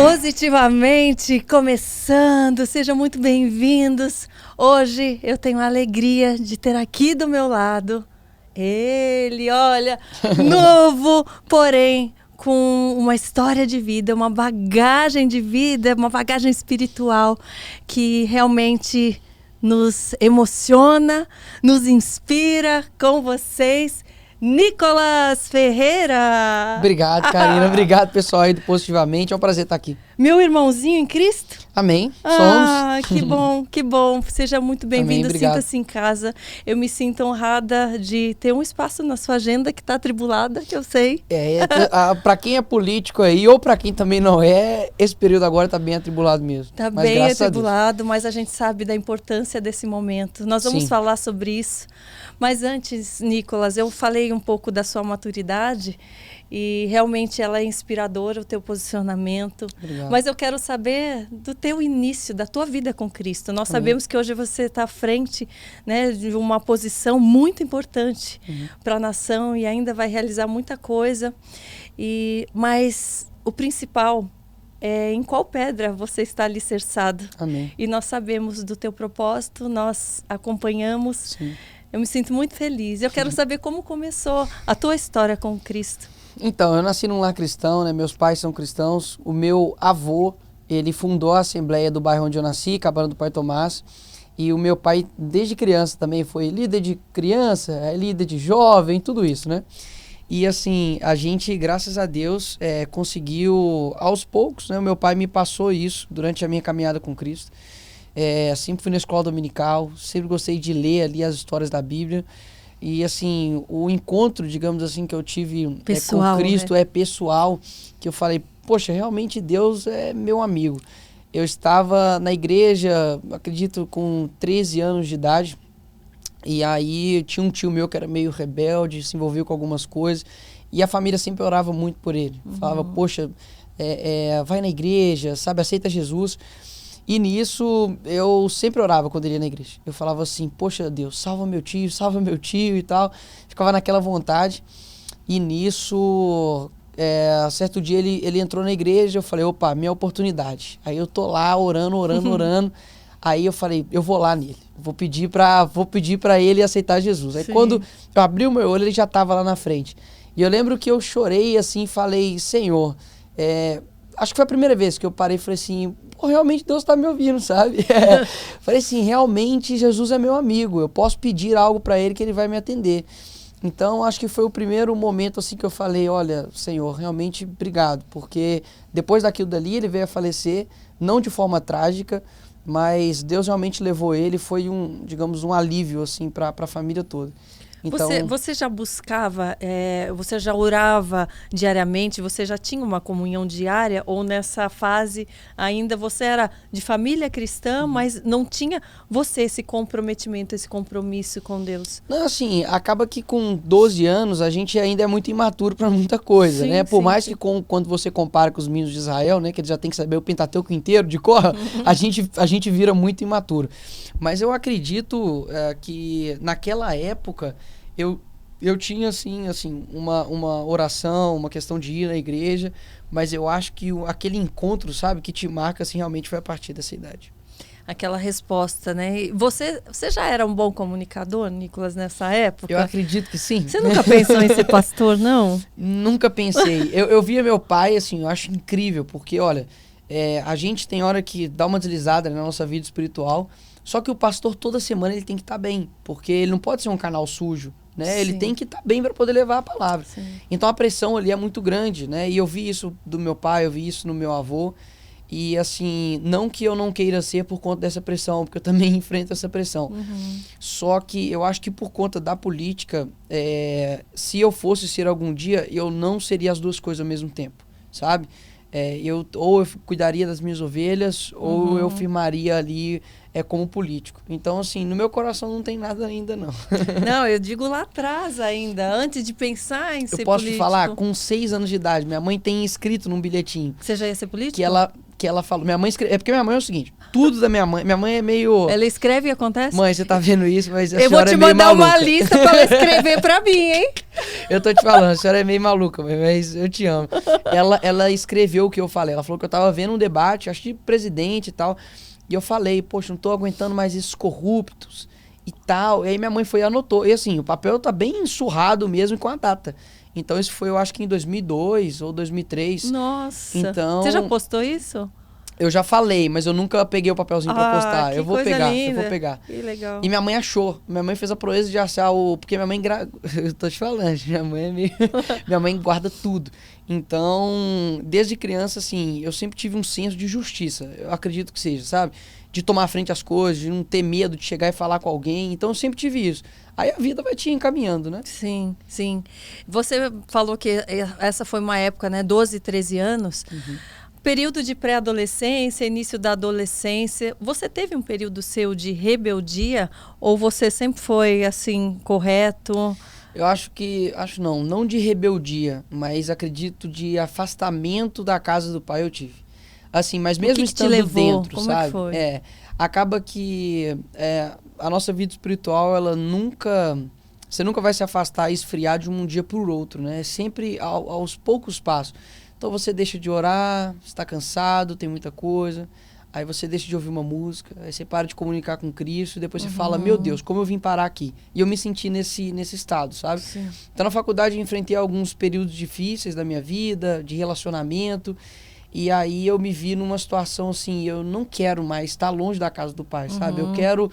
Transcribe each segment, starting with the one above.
Positivamente, começando, sejam muito bem-vindos. Hoje eu tenho a alegria de ter aqui do meu lado ele, olha, novo, porém com uma história de vida, uma bagagem de vida, uma bagagem espiritual que realmente nos emociona, nos inspira com vocês. Nicolas Ferreira. Obrigado, Karina. Obrigado, pessoal aí do Positivamente. É um prazer estar aqui. Meu irmãozinho em Cristo. Amém. Somos. Que bom, que bom. Seja muito bem-vindo. Sinta-se em casa. Eu me sinto honrada de ter um espaço na sua agenda que está atribulada, que eu sei. Para quem é político aí, ou para quem também não é, esse período agora está bem atribulado mesmo. Está bem atribulado, mas a gente sabe da importância desse momento. Nós vamos falar sobre isso. Mas antes, Nicolas, eu falei um pouco da sua maturidade e realmente ela é inspiradora, o teu posicionamento. Obrigado. Mas eu quero saber do teu início, da tua vida com Cristo. Nós sabemos que hoje você está à frente, né, de uma posição muito importante para a nação e ainda vai realizar muita coisa. Mas o principal é em qual pedra você está alicerçado. Amém. E nós sabemos do teu propósito, nós acompanhamos. Sim. Eu me sinto muito feliz. Eu quero saber como começou a tua história com Cristo. Então, eu nasci num lar cristão, né? Meus pais são cristãos. O meu avô, ele fundou a Assembleia do bairro onde eu nasci, Cabana do Pai Tomás. E o meu pai, desde criança, também foi líder de criança, líder de jovem, tudo isso, né? E assim, a gente, graças a Deus, conseguiu, aos poucos, né? O meu pai me passou isso durante a minha caminhada com Cristo. Sempre fui na escola dominical, sempre gostei de ler ali as histórias da Bíblia. E assim, o encontro, digamos assim, que eu tive pessoal, com Cristo né? Pessoal, que eu falei, poxa, realmente Deus é meu amigo. Eu estava na igreja, acredito, com 13 anos de idade, e aí tinha um tio meu que era meio rebelde, se envolveu com algumas coisas, e a família sempre orava muito por ele. Falava, poxa, vai na igreja, sabe, aceita Jesus. E nisso, eu sempre orava quando ele ia na igreja. Eu falava assim, poxa Deus, salva meu tio e tal. Ficava naquela vontade. E nisso, certo dia ele entrou na igreja, eu falei, opa, minha oportunidade. Aí eu tô lá orando. Aí eu falei, eu vou lá nele. Vou pedir pra ele aceitar Jesus. Aí quando eu abri o meu olho, ele já tava lá na frente. E eu lembro que eu chorei assim, falei, Senhor, acho que foi a primeira vez que eu parei e falei assim, realmente Deus está me ouvindo, sabe? Falei assim, realmente Jesus é meu amigo, eu posso pedir algo para ele que ele vai me atender. Então, acho que foi o primeiro momento assim que eu falei, olha, Senhor, realmente obrigado, porque depois daquilo dali ele veio a falecer, não de forma trágica, mas Deus realmente levou ele, foi digamos, um alívio assim para a família toda. Então, você já buscava, você já orava diariamente, você já tinha uma comunhão diária ou nessa fase ainda você era de família cristã, mas não tinha esse comprometimento, esse compromisso com Deus? Não, assim, acaba que com 12 anos a gente ainda é muito imaturo para muita coisa, né? Por mais que quando você compara com os meninos de Israel, né, que eles já tem que saber o Pentateuco inteiro de cor, a gente vira muito imaturo. Mas eu acredito que naquela época eu tinha assim uma oração, uma questão de ir na igreja, mas eu acho que aquele encontro, sabe, que te marca assim, realmente foi a partir dessa idade. Aquela resposta, né? Você já era um bom comunicador, Nicolas, nessa época? Eu acredito que sim. Você nunca pensou em ser pastor, não? Nunca pensei. Eu via meu pai, assim, eu acho incrível, porque, olha, a gente tem hora que dá uma deslizada na nossa vida espiritual, só que o pastor toda semana ele tem que estar bem, porque ele não pode ser um canal sujo, né? Ele tem que estar bem para poder levar a palavra. Sim. Então a pressão ali é muito grande, né? E eu vi isso do meu pai, eu vi isso no meu avô. E assim, não que eu não queira ser por conta dessa pressão, porque eu também enfrento essa pressão. Só que eu acho que por conta da política, se eu fosse ser algum dia, eu não seria as duas coisas ao mesmo tempo, sabe? Ou eu cuidaria das minhas ovelhas, ou eu firmaria ali como político. Então, assim, no meu coração não tem nada ainda, não. Não, eu digo lá atrás ainda, antes de pensar em ser político. Eu posso te falar, com 6 anos de idade, minha mãe tem escrito num bilhetinho. Você já ia ser político? que ela falou. Minha mãe escreve. É porque minha mãe é o seguinte: tudo da minha mãe é meio. Ela escreve e acontece? Mãe, você tá vendo isso, mas a Eu vou senhora te é meio mandar maluca. uma lista pra ela escrever pra mim, hein? Eu tô te falando, a senhora é meio maluca, mas eu te amo. Ela escreveu o que eu falei. Ela falou que eu tava vendo um debate, acho de presidente e tal. E eu falei, poxa, não tô aguentando mais esses corruptos e tal. E aí minha mãe foi e anotou. E assim, o papel tá bem surrado mesmo com a data. Então isso foi, eu acho que em 2002 ou 2003. Nossa. Então, Você já postou isso? eu já falei, mas eu nunca peguei o papelzinho pra postar. Que Eu vou coisa pegar, linda. eu vou pegar. Que legal. E minha mãe achou. Minha mãe fez a proeza de achar o... Porque minha mãe... Eu tô te falando, minha mãe é meio... Minha mãe guarda tudo. Então, desde criança, assim, eu sempre tive um senso de justiça. Eu acredito que seja, sabe? De tomar frente às coisas, de não ter medo de chegar e falar com alguém. Então, eu sempre tive isso. Aí a vida vai te encaminhando, né? Sim, sim. Você falou que essa foi uma época, né? 12, 13 anos. Uhum. Período de pré-adolescência, início da adolescência. Você teve um período seu de rebeldia? Ou você sempre foi, assim, correto? Eu acho não de rebeldia, mas acredito de afastamento da casa do pai eu tive. Assim, mas mesmo que estando te levou? dentro, Como sabe? é que foi? Acaba que a nossa vida espiritual, você nunca vai se afastar e esfriar de um dia por outro, né? É sempre aos poucos passos. Então você deixa de orar, está cansado, tem muita coisa. Aí você deixa de ouvir uma música, aí você para de comunicar com Cristo, e depois você fala, meu Deus, como eu vim parar aqui? E eu me senti nesse estado, sabe? Sim. Então na faculdade eu enfrentei alguns períodos difíceis da minha vida, de relacionamento, e aí eu me vi numa situação assim, eu não quero mais estar longe da casa do Pai, sabe? Eu quero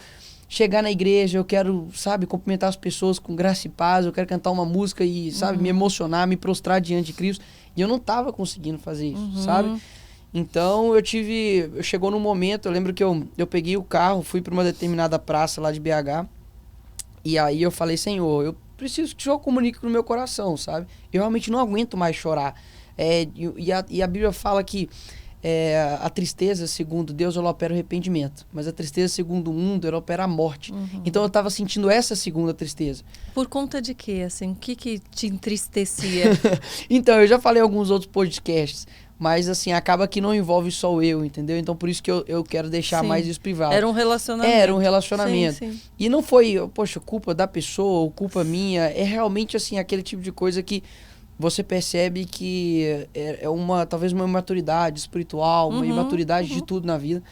chegar na igreja, eu quero, sabe, cumprimentar as pessoas com graça e paz, eu quero cantar uma música e, sabe, me emocionar, me prostrar diante de Cristo. E eu não estava conseguindo fazer isso, sabe? Então chegou num momento, eu lembro que eu peguei o carro, fui para uma determinada praça lá de BH, e aí eu falei, Senhor, eu preciso que o Senhor comunique no meu coração, sabe? Eu realmente não aguento mais chorar. E a Bíblia fala que a tristeza, segundo Deus, ela opera o arrependimento, mas a tristeza, segundo o mundo, ela opera a morte. Então eu estava sentindo essa segunda tristeza. Por conta de quê, assim? O que te entristecia? Então, eu já falei em alguns outros podcasts, mas assim, acaba que não envolve só eu, entendeu? Então por isso que eu quero deixar mais isso privado. Era um relacionamento. Era um relacionamento. Sim, sim. E não foi, poxa, culpa da pessoa ou culpa minha, é realmente assim, aquele tipo de coisa que você percebe que talvez uma imaturidade espiritual, uma imaturidade de tudo na vida.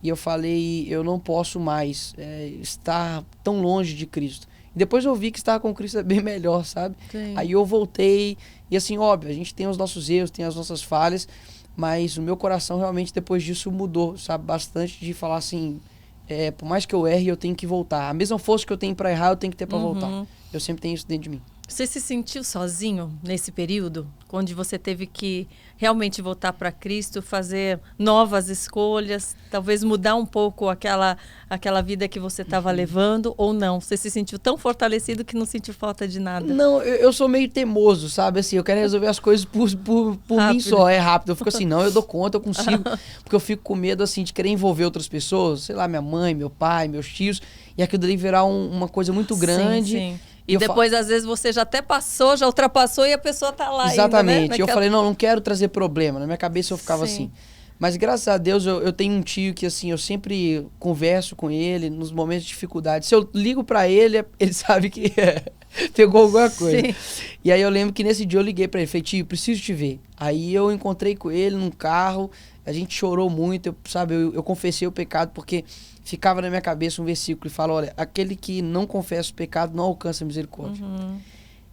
E eu falei, eu não posso mais estar tão longe de Cristo. E depois eu vi que estar com Cristo é bem melhor, sabe? Sim. Aí eu voltei, e assim, óbvio, a gente tem os nossos erros, tem as nossas falhas, mas o meu coração realmente depois disso mudou, sabe? Bastante de falar assim, por mais que eu erre, eu tenho que voltar. A mesma força que eu tenho para errar, eu tenho que ter para voltar. Eu sempre tenho isso dentro de mim. Você se sentiu sozinho nesse período, onde você teve que realmente voltar para Cristo, fazer novas escolhas, talvez mudar um pouco aquela vida que você estava levando, ou não? Você se sentiu tão fortalecido que não sentiu falta de nada? Não, eu sou meio teimoso, sabe? Assim, eu quero resolver as coisas por mim só, é rápido. Eu fico assim, não, eu dou conta, eu consigo, porque eu fico com medo, assim, de querer envolver outras pessoas, sei lá, minha mãe, meu pai, meus tios, e aquilo dali virar uma coisa muito grande. Sim, sim. E depois, às vezes, você já até passou, já ultrapassou e a pessoa tá lá. Exatamente. Ainda, né? Eu falei, não quero trazer problema. Na minha cabeça eu ficava assim. Mas graças a Deus eu tenho um tio que assim, eu sempre converso com ele nos momentos de dificuldade. Se eu ligo pra ele, ele sabe que pegou alguma coisa. Sim. E aí eu lembro que nesse dia eu liguei pra ele, falei, tio, preciso te ver. Aí eu encontrei com ele num carro, a gente chorou muito, eu confessei o pecado porque ficava na minha cabeça um versículo e fala, olha, aquele que não confessa o pecado não alcança a misericórdia.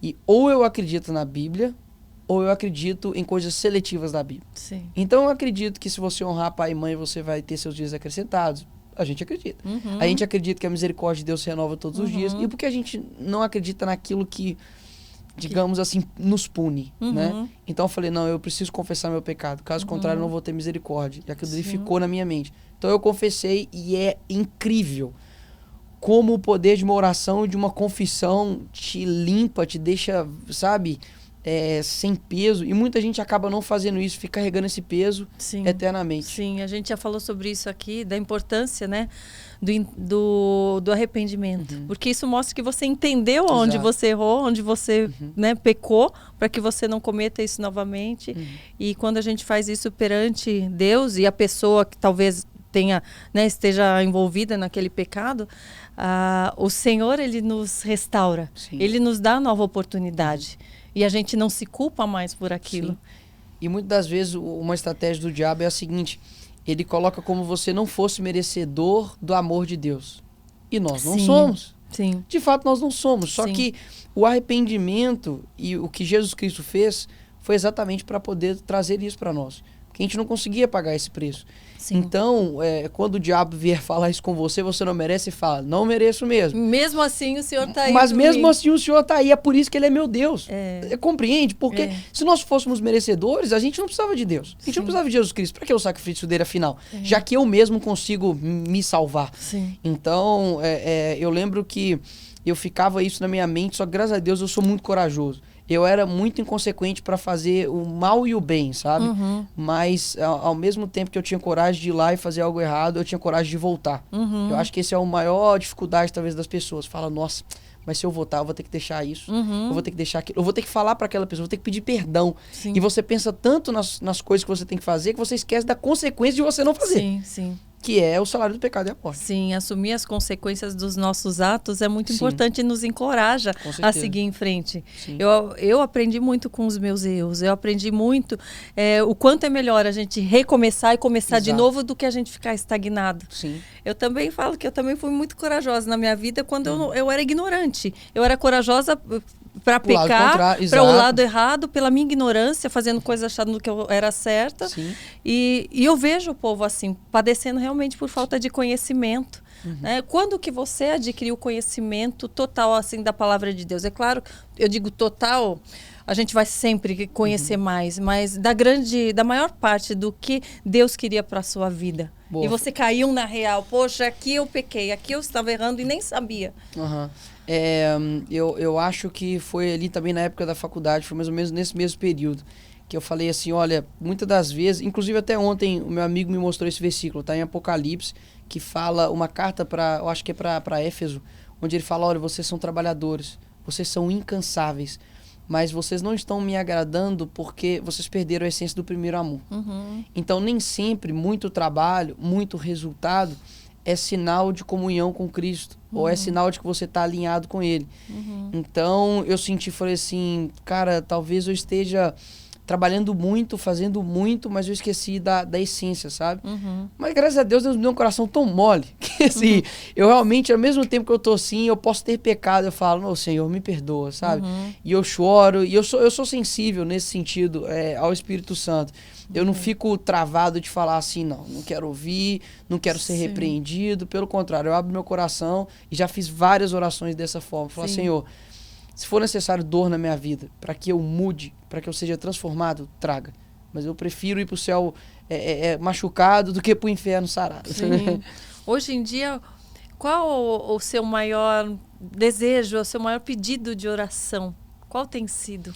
E ou eu acredito na Bíblia, ou eu acredito em coisas seletivas da Bíblia. Sim. Então eu acredito que se você honrar pai e mãe, você vai ter seus dias acrescentados. A gente acredita. A gente acredita que a misericórdia de Deus se renova todos os dias. E porque a gente não acredita naquilo que, digamos assim, nos pune, né? Então eu falei, não, eu preciso confessar meu pecado. Caso contrário, eu não vou ter misericórdia. E aquilo ali ficou na minha mente. Então eu confessei e é incrível como o poder de uma oração e de uma confissão te limpa, te deixa, sabe, sem peso, e muita gente acaba não fazendo isso, fica carregando esse peso eternamente. Sim, a gente já falou sobre isso aqui, da importância, né, do arrependimento. Porque isso mostra que você entendeu onde você errou, onde você né, pecou, para que você não cometa isso novamente. E quando a gente faz isso perante Deus e a pessoa que talvez tenha, né, esteja envolvida naquele pecado, o Senhor, ele nos restaura. Ele nos dá nova oportunidade. E a gente não se culpa mais por aquilo. Sim. E muitas das vezes uma estratégia do diabo é a seguinte: ele coloca como você não fosse merecedor do amor de Deus. E nós não somos. Sim. De fato, nós não somos. Só que o arrependimento e o que Jesus Cristo fez foi exatamente para poder trazer isso para nós. Porque a gente não conseguia pagar esse preço. Então, quando o diabo vier falar isso com você, você não merece, e fala, não mereço mesmo. Mesmo assim, o Senhor está aí. Mas mesmo assim, o Senhor está aí. É por isso que ele é meu Deus. Compreende? Porque se nós fôssemos merecedores, a gente não precisava de Deus. A gente não precisava de Jesus Cristo. Para que o sacrifício dele, afinal? Já que eu mesmo consigo me salvar. Então, eu lembro que eu ficava isso na minha mente, só que graças a Deus eu sou muito corajoso. Eu era muito inconsequente para fazer o mal e o bem, sabe? Mas, ao mesmo tempo que eu tinha coragem de ir lá e fazer algo errado, eu tinha coragem de voltar. Eu acho que esse é a maior dificuldade, talvez, das pessoas. Fala, nossa, mas se eu voltar, eu vou ter que deixar isso. Eu vou ter que deixar aquilo. Eu vou ter que falar para aquela pessoa, eu vou ter que pedir perdão. E você pensa tanto nas coisas que você tem que fazer, que você esquece da consequência de você não fazer. Que é o salário do pecado e a morte. Sim, assumir as consequências dos nossos atos é muito importante e nos encoraja a seguir em frente. Eu aprendi muito com os meus erros. Eu aprendi muito o quanto é melhor a gente recomeçar e começar de novo do que a gente ficar estagnado. Eu também falo que eu também fui muito corajosa na minha vida quando eu era ignorante. Eu era corajosa para pecar, para o lado errado, pela minha ignorância, fazendo coisas achando que eu era certa. E eu vejo o povo assim, padecendo realmente por falta de conhecimento. Quando que você adquiriu o conhecimento total assim da palavra de Deus? É claro, eu digo total, a gente vai sempre conhecer mais, mas da maior parte do que Deus queria para a sua vida. E você caiu na real, poxa, aqui eu pequei, aqui eu estava errando e nem sabia. Eu acho que foi ali também na época da faculdade, foi mais ou menos nesse mesmo período, que eu falei assim, olha, muitas das vezes, inclusive até ontem o meu amigo me mostrou esse versículo, tá em Apocalipse, que fala uma carta para, eu acho que é para Éfeso, onde ele fala, olha, vocês são trabalhadores, vocês são incansáveis, mas vocês não estão me agradando porque vocês perderam a essência do primeiro amor. Então nem sempre muito trabalho, muito resultado é sinal de comunhão com Cristo, ou é sinal de que você está alinhado com Ele. Então eu falei assim, cara, talvez eu esteja trabalhando muito, fazendo muito, mas eu esqueci da essência, sabe? Mas graças a Deus me deu um coração tão mole, que assim, eu realmente, ao mesmo tempo que eu tô assim, eu posso ter pecado, eu falo, não, Senhor, me perdoa, sabe? E eu choro, e eu sou sensível nesse sentido ao Espírito Santo. Eu não fico travado de falar assim, não quero ouvir, não quero ser repreendido, pelo contrário, eu abro meu coração e já fiz várias orações dessa forma, falar, Senhor, se for necessário dor na minha vida, para que eu mude, para que eu seja transformado, traga. Mas eu prefiro ir para o céu machucado do que para o inferno sarado. Hoje em dia, qual o seu maior desejo, o seu maior pedido de oração? Qual tem sido?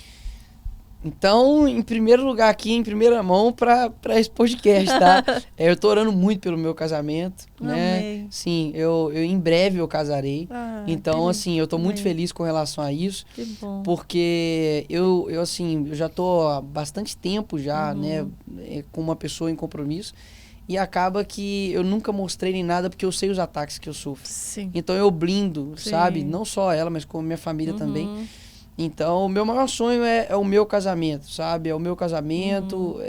Então, em primeiro lugar aqui, em primeira mão, para esse podcast, tá? Eu tô orando muito pelo meu casamento, né? Amém. Sim, eu em breve eu casarei. Então, assim, eu tô muito feliz com relação a isso. Que bom. Porque eu já tô há bastante tempo já, né, com uma pessoa em compromisso. E acaba que eu nunca mostrei nem nada porque eu sei os ataques que eu sofro. Então eu blindo, sabe? Não só ela, mas como minha família também. Então, o meu maior sonho é o meu casamento, sabe? É o meu casamento,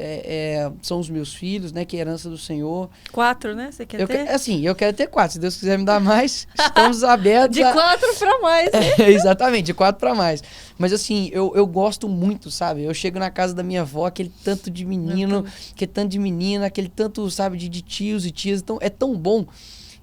são os meus filhos, né? Que é a herança do Senhor. 4, né? Você quer ter? Eu quero ter 4. Se Deus quiser me dar mais, estamos abertos. De 4 para mais, né? Exatamente, de 4 para mais. Mas assim, eu gosto muito, sabe? Eu chego na casa da minha avó, aquele tanto de menino, aquele tanto de menina, aquele tanto, sabe, de tios e tias. Então, é tão bom.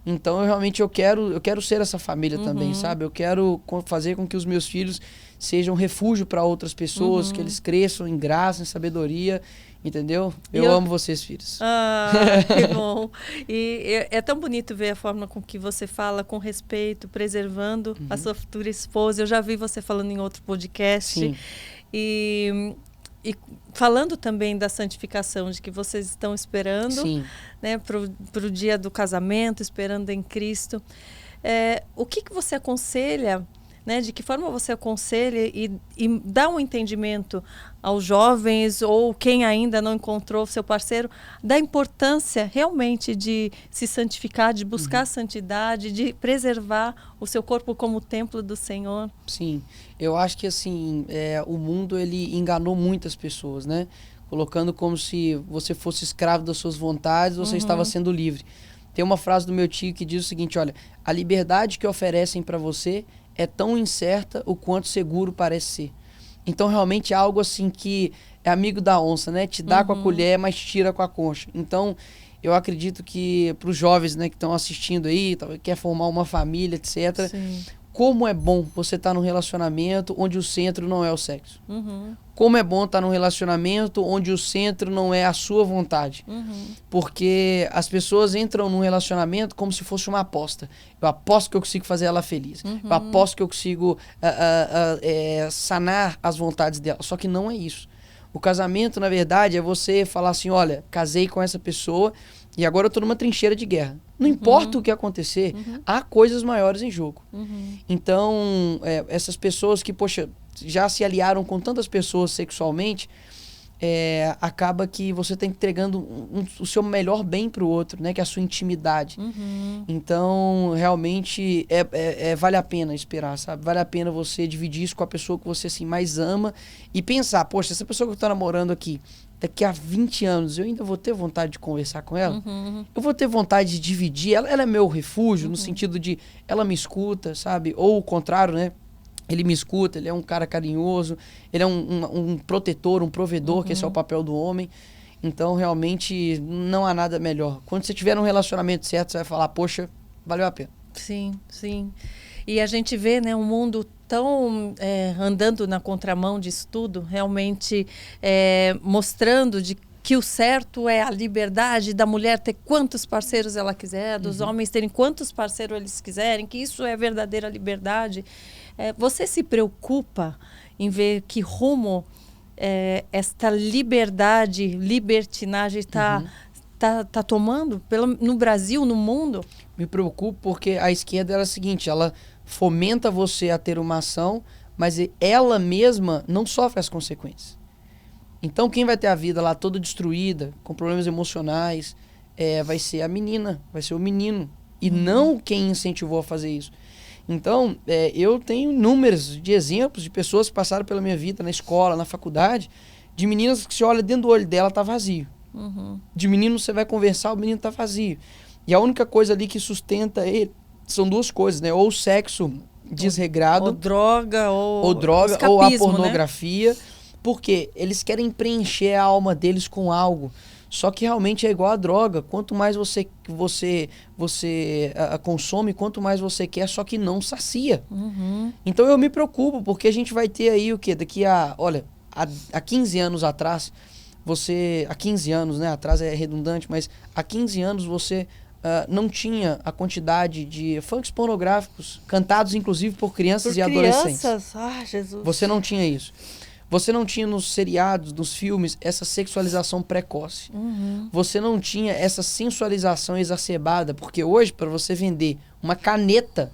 Então, eu quero ser essa família também, sabe? Eu quero fazer com que os meus filhos sejam refúgio para outras pessoas, que eles cresçam em graça, em sabedoria entendeu? Eu amo vocês, filhos. Ah, que bom. E é tão bonito ver a forma com que você fala com respeito, preservando a sua futura esposa. Eu já vi você falando em outro podcast. Sim. E falando também da santificação, de que vocês estão esperando, né, para o dia do casamento, esperando em Cristo. O que você aconselha, né, de que forma você aconselha e dá um entendimento aos jovens ou quem ainda não encontrou seu parceiro, da importância realmente de se santificar, de buscar a santidade, de preservar o seu corpo como templo do Senhor? Sim, eu acho que assim, o mundo ele enganou muitas pessoas, né? Colocando como se você fosse escravo das suas vontades, você estava sendo livre. Tem uma frase do meu tio que diz o seguinte, olha, a liberdade que oferecem para você é tão incerta o quanto seguro parece ser. Então, realmente é algo assim que é amigo da onça, né? Te dá com a colher, mas tira com a concha. Então, eu acredito que para os jovens, né, que estão assistindo aí, quer formar uma família, etc., como é bom você estar num relacionamento onde o centro não é o sexo. Como é bom estar num relacionamento onde o centro não é a sua vontade. Porque as pessoas entram num relacionamento como se fosse uma aposta. Eu aposto que eu consigo fazer ela feliz. Eu aposto que eu consigo sanar as vontades dela. Só que não é isso. O casamento, na verdade, é você falar assim, olha, casei com essa pessoa e agora eu tô numa trincheira de guerra. Não importa o que acontecer, há coisas maiores em jogo. Então, essas pessoas que, poxa, já se aliaram com tantas pessoas sexualmente, acaba que você está entregando o seu melhor bem para o outro, né? Que é a sua intimidade. Então, realmente, vale a pena esperar, sabe? Vale a pena você dividir isso com a pessoa que você assim, mais ama e pensar, poxa, essa pessoa que eu estou namorando aqui, daqui a 20 anos, eu ainda vou ter vontade de conversar com ela? Eu vou ter vontade de dividir? Ela é meu refúgio, no sentido de ela me escuta, sabe? Ou o contrário, né? Ele me escuta, ele é um cara carinhoso, ele é um protetor, um provedor, que esse é o papel do homem. Então, realmente, não há nada melhor. Quando você tiver um relacionamento certo, você vai falar, poxa, valeu a pena. Sim, sim. E a gente vê, né, um mundo tão andando na contramão disso tudo, realmente mostrando que o certo é a liberdade da mulher ter quantos parceiros ela quiser, dos homens terem quantos parceiros eles quiserem, que isso é verdadeira liberdade. Você se preocupa em ver que rumo esta libertinagem está tomando no Brasil, no mundo? Me preocupo porque a esquerda é a seguinte, ela fomenta você a ter uma ação, mas ela mesma não sofre as consequências. Então quem vai ter a vida lá toda destruída, com problemas emocionais, vai ser a menina, vai ser o menino, e não quem incentivou a fazer isso. Então, eu tenho números de exemplos de pessoas que passaram pela minha vida, na escola, na faculdade, de meninas que você olha dentro do olho dela, tá vazio. De menino você vai conversar, o menino tá vazio. E a única coisa ali que sustenta ele são duas coisas, né? Ou o sexo desregrado, ou droga, ou a pornografia, né? Porque eles querem preencher a alma deles com algo. Só que realmente é igual a droga. Quanto mais você consome, quanto mais você quer, só que não sacia. Então eu me preocupo, porque a gente vai ter aí o quê? Daqui a 15 anos atrás, há 15 anos, né? Atrás é redundante, mas há 15 anos você não tinha a quantidade de funks pornográficos, cantados inclusive por crianças e adolescentes. Ah, Jesus. Você não tinha isso. Você não tinha nos seriados, nos filmes, essa sexualização precoce. Você não tinha essa sensualização exacerbada, porque hoje, para você vender uma caneta,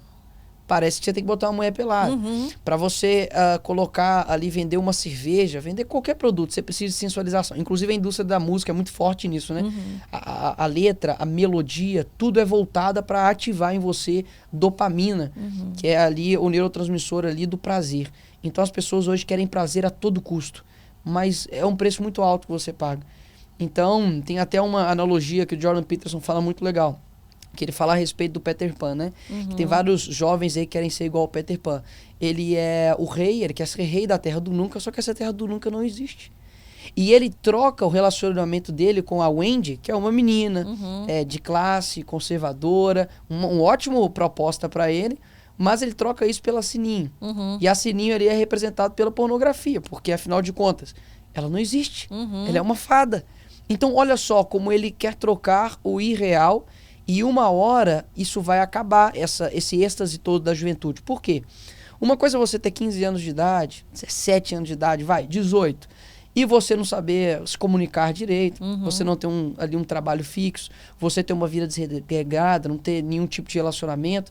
parece que você tem que botar uma mulher pelada. Para você colocar ali, vender uma cerveja, vender qualquer produto, você precisa de sensualização. Inclusive a indústria da música é muito forte nisso, né? A letra, a melodia, tudo é voltada para ativar em você dopamina, que é ali o neurotransmissor ali do prazer. Então as pessoas hoje querem prazer a todo custo, mas é um preço muito alto que você paga. Então tem até uma analogia que o Jordan Peterson fala muito legal, que ele fala a respeito do Peter Pan, né? Que tem vários jovens aí que querem ser igual ao Peter Pan. Ele é o rei, ele quer ser rei da Terra do Nunca, só que essa Terra do Nunca não existe. E ele troca o relacionamento dele com a Wendy, que é uma menina de classe, conservadora, uma ótima proposta para ele, mas ele troca isso pela Sininho. E a Sininho ali é representado pela pornografia, porque afinal de contas, ela não existe. Ela é uma fada. Então, olha só como ele quer trocar o irreal e uma hora isso vai acabar, esse êxtase todo da juventude. Por quê? Uma coisa é você ter 15 anos de idade, 17 anos de idade, 18, e você não saber se comunicar direito, você não ter ali um trabalho fixo, você ter uma vida desregrada, não ter nenhum tipo de relacionamento.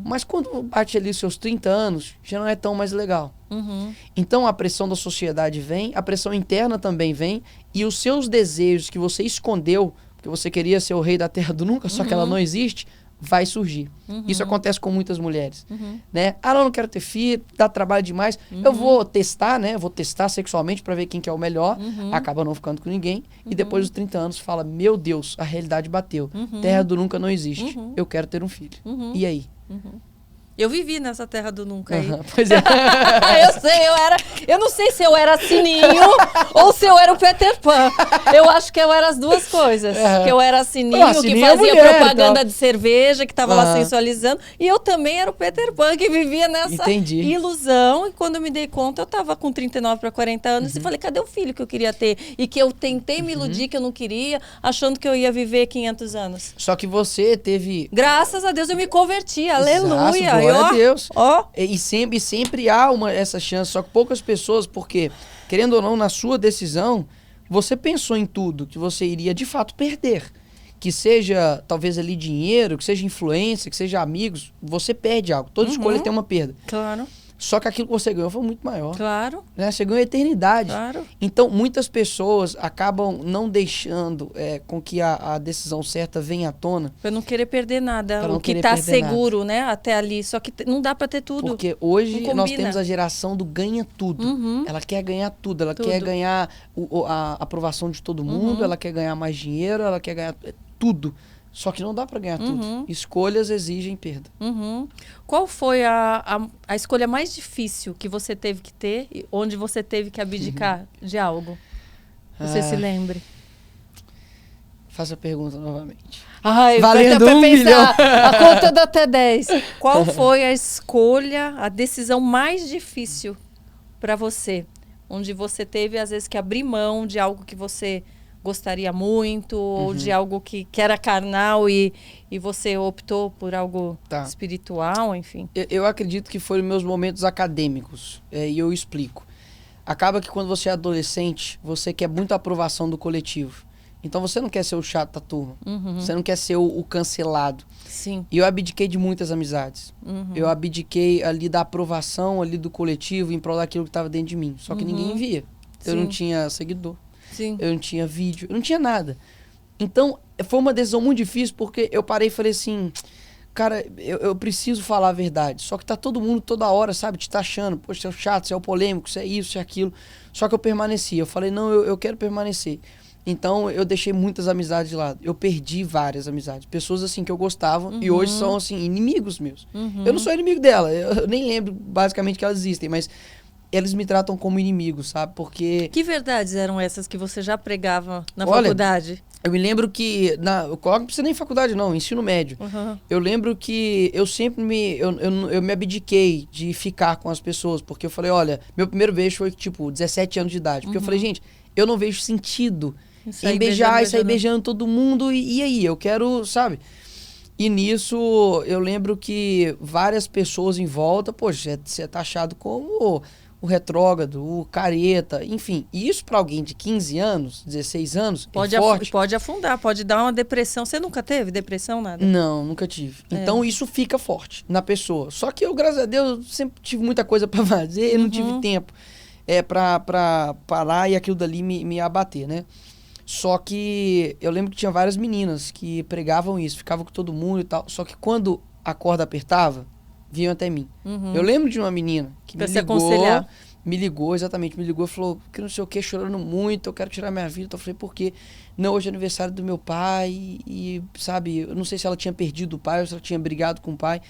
Mas quando bate ali os seus 30 anos, já não é tão mais legal. Então a pressão da sociedade vem, a pressão interna também vem, e os seus desejos que você escondeu, porque você queria ser o rei da terra do nunca, só que ela não existe, vai surgir. Isso acontece com muitas mulheres, né? Ah, não quero ter filho, dá trabalho demais. Eu vou testar, né? Vou testar sexualmente para ver quem que é o melhor. Acaba não ficando com ninguém. E depois dos 30 anos fala, meu Deus, a realidade bateu. Terra do nunca não existe. Eu quero ter um filho. E aí? Eu vivi nessa terra do nunca aí. Pois é. Eu não sei se eu era Sininho ou se eu era o Peter Pan. Eu acho que eu era as duas coisas. Que eu era Sininho, que Sininho fazia mulher, propaganda então. de cerveja, que tava lá sensualizando. E eu também era o Peter Pan, que vivia nessa ilusão. E quando eu me dei conta, eu tava com 39 para 40 anos e falei, cadê o filho que eu queria ter? E que eu tentei me iludir que eu não queria, achando que eu ia viver 500 anos. Só que você teve... Graças a Deus eu me converti, aleluia. Glória a Deus. E sempre há essa chance, só que poucas pessoas, porque, querendo ou não, na sua decisão, você pensou em tudo que você iria de fato perder. Que seja, talvez ali dinheiro, que seja influência, que seja amigos, você perde algo. Toda escolha tem uma perda. Claro. Só que aquilo que você ganhou foi muito maior. Claro. Né? Você ganhou a eternidade. Claro. Então, muitas pessoas acabam não deixando com que a decisão certa venha à tona. Pra não querer perder nada. O que tá seguro, né? Até ali. Só que não dá pra ter tudo. Porque hoje nós temos a geração do ganha tudo. Ela quer ganhar tudo. Ela quer ganhar a aprovação de todo mundo. Ela quer ganhar mais dinheiro. Ela quer ganhar tudo. Só que não dá para ganhar tudo. Escolhas exigem perda. Qual foi a escolha mais difícil que você teve que ter, onde você teve que abdicar de algo? Você se lembre. Faça a pergunta novamente. Ai, valendo pra 1 milhão. A conta dá até 10. Qual foi a escolha, a decisão mais difícil para você? Onde você teve, às vezes, que abrir mão de algo que você gostaria muito, ou de algo que era carnal e você optou por algo espiritual, enfim? Eu acredito que foram meus momentos acadêmicos, e eu explico. Acaba que quando você é adolescente, você quer muita aprovação do coletivo. Então você não quer ser o chato da turma, você não quer ser o cancelado. Sim. E eu abdiquei de muitas amizades. Eu abdiquei ali da aprovação ali do coletivo em prol daquilo que estava dentro de mim. Só que ninguém via. Eu não tinha seguidor. Sim. Eu não tinha vídeo, eu não tinha nada. Então, foi uma decisão muito difícil, porque eu parei e falei assim, cara, eu preciso falar a verdade. Só que tá todo mundo toda hora, sabe, te taxando. Poxa, você é o chato, você é o polêmico, você é isso, você é aquilo. Só que eu permaneci. Eu falei, não, eu quero permanecer. Então, eu deixei muitas amizades de lado. Eu perdi várias amizades. Pessoas, assim, que eu gostava e hoje são, assim, inimigos meus. Eu não sou inimigo dela. Eu nem lembro, basicamente, que elas existem, mas eles me tratam como inimigo, sabe? Porque... Que verdades eram essas que você já pregava na faculdade? Eu me lembro que... Eu coloco, não precisa nem faculdade, não. Ensino médio. Eu lembro que eu sempre eu me abdiquei de ficar com as pessoas. Porque eu falei, olha... Meu primeiro beijo foi, tipo, 17 anos de idade. Porque eu falei, gente, eu não vejo sentido em beijar e sair beijando todo mundo. E aí? Eu quero, sabe? E nisso, eu lembro que várias pessoas em volta... Poxa, você é taxado como... o retrógrado, o careta, enfim. E isso para alguém de 15 anos, 16 anos, pode afundar, pode dar uma depressão. Você nunca teve depressão, nada? Não, nunca tive. Então isso fica forte na pessoa. Só que eu, graças a Deus, sempre tive muita coisa para fazer, não tive tempo para parar e aquilo dali me abater, né? Só que eu lembro que tinha várias meninas que pregavam isso, ficavam com todo mundo e tal. Só que quando a corda apertava, vinham até mim. Eu lembro de uma menina que me ligou e falou que não sei o que, chorando muito, eu quero tirar minha vida. Então eu falei, por quê? Não, hoje é aniversário do meu pai e, sabe, eu não sei se ela tinha perdido o pai ou se ela tinha brigado com o pai.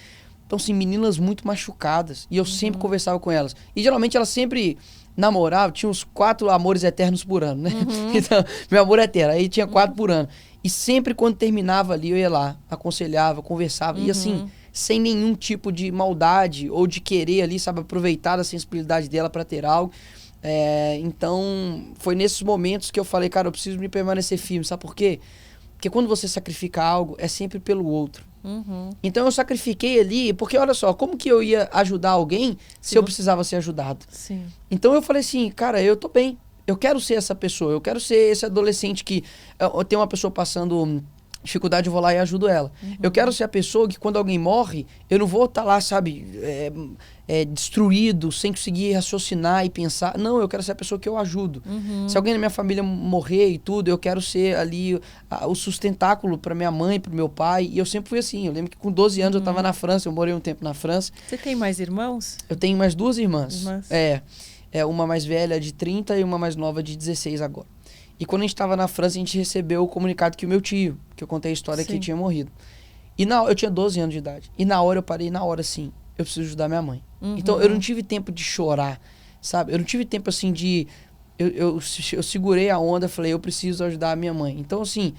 Então, assim, meninas muito machucadas. E eu sempre conversava com elas. E geralmente elas sempre namoravam, tinha uns 4 amores eternos por ano, né? Então, meu amor é eterno. Aí tinha 4 por ano. E sempre quando terminava ali, eu ia lá, aconselhava, conversava. E assim... sem nenhum tipo de maldade ou de querer ali, sabe, aproveitar a sensibilidade dela para ter algo. Então, foi nesses momentos que eu falei, cara, eu preciso me permanecer firme. Sabe por quê? Porque quando você sacrifica algo, é sempre pelo outro. Então, eu sacrifiquei ali, porque olha só, como que eu ia ajudar alguém se eu precisava ser ajudado? Sim. Então, eu falei assim, cara, eu tô bem. Eu quero ser essa pessoa, eu quero ser esse adolescente que tem uma pessoa passando dificuldade, eu vou lá e ajudo ela. Eu quero ser a pessoa que quando alguém morre, eu não vou estar lá, sabe, destruído, sem conseguir raciocinar e pensar. Não, eu quero ser a pessoa que eu ajudo. Se alguém na minha família morrer e tudo, eu quero ser ali o sustentáculo para minha mãe, para meu pai. E eu sempre fui assim. Eu lembro que com 12 anos eu estava na França, eu morei um tempo na França. Você tem mais irmãos? Eu tenho mais 2 irmãs. Uma mais velha de 30 e uma mais nova de 16 agora. E quando a gente estava na França, a gente recebeu o comunicado que o meu tio, que eu contei a história, que ele tinha morrido. E eu tinha 12 anos de idade. E na hora eu parei, assim, eu preciso ajudar minha mãe. Então eu não tive tempo de chorar, sabe? Eu não tive tempo assim de... Eu segurei a onda, falei, eu preciso ajudar a minha mãe. Então assim,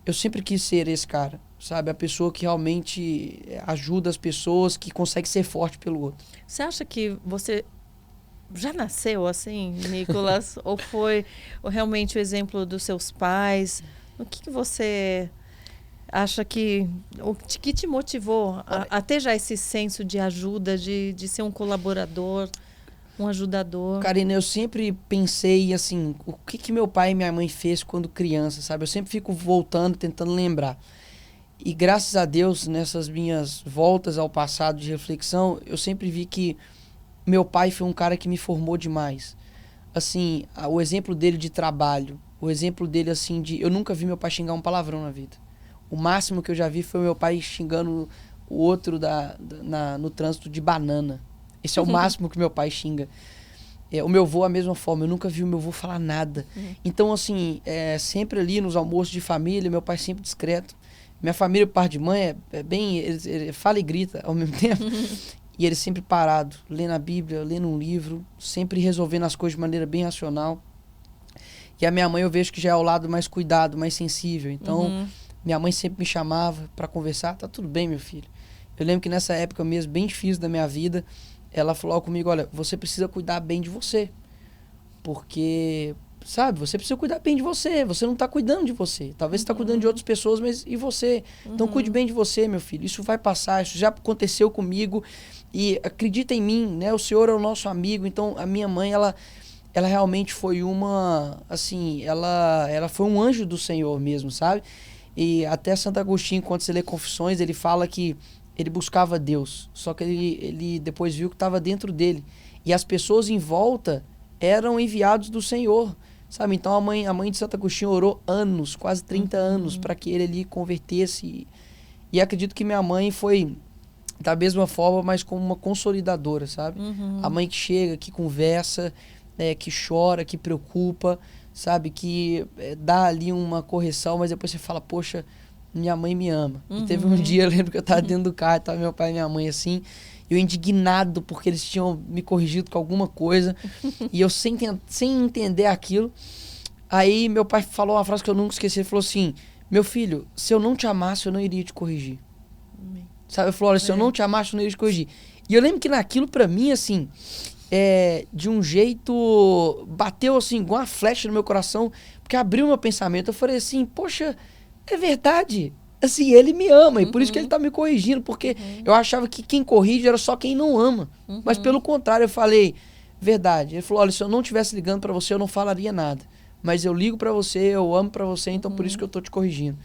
eu sempre quis ser esse cara, sabe? A pessoa que realmente ajuda as pessoas, que consegue ser forte pelo outro. Você acha que você já nasceu assim, Nicolas? Ou foi realmente o exemplo dos seus pais? O que você acha que te motivou a ter já esse senso de ajuda, de ser um colaborador, um ajudador? Karina, eu sempre pensei assim, o que meu pai e minha mãe fez quando criança, sabe? Eu sempre fico voltando, tentando lembrar. E graças a Deus, nessas minhas voltas ao passado de reflexão, eu sempre vi que meu pai foi um cara que me formou demais. Assim, o exemplo dele de trabalho, o exemplo dele assim de... Eu nunca vi meu pai xingar um palavrão na vida. O máximo que eu já vi foi meu pai xingando o outro no trânsito de banana. Esse é o máximo que meu pai xinga. O meu avô, a mesma forma. Eu nunca vi o meu avô falar nada. Então, assim, sempre ali nos almoços de família, meu pai sempre discreto. Minha família, por parte de mãe, é bem... Ele fala e grita ao mesmo tempo. E ele sempre parado, lendo a Bíblia, lendo um livro, sempre resolvendo as coisas de maneira bem racional. E a minha mãe eu vejo que já é o lado mais cuidado, mais sensível. Então, minha mãe sempre me chamava para conversar. Tá tudo bem, meu filho. Eu lembro que nessa época mesmo, bem difícil da minha vida, ela falou comigo, olha, você precisa cuidar bem de você. Porque, sabe, você precisa cuidar bem de você. Você não tá cuidando de você. Talvez você tá cuidando de outras pessoas, mas e você? Então, cuide bem de você, meu filho. Isso vai passar, isso já aconteceu comigo. E acredita em mim, né? O Senhor é o nosso amigo. Então, a minha mãe, ela realmente foi assim, ela foi um anjo do Senhor mesmo, sabe? E até Santo Agostinho, quando você lê Confissões, ele fala que ele buscava Deus, só que ele depois viu que estava dentro dele. E as pessoas em volta eram enviados do Senhor, sabe? Então a mãe de Santo Agostinho orou anos, quase 30 anos, para que ele ali convertesse. E acredito que minha mãe foi da mesma forma, mas como uma consolidadora, sabe? A mãe que chega, que conversa, que chora, que preocupa, sabe? Que dá ali uma correção, mas depois você fala, poxa, minha mãe me ama. E teve um dia, eu lembro que eu tava dentro do carro, tava meu pai e minha mãe assim, eu indignado porque eles tinham me corrigido com alguma coisa, e eu sem entender aquilo. Aí meu pai falou uma frase que eu nunca esqueci, ele falou assim, meu filho, se eu não te amasse, eu não iria te corrigir. Sabe, eu falei, olha, se eu não te amasse, eu não iria te corrigir. E eu lembro que naquilo pra mim, assim, de um jeito, bateu assim, igual uma flecha no meu coração, porque abriu meu pensamento. Eu falei assim, poxa, é verdade. Assim, ele me ama, e por isso que ele tá me corrigindo, porque eu achava que quem corrige era só quem não ama. Mas pelo contrário, eu falei, verdade. Ele falou, olha, se eu não estivesse ligando pra você, eu não falaria nada. Mas eu ligo pra você, eu amo pra você, então por isso que eu tô te corrigindo.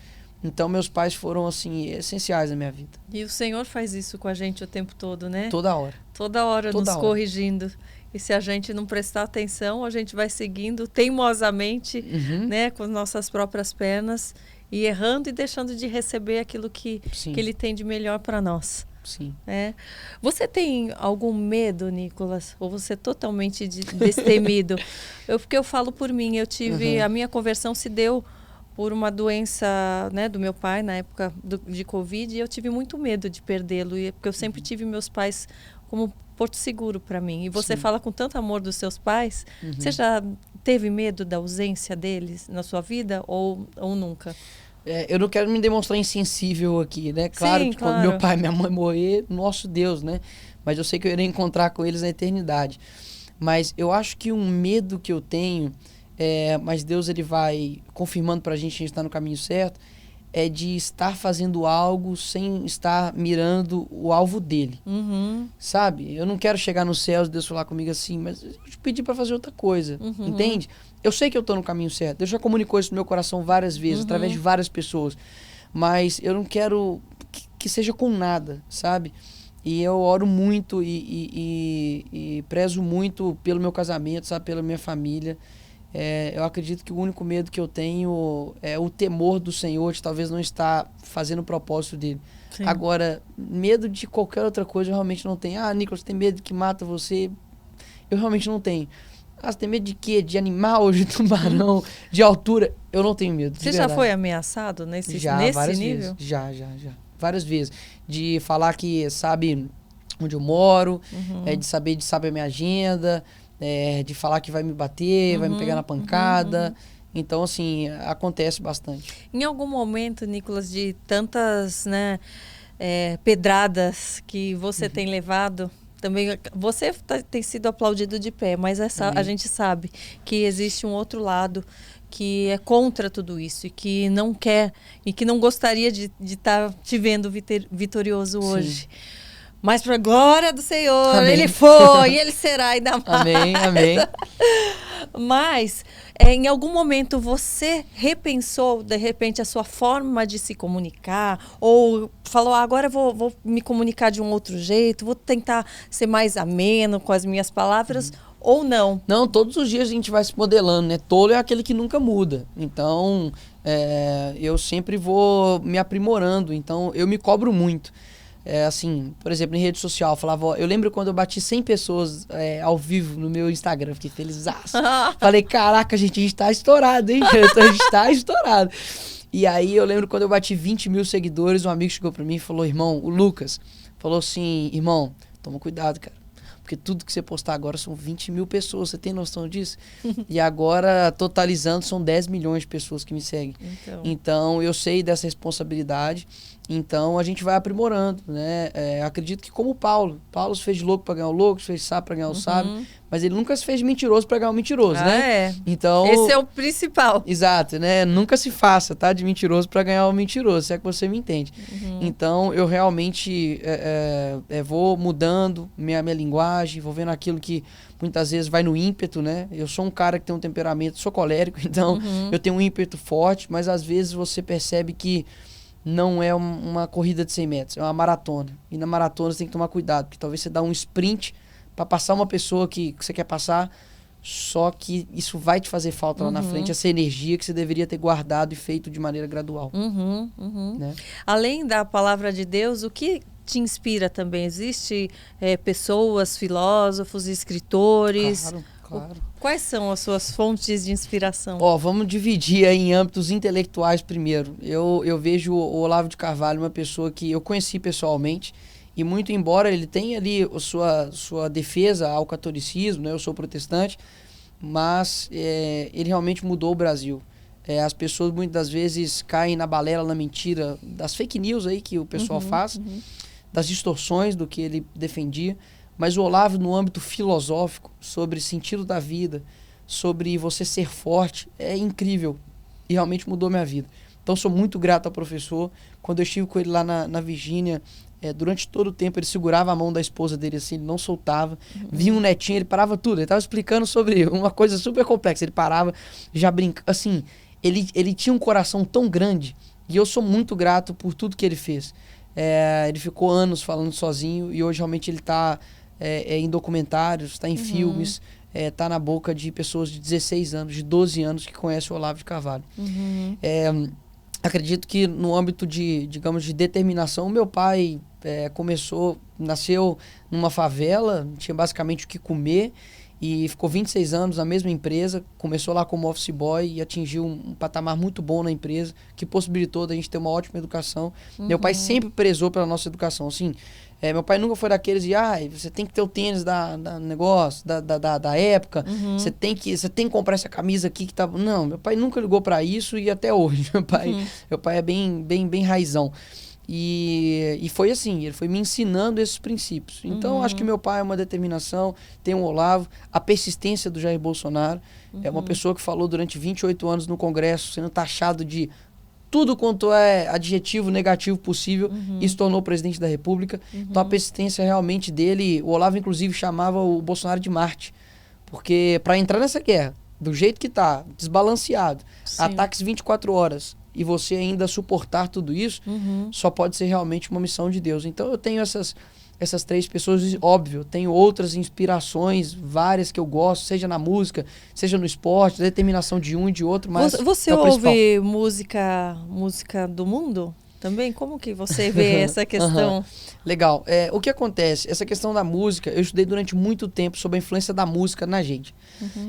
Então, meus pais foram, assim, essenciais na minha vida. E o Senhor faz isso com a gente o tempo todo, né? Toda hora. Toda hora nos corrigindo. E se a gente não prestar atenção, a gente vai seguindo teimosamente, né, com nossas próprias pernas, e errando e deixando de receber aquilo que Ele tem de melhor para nós. Sim. Você tem algum medo, Nicolas? Ou você é totalmente destemido? Porque eu falo por mim, eu tive... A minha conversão se deu por uma doença, né, do meu pai, na época de Covid, e eu tive muito medo de perdê-lo, porque eu sempre tive meus pais como porto seguro para mim. E você fala com tanto amor dos seus pais, você já teve medo da ausência deles na sua vida ou nunca? Eu não quero me demonstrar insensível aqui, né? Claro que quando meu pai e minha mãe morrer, nosso Deus, né? Mas eu sei que eu irei encontrar com eles na eternidade. Mas eu acho que um medo que eu tenho, mas Deus ele vai confirmando pra gente que a gente tá no caminho certo, é de estar fazendo algo sem estar mirando o alvo dele. Sabe? Eu não quero chegar nos céus e Deus falar comigo assim, mas eu te pedi pra fazer outra coisa. Entende? Eu sei que eu tô no caminho certo. Deus já comunicou isso no meu coração várias vezes, através de várias pessoas. Mas eu não quero que seja com nada, sabe? E eu oro muito e prezo muito pelo meu casamento, sabe? Pela minha família. Eu acredito que o único medo que eu tenho é o temor do Senhor de talvez não estar fazendo o propósito dele. Sim. Agora, medo de qualquer outra coisa eu realmente não tenho. Ah, Nicolas, tem medo que mata você? Eu realmente não tenho. Ah, você tem medo de quê? De animal, de tubarão, de altura? Eu não tenho medo. Você já foi ameaçado nesse várias nível? Vezes. Já. Várias vezes. De falar que sabe onde eu moro, de saber a minha agenda, de falar que vai me bater, vai me pegar na pancada. Então, assim, acontece bastante. Em algum momento, Nicolas, de tantas, né, pedradas que você tem levado, também você tem sido aplaudido de pé, mas a gente sabe que existe um outro lado que é contra tudo isso e que não quer e que não gostaria de estar te vendo vitorioso hoje. Mas para a glória do Senhor, Amém. Ele foi, Ele será ainda mais. Amém. Mas, em algum momento, você repensou, de repente, a sua forma de se comunicar? Ou falou, agora eu vou me comunicar de um outro jeito, vou tentar ser mais ameno com as minhas palavras, ou não? Não, todos os dias a gente vai se modelando, né? Tolo é aquele que nunca muda. Então, eu sempre vou me aprimorando. Então, eu me cobro muito. Assim, por exemplo, em rede social, eu lembro quando eu bati 100 pessoas ao vivo no meu Instagram, fiquei felizaço. Falei, caraca, gente, a gente tá estourado, hein? A gente tá estourado. E aí eu lembro quando eu bati 20 mil seguidores, um amigo chegou pra mim e falou, irmão, o Lucas, falou assim, irmão, toma cuidado, cara. Porque tudo que você postar agora são 20 mil pessoas, você tem noção disso? E agora, totalizando, são 10 milhões de pessoas que me seguem. Então eu sei dessa responsabilidade. Então a gente vai aprimorando, né? Acredito que como Paulo se fez de louco para ganhar o louco, se fez de sábio para ganhar o sábio, mas ele nunca se fez de mentiroso para ganhar o mentiroso, né? Então, esse é o principal. Exato, né? Nunca se faça, tá? De mentiroso para ganhar o mentiroso, se é que você me entende. Então eu realmente vou mudando minha linguagem, vou vendo aquilo que muitas vezes vai no ímpeto, né? Eu sou um cara que tem um temperamento, sou colérico, então eu tenho um ímpeto forte, mas às vezes você percebe que não é uma corrida de 100 metros, é uma maratona. E na maratona você tem que tomar cuidado, porque talvez você dá um sprint para passar uma pessoa que você quer passar, só que isso vai te fazer falta lá na frente, essa energia que você deveria ter guardado e feito de maneira gradual. Né? Além da palavra de Deus, o que te inspira também? Existe pessoas, filósofos, escritores? Claro. Quais são as suas fontes de inspiração? Vamos dividir aí em âmbitos intelectuais primeiro. Eu vejo o Olavo de Carvalho uma pessoa que eu conheci pessoalmente e muito embora ele tenha ali a sua defesa ao catolicismo, né? Eu sou protestante, mas ele realmente mudou o Brasil. As pessoas muitas das vezes caem na balela, na mentira, das fake news aí que o pessoal faz, das distorções do que ele defendia. Mas o Olavo, no âmbito filosófico, sobre sentido da vida, sobre você ser forte, é incrível. E realmente mudou minha vida. Então, sou muito grato ao professor. Quando eu estive com ele lá na Virgínia, durante todo o tempo, ele segurava a mão da esposa dele assim, ele não soltava. Vinha um netinho, ele parava tudo. Ele estava explicando sobre uma coisa super complexa. Ele parava, já brincava. Assim, ele tinha um coração tão grande. E eu sou muito grato por tudo que ele fez. Ele ficou anos falando sozinho e hoje realmente ele está... em documentários, está em filmes, está na boca de pessoas de 16 anos, de 12 anos que conhecem o Olavo de Carvalho. Acredito que no âmbito de determinação, meu pai nasceu numa favela, tinha basicamente o que comer e ficou 26 anos na mesma empresa, começou lá como office boy e atingiu um patamar muito bom na empresa, que possibilitou da gente ter uma ótima educação. Meu pai sempre prezou pela nossa educação, assim. Meu pai nunca foi daqueles de, você tem que ter o tênis da negócio, da época, você tem que comprar essa camisa aqui que tá... Não, meu pai nunca ligou para isso e até hoje, meu pai é bem raizão. E foi assim, ele foi me ensinando esses princípios. Então, acho que meu pai é uma determinação, tem o Olavo, a persistência do Jair Bolsonaro. É uma pessoa que falou durante 28 anos no Congresso, sendo taxado de tudo quanto é adjetivo negativo possível, e se tornou presidente da República. Então, a persistência realmente dele, o Olavo, inclusive, chamava o Bolsonaro de Marte. Porque para entrar nessa guerra, do jeito que tá, desbalanceado, ataques 24 horas, e você ainda suportar tudo isso, só pode ser realmente uma missão de Deus. Então eu tenho essas 3 pessoas, óbvio, tenho outras inspirações, várias que eu gosto, seja na música, seja no esporte, determinação de um e de outro, mas você ouve música do mundo também? Como que você vê essa questão? Legal. O que acontece? Essa questão da música, eu estudei durante muito tempo sobre a influência da música na gente.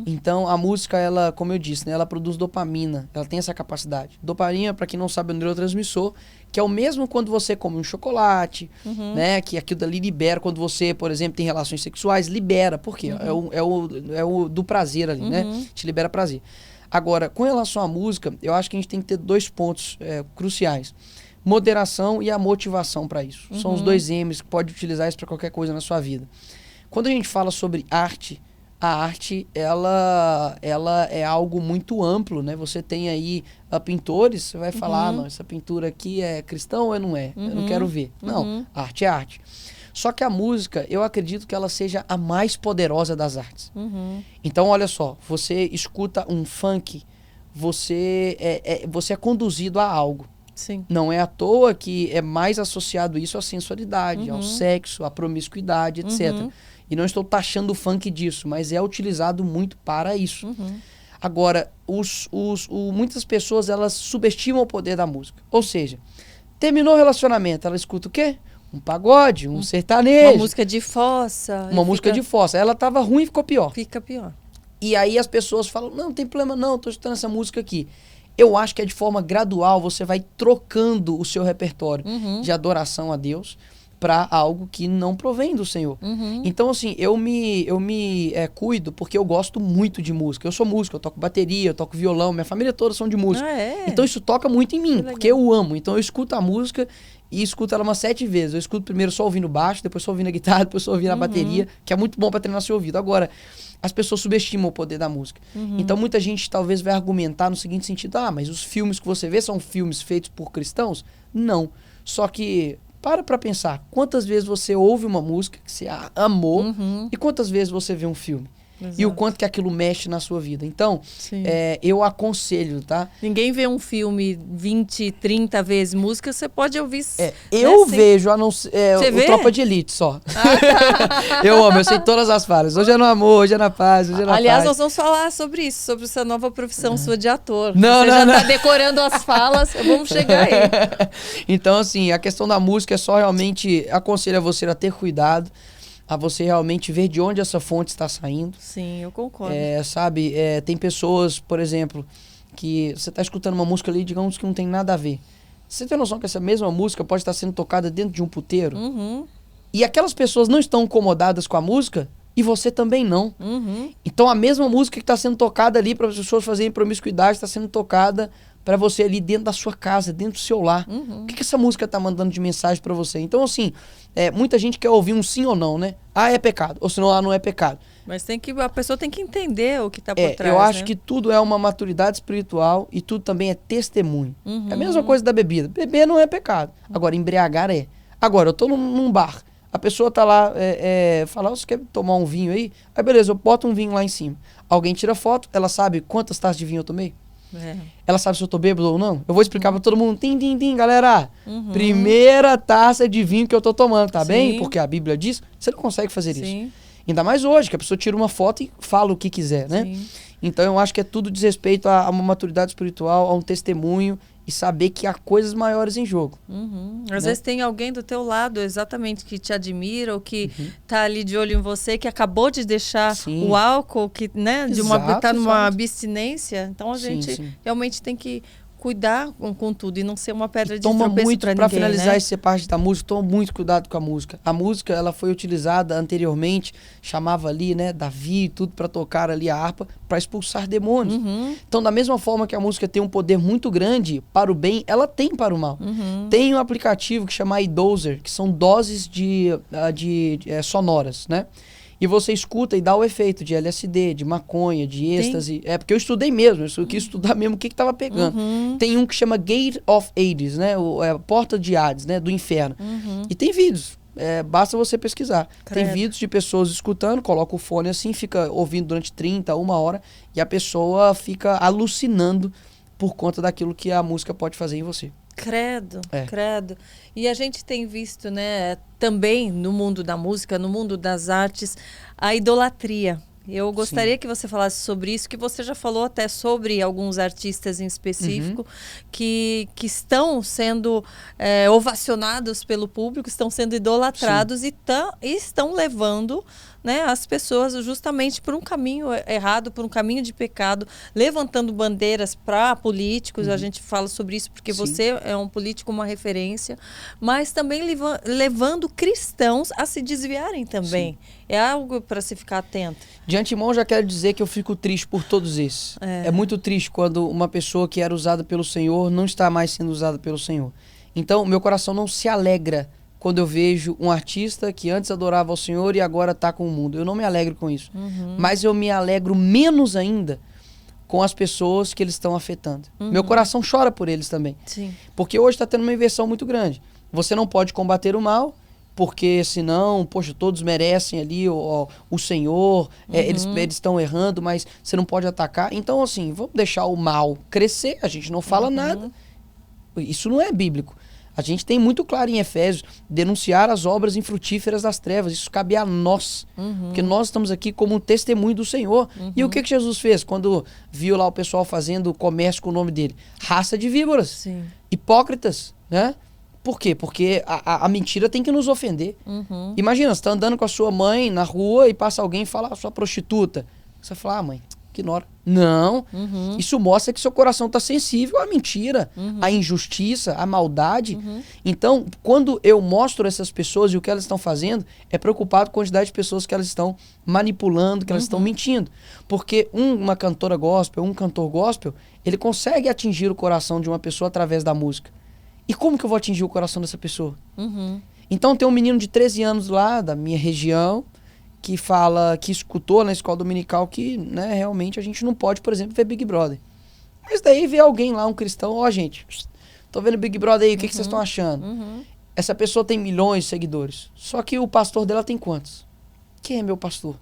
Então, a música, ela, como eu disse, né, ela produz dopamina, ela tem essa capacidade. Dopamina, para quem não sabe, é um neurotransmissor, que é o mesmo quando você come um chocolate, né, que aquilo dali libera, quando você, por exemplo, tem relações sexuais, libera. Por quê? É o do prazer ali, né? Te libera prazer. Agora, com relação à música, eu acho que a gente tem que ter 2 pontos cruciais. Moderação e a motivação para isso. São os 2 M's que pode utilizar isso para qualquer coisa na sua vida. Quando a gente fala sobre arte, a arte, ela é algo muito amplo, né? Você tem aí pintores, você vai falar, não, essa pintura aqui é cristã ou não é? Eu não quero ver. Não, arte é arte. Só que a música, eu acredito que ela seja a mais poderosa das artes. Então, olha só, você escuta um funk, você é conduzido a algo. Sim. Não é à toa que é mais associado isso à sensualidade, ao sexo, à promiscuidade, etc. E não estou taxando o funk disso, mas é utilizado muito para isso. Agora, muitas pessoas, elas subestimam o poder da música. Ou seja, terminou o relacionamento, ela escuta o quê? Um pagode, um sertanejo. Uma música de fossa. Uma música de fossa. Ela estava ruim e ficou pior. Fica pior. E aí as pessoas falam, não tem problema não, estou escutando essa música aqui. Eu acho que é de forma gradual, você vai trocando o seu repertório de adoração a Deus para algo que não provém do Senhor. Então, assim, eu me cuido porque eu gosto muito de música. Eu sou músico, eu toco bateria, eu toco violão, minha família toda são de música. Então isso toca muito em mim, porque eu amo. Então eu escuto a música e escuto ela umas 7 vezes. Eu escuto primeiro só ouvindo baixo, depois só ouvindo a guitarra, depois só ouvindo a bateria, que é muito bom para treinar seu ouvido. Agora, as pessoas subestimam o poder da música. Então muita gente talvez vai argumentar no seguinte sentido, mas os filmes que você vê são filmes feitos por cristãos? Não. Só que, para pensar, quantas vezes você ouve uma música que você amou e quantas vezes você vê um filme? Exato. E o quanto que aquilo mexe na sua vida. Então, eu aconselho, tá? Ninguém vê um filme 20, 30 vezes música, você pode ouvir... eu vejo, o Tropa de Elite só. Eu amo, eu sei todas as falas. Hoje é no amor, hoje é na paz, hoje é na paz. Aliás, nós vamos falar sobre isso, sobre essa nova profissão sua de ator. Você já tá decorando as falas, vamos chegar aí. Então, assim, a questão da música é só realmente... Aconselho a você a ter cuidado, a você realmente ver de onde essa fonte está saindo. Sim, eu concordo. Sabe, tem pessoas, por exemplo, que você está escutando uma música ali, digamos que não tem nada a ver. Você tem noção que essa mesma música pode estar sendo tocada dentro de um puteiro? E aquelas pessoas não estão incomodadas com a música e você também não. Então a mesma música que está sendo tocada ali para as pessoas fazerem promiscuidade está sendo tocada para você ali dentro da sua casa, dentro do seu lar. O que essa música está mandando de mensagem para você? Então, assim, muita gente quer ouvir um sim ou não, né? É pecado. Ou senão, não é pecado. Mas a pessoa tem que entender o que está por trás. Eu acho que tudo é uma maturidade espiritual e tudo também é testemunho. É a mesma coisa da bebida. Beber não é pecado. Agora, embriagar é. Agora, eu tô num bar. A pessoa tá lá, fala, você quer tomar um vinho aí? Aí, beleza, eu boto um vinho lá em cima. Alguém tira foto, ela sabe quantas taças de vinho eu tomei? Ela sabe se eu tô bêbado ou não? Eu vou explicar pra todo mundo. Tim, galera. Primeira taça de vinho que eu tô tomando, tá bem? Porque a Bíblia diz, você não consegue fazer isso. Ainda mais hoje, que a pessoa tira uma foto e fala o que quiser, né? Então eu acho que é tudo diz respeito a uma maturidade espiritual, a um testemunho e saber que há coisas maiores em jogo. Às vezes tem alguém do teu lado, exatamente, que te admira ou que tá ali de olho em você, que acabou de deixar o álcool, que, né, tá numa abstinência. Então a gente realmente tem que cuidar com tudo e não ser uma pedra de Toma tropeço muito, para para ninguém, finalizar né? essa parte da música, toma muito cuidado com a música. A música, ela foi utilizada anteriormente, chamava ali, né, Davi e tudo para tocar ali a harpa, para expulsar demônios. Então, da mesma forma que a música tem um poder muito grande para o bem, ela tem para o mal. Tem um aplicativo que chama iDozer, que são doses de sonoras, né? E você escuta e dá o efeito de LSD, de maconha, de êxtase. É porque eu estudei mesmo, eu quis estudar mesmo o que estava pegando. Tem um que chama Gate of Hades, né? A porta de Hades, né? Do inferno. E tem vídeos, basta você pesquisar. Credo. Tem vídeos de pessoas escutando, coloca o fone assim, fica ouvindo durante 30, uma hora, e a pessoa fica alucinando por conta daquilo que a música pode fazer em você. Credo, credo. E a gente tem visto, né, também no mundo da música, no mundo das artes, a idolatria. Eu gostaria que você falasse sobre isso, que você já falou até sobre alguns artistas em específico que estão sendo ovacionados pelo público, estão sendo idolatrados e estão levando, né, as pessoas justamente por um caminho errado, por um caminho de pecado, levantando bandeiras para políticos. A gente fala sobre isso porque você é um político, uma referência, mas também levando cristãos a se desviarem também. É algo para se ficar atento. De antemão, já quero dizer que eu fico triste por todos esses. É muito triste quando uma pessoa que era usada pelo Senhor não está mais sendo usada pelo Senhor. Então, meu coração não se alegra quando eu vejo um artista que antes adorava ao Senhor e agora está com o mundo. Eu não me alegro com isso. Mas eu me alegro menos ainda com as pessoas que eles estão afetando. Meu coração chora por eles também. Sim. Porque hoje está tendo uma inversão muito grande. Você não pode combater o mal, porque senão, poxa, todos merecem ali o Senhor, eles estão errando, mas você não pode atacar. Então, assim, vamos deixar o mal crescer, a gente não fala nada. Isso não é bíblico. A gente tem muito claro em Efésios, denunciar as obras infrutíferas das trevas. Isso cabe a nós, porque nós estamos aqui como um testemunho do Senhor. E o que Jesus fez quando viu lá o pessoal fazendo comércio com o nome dele? Raça de víboras, Sim. hipócritas, né? Por quê? Porque a mentira tem que nos ofender. Imagina, você está andando com a sua mãe na rua e passa alguém e fala, sua prostituta. Você fala, mãe, ignora. Não. Isso mostra que seu coração está sensível à mentira, à injustiça, à maldade. Então, quando eu mostro essas pessoas e o que elas estão fazendo, é preocupado com a quantidade de pessoas que elas estão manipulando, que elas estão mentindo. Porque uma cantora gospel, um cantor gospel, ele consegue atingir o coração de uma pessoa através da música. E como que eu vou atingir o coração dessa pessoa? Então tem um menino de 13 anos lá, da minha região, que fala, que escutou na escola dominical que, né, realmente a gente não pode, por exemplo, ver Big Brother. Mas daí vê alguém lá, um cristão, gente, tô vendo Big Brother aí, o que vocês estão achando? Essa pessoa tem milhões de seguidores, só que o pastor dela tem quantos? Quem é meu pastor?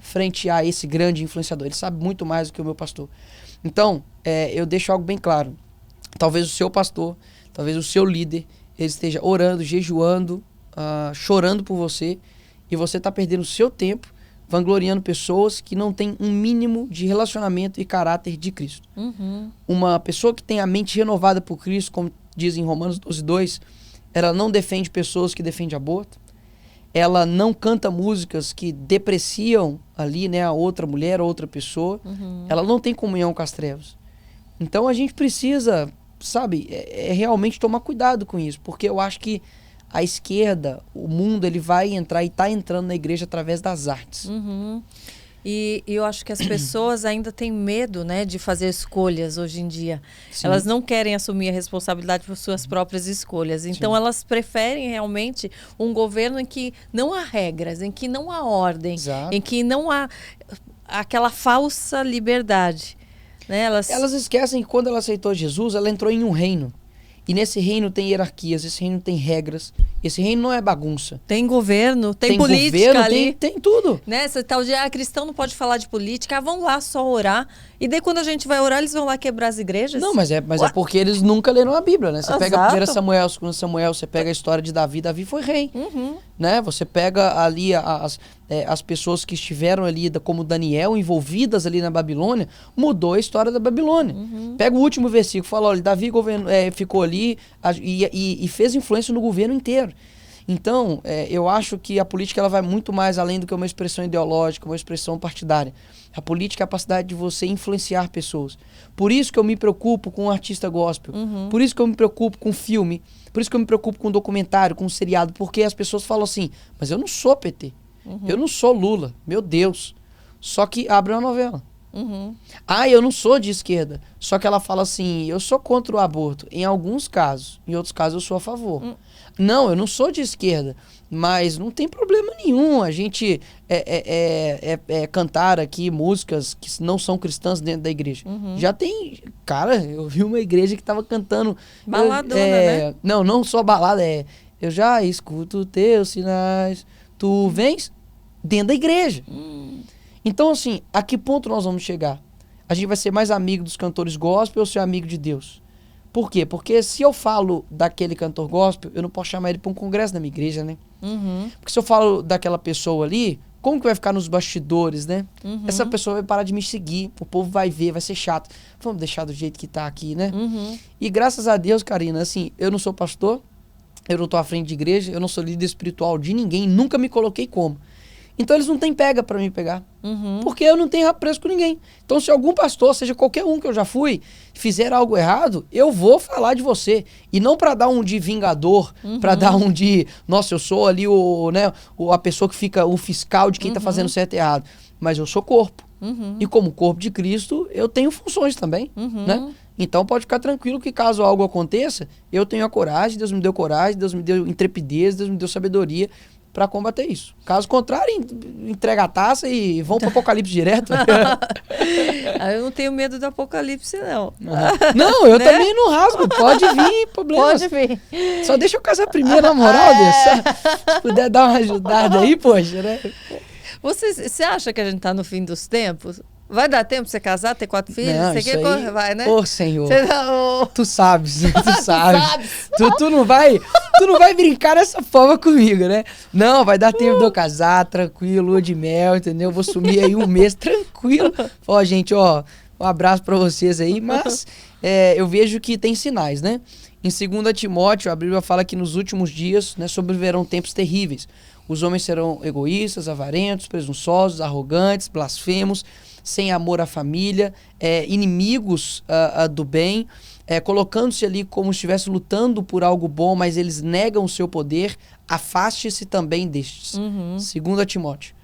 Frente a esse grande influenciador, ele sabe muito mais do que o meu pastor. Então, eu deixo algo bem claro. Talvez o seu pastor, talvez o seu líder, ele esteja orando, jejuando, chorando por você, e você está perdendo o seu tempo vangloriando pessoas que não têm um mínimo de relacionamento e caráter de Cristo. Uma pessoa que tem a mente renovada por Cristo, como diz em Romanos 12:2, ela não defende pessoas que defendem aborto, ela não canta músicas que depreciam ali, né, a outra mulher, a outra pessoa, ela não tem comunhão com as trevas. Então a gente precisa, sabe, realmente tomar cuidado com isso, porque eu acho que a esquerda, o mundo, ele vai entrar e está entrando na igreja através das artes. E eu acho que as pessoas ainda têm medo, né, de fazer escolhas hoje em dia. Sim. Elas não querem assumir a responsabilidade por suas próprias escolhas. Então, elas preferem realmente um governo em que não há regras, em que não há ordem, Exato. em que não há aquela falsa liberdade. Né? Elas esquecem que quando ela aceitou Jesus, ela entrou em um reino. E nesse reino tem hierarquias, esse reino tem regras, esse reino não é bagunça. Tem governo, tem política governo, ali. Tem tudo. Né? Esse tal de, cristão não pode falar de política, vão lá só orar. E daí quando a gente vai orar, eles vão lá quebrar as igrejas? Não, mas é porque eles nunca leram a Bíblia, né? Você pega Exato. 1 Samuel, 2 Samuel, você pega a história de Davi, Davi foi rei. Né? Você pega ali as pessoas que estiveram ali, como Daniel, envolvidas ali na Babilônia, mudou a história da Babilônia. Pega o último versículo, fala, olha, Davi ficou ali e fez influência no governo inteiro. Então, eu acho que a política ela vai muito mais além do que uma expressão ideológica, uma expressão partidária. A política é a capacidade de você influenciar pessoas. Por isso que eu me preocupo com um artista gospel. Por isso que eu me preocupo com filme. Por isso que eu me preocupo com documentário, com seriado. Porque as pessoas falam assim, mas eu não sou PT. Eu não sou Lula. Meu Deus. Só que abre uma novela. Eu não sou de esquerda. Só que ela fala assim, eu sou contra o aborto. Em alguns casos. Em outros casos eu sou a favor. Não, eu não sou de esquerda. Mas não tem problema nenhum a gente cantar aqui músicas que não são cristãs dentro da igreja. Já tem... Cara, eu vi uma igreja que tava cantando... Baladona, né? Não só balada, eu já escuto teus sinais, tu vens dentro da igreja. Então, assim, a que ponto nós vamos chegar? A gente vai ser mais amigo dos cantores gospel ou ser amigo de Deus? Por quê? Porque se eu falo daquele cantor gospel, eu não posso chamar ele para um congresso da minha igreja, né? Porque se eu falo daquela pessoa ali, como que vai ficar nos bastidores, né? Essa pessoa vai parar de me seguir, o povo vai ver, vai ser chato. Vamos deixar do jeito que tá aqui, né? E graças a Deus, Karina, assim, eu não sou pastor, eu não tô à frente de igreja, eu não sou líder espiritual de ninguém, nunca me coloquei como. Então eles não têm pega pra me pegar. Porque eu não tenho apreço com ninguém. Então se algum pastor, seja qualquer um que eu já fui, fizer algo errado, eu vou falar de você. E não pra dar um de vingador, pra dar um de, nossa, eu sou ali a pessoa que fica o fiscal de quem tá fazendo certo e errado. Mas eu sou corpo. E como corpo de Cristo, eu tenho funções também, né? Então pode ficar tranquilo que caso algo aconteça, eu tenho a coragem, Deus me deu intrepidez, Deus me deu sabedoria para combater isso. Caso contrário, entrega a taça e vão pro Apocalipse direto. Eu não tenho medo do Apocalipse, não. Não, eu também não rasgo. Pode vir, problemas. Pode vir. Só deixa eu casar primeiro, na moral, Deus. Se puder dar uma ajudada aí, poxa, né? Você acha que a gente tá no fim dos tempos? Vai dar tempo pra você casar, ter 4 filhos? Não, você isso quer aí... Vai, né? Ô, Senhor. Você Tu sabes. Tu não vai brincar dessa forma comigo, né? Não, vai dar tempo de eu casar, tranquilo, lua de mel, entendeu? Vou sumir aí um mês, tranquilo. Ó, gente, um abraço pra vocês aí, mas eu vejo que tem sinais, né? Em 2 Timóteo, a Bíblia fala que nos últimos dias, né, sobreviverão tempos terríveis. Os homens serão egoístas, avarentos, presunçosos, arrogantes, blasfemos, sem amor à família, inimigos do bem, colocando-se ali como se estivesse lutando por algo bom, mas eles negam o seu poder. Afaste-se também destes. 2 Timóteo.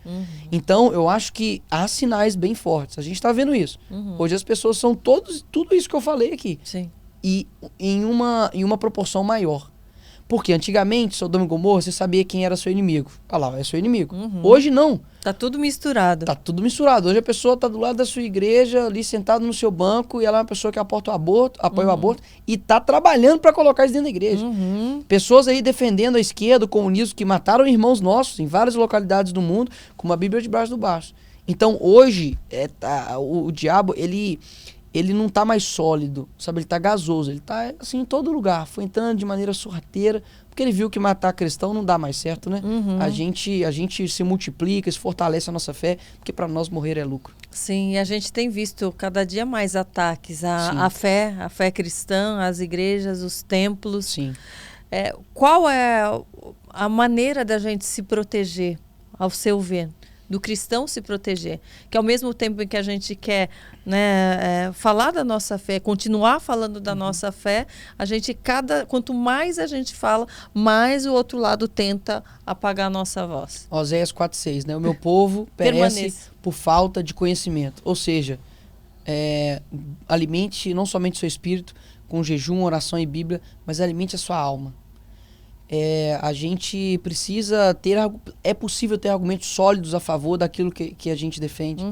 Então, eu acho que há sinais bem fortes. A gente está vendo isso. Hoje as pessoas são tudo isso que eu falei aqui. Sim. E em uma proporção maior. Porque antigamente, Sodoma e Gomorra, você sabia quem era seu inimigo. Ah lá, é seu inimigo. Hoje não. Tá tudo misturado. Tá tudo misturado. Hoje a pessoa tá do lado da sua igreja, ali sentado no seu banco, e ela é uma pessoa que apoia o aborto, e tá trabalhando para colocar isso dentro da igreja. Pessoas aí defendendo a esquerda, o comunismo, que mataram irmãos nossos em várias localidades do mundo, como a Bíblia debaixo do braço. Então hoje, o diabo, ele não tá mais sólido, sabe? Ele tá gasoso, ele tá assim em todo lugar, foi entrando de maneira sorrateira, porque ele viu que matar cristão não dá mais certo, né? A gente se multiplica, se fortalece a nossa fé, porque para nós morrer é lucro. Sim, e a gente tem visto cada dia mais ataques à fé cristã, às igrejas, os templos. Sim. Qual é a maneira da gente se proteger, ao seu ver? Do cristão se proteger, que ao mesmo tempo em que a gente quer, né, falar da nossa fé, continuar falando da nossa fé, a gente quanto mais a gente fala, mais o outro lado tenta apagar a nossa voz. Oséias 4:6, né? O meu povo perece por falta de conhecimento. Ou seja, alimente não somente o seu espírito com jejum, oração e Bíblia, mas alimente a sua alma. A gente precisa ter... É possível ter argumentos sólidos a favor daquilo que a gente defende.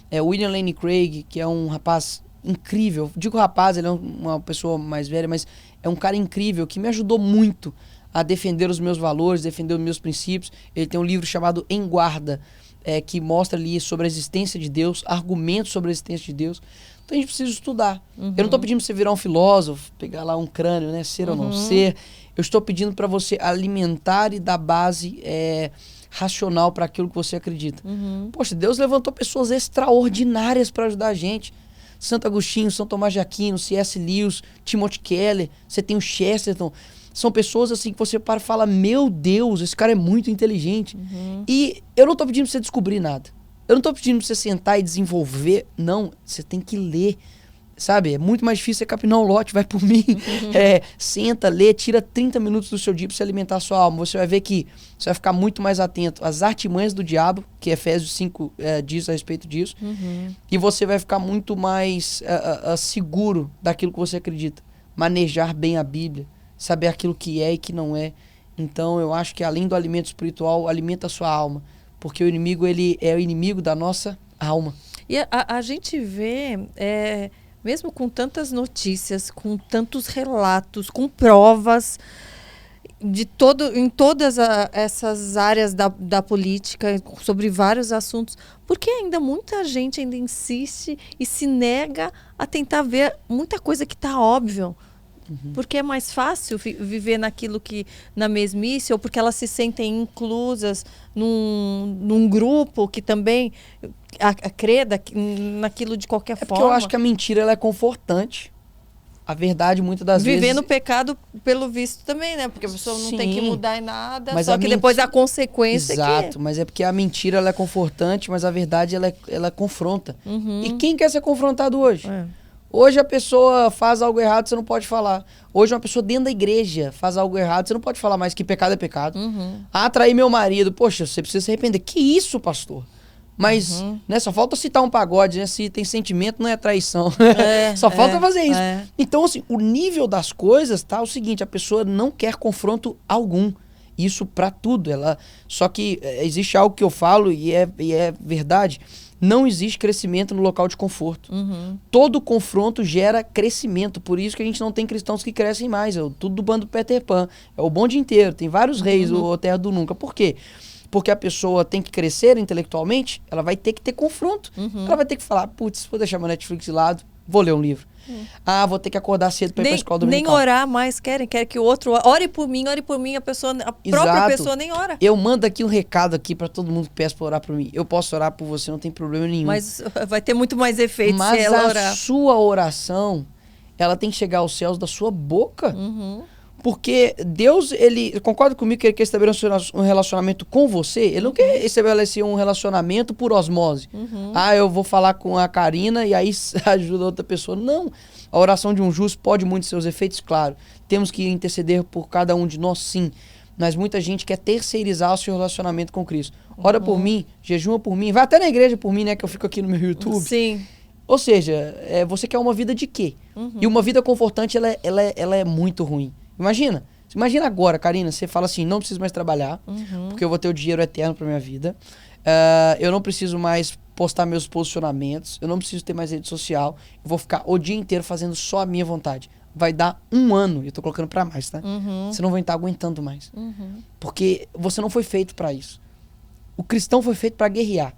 William Lane Craig, que é um rapaz incrível. Digo rapaz, ele é uma pessoa mais velha, mas é um cara incrível que me ajudou muito a defender os meus valores, defender os meus princípios. Ele tem um livro chamado Em Guarda, que mostra ali sobre a existência de Deus, argumentos sobre a existência de Deus. Então a gente precisa estudar. Eu não estou pedindo para você virar um filósofo, pegar lá um crânio, né, ser ou não ser. Eu estou pedindo para você alimentar e dar base racional para aquilo que você acredita. Poxa, Deus levantou pessoas extraordinárias para ajudar a gente. Santo Agostinho, São Tomás de Aquino, C.S. Lewis, Timothy Keller, você tem o Chesterton. São pessoas assim que você para e fala, meu Deus, esse cara é muito inteligente. E eu não tô pedindo pra você descobrir nada. Eu não tô pedindo pra você sentar e desenvolver. Não, você tem que ler. Sabe? É muito mais difícil você capinar um lote, vai por mim. Senta, lê, tira 30 minutos do seu dia pra você alimentar a sua alma. Você vai ver que você vai ficar muito mais atento às artimanhas do diabo, que Efésios 5 diz a respeito disso. E você vai ficar muito mais seguro daquilo que você acredita. Manejar bem a Bíblia, saber aquilo que é e que não é. Então eu acho que além do alimento espiritual, alimenta a sua alma. Porque o inimigo, ele é o inimigo da nossa alma. E a gente vê... mesmo com tantas notícias, com tantos relatos, com provas em todas essas áreas da política, sobre vários assuntos, por que ainda muita gente ainda insiste e se nega a tentar ver muita coisa que está óbvio? Porque é mais fácil viver naquilo que na mesmice, ou porque elas se sentem inclusas num grupo que também acredita naquilo de qualquer forma. Porque eu acho que a mentira ela é confortante. A verdade, muitas das vezes... Viver no pecado, pelo visto, também, né? Porque a pessoa não tem que mudar em nada, mas só que depois a consequência Exato, mas é porque a mentira ela é confortante, mas a verdade ela confronta. E quem quer ser confrontado hoje? Hoje a pessoa faz algo errado, você não pode falar. Hoje uma pessoa dentro da igreja faz algo errado, você não pode falar mais que pecado é pecado. Traí meu marido, poxa, você precisa se arrepender. Que isso, pastor? Mas né, só falta citar um pagode, né? Se tem sentimento, não é traição. Só falta fazer isso. Então, assim, o nível das coisas tá o seguinte, a pessoa não quer confronto algum. Isso pra tudo. Só que existe algo que eu falo e é verdade. Não existe crescimento no local de conforto. Todo confronto gera crescimento. Por isso que a gente não tem cristãos que crescem mais. É tudo do bando Peter Pan. É o bonde inteiro. Tem vários reis do Terra do Nunca. Por quê? Porque a pessoa tem que crescer intelectualmente, ela vai ter que ter confronto. Ela vai ter que falar, putz, vou deixar meu Netflix de lado, vou ler um livro. Vou ter que acordar cedo para ir para a escola dominical. Nem orar mais quer que o outro ore por mim, a própria pessoa nem ora. Eu mando aqui um recado aqui para todo mundo que peça para orar por mim. Eu posso orar por você, não tem problema nenhum. Mas vai ter muito mais efeito se ela orar. Mas a sua oração, ela tem que chegar aos céus da sua boca. Porque Deus, ele concorda comigo que ele quer estabelecer um relacionamento com você? Ele não quer estabelecer um relacionamento por osmose. Eu vou falar com a Karina e aí ajuda outra pessoa. Não. A oração de um justo pode muito seus efeitos, claro. Temos que interceder por cada um de nós, sim. Mas muita gente quer terceirizar o seu relacionamento com Cristo. Ora por mim, jejuma por mim, vai até na igreja por mim, né? Que eu fico aqui no meu YouTube. Sim. Ou seja, você quer uma vida de quê? E uma vida confortante, ela é muito ruim. Imagina agora, Karina, você fala assim, não preciso mais trabalhar, porque eu vou ter o dinheiro eterno pra minha vida. Eu não preciso mais postar meus posicionamentos, eu não preciso ter mais rede social, eu vou ficar o dia inteiro fazendo só a minha vontade. Vai dar 1 ano, eu tô colocando pra mais, tá? Você não vai estar aguentando mais. Porque você não foi feito pra isso. O cristão foi feito pra guerrear.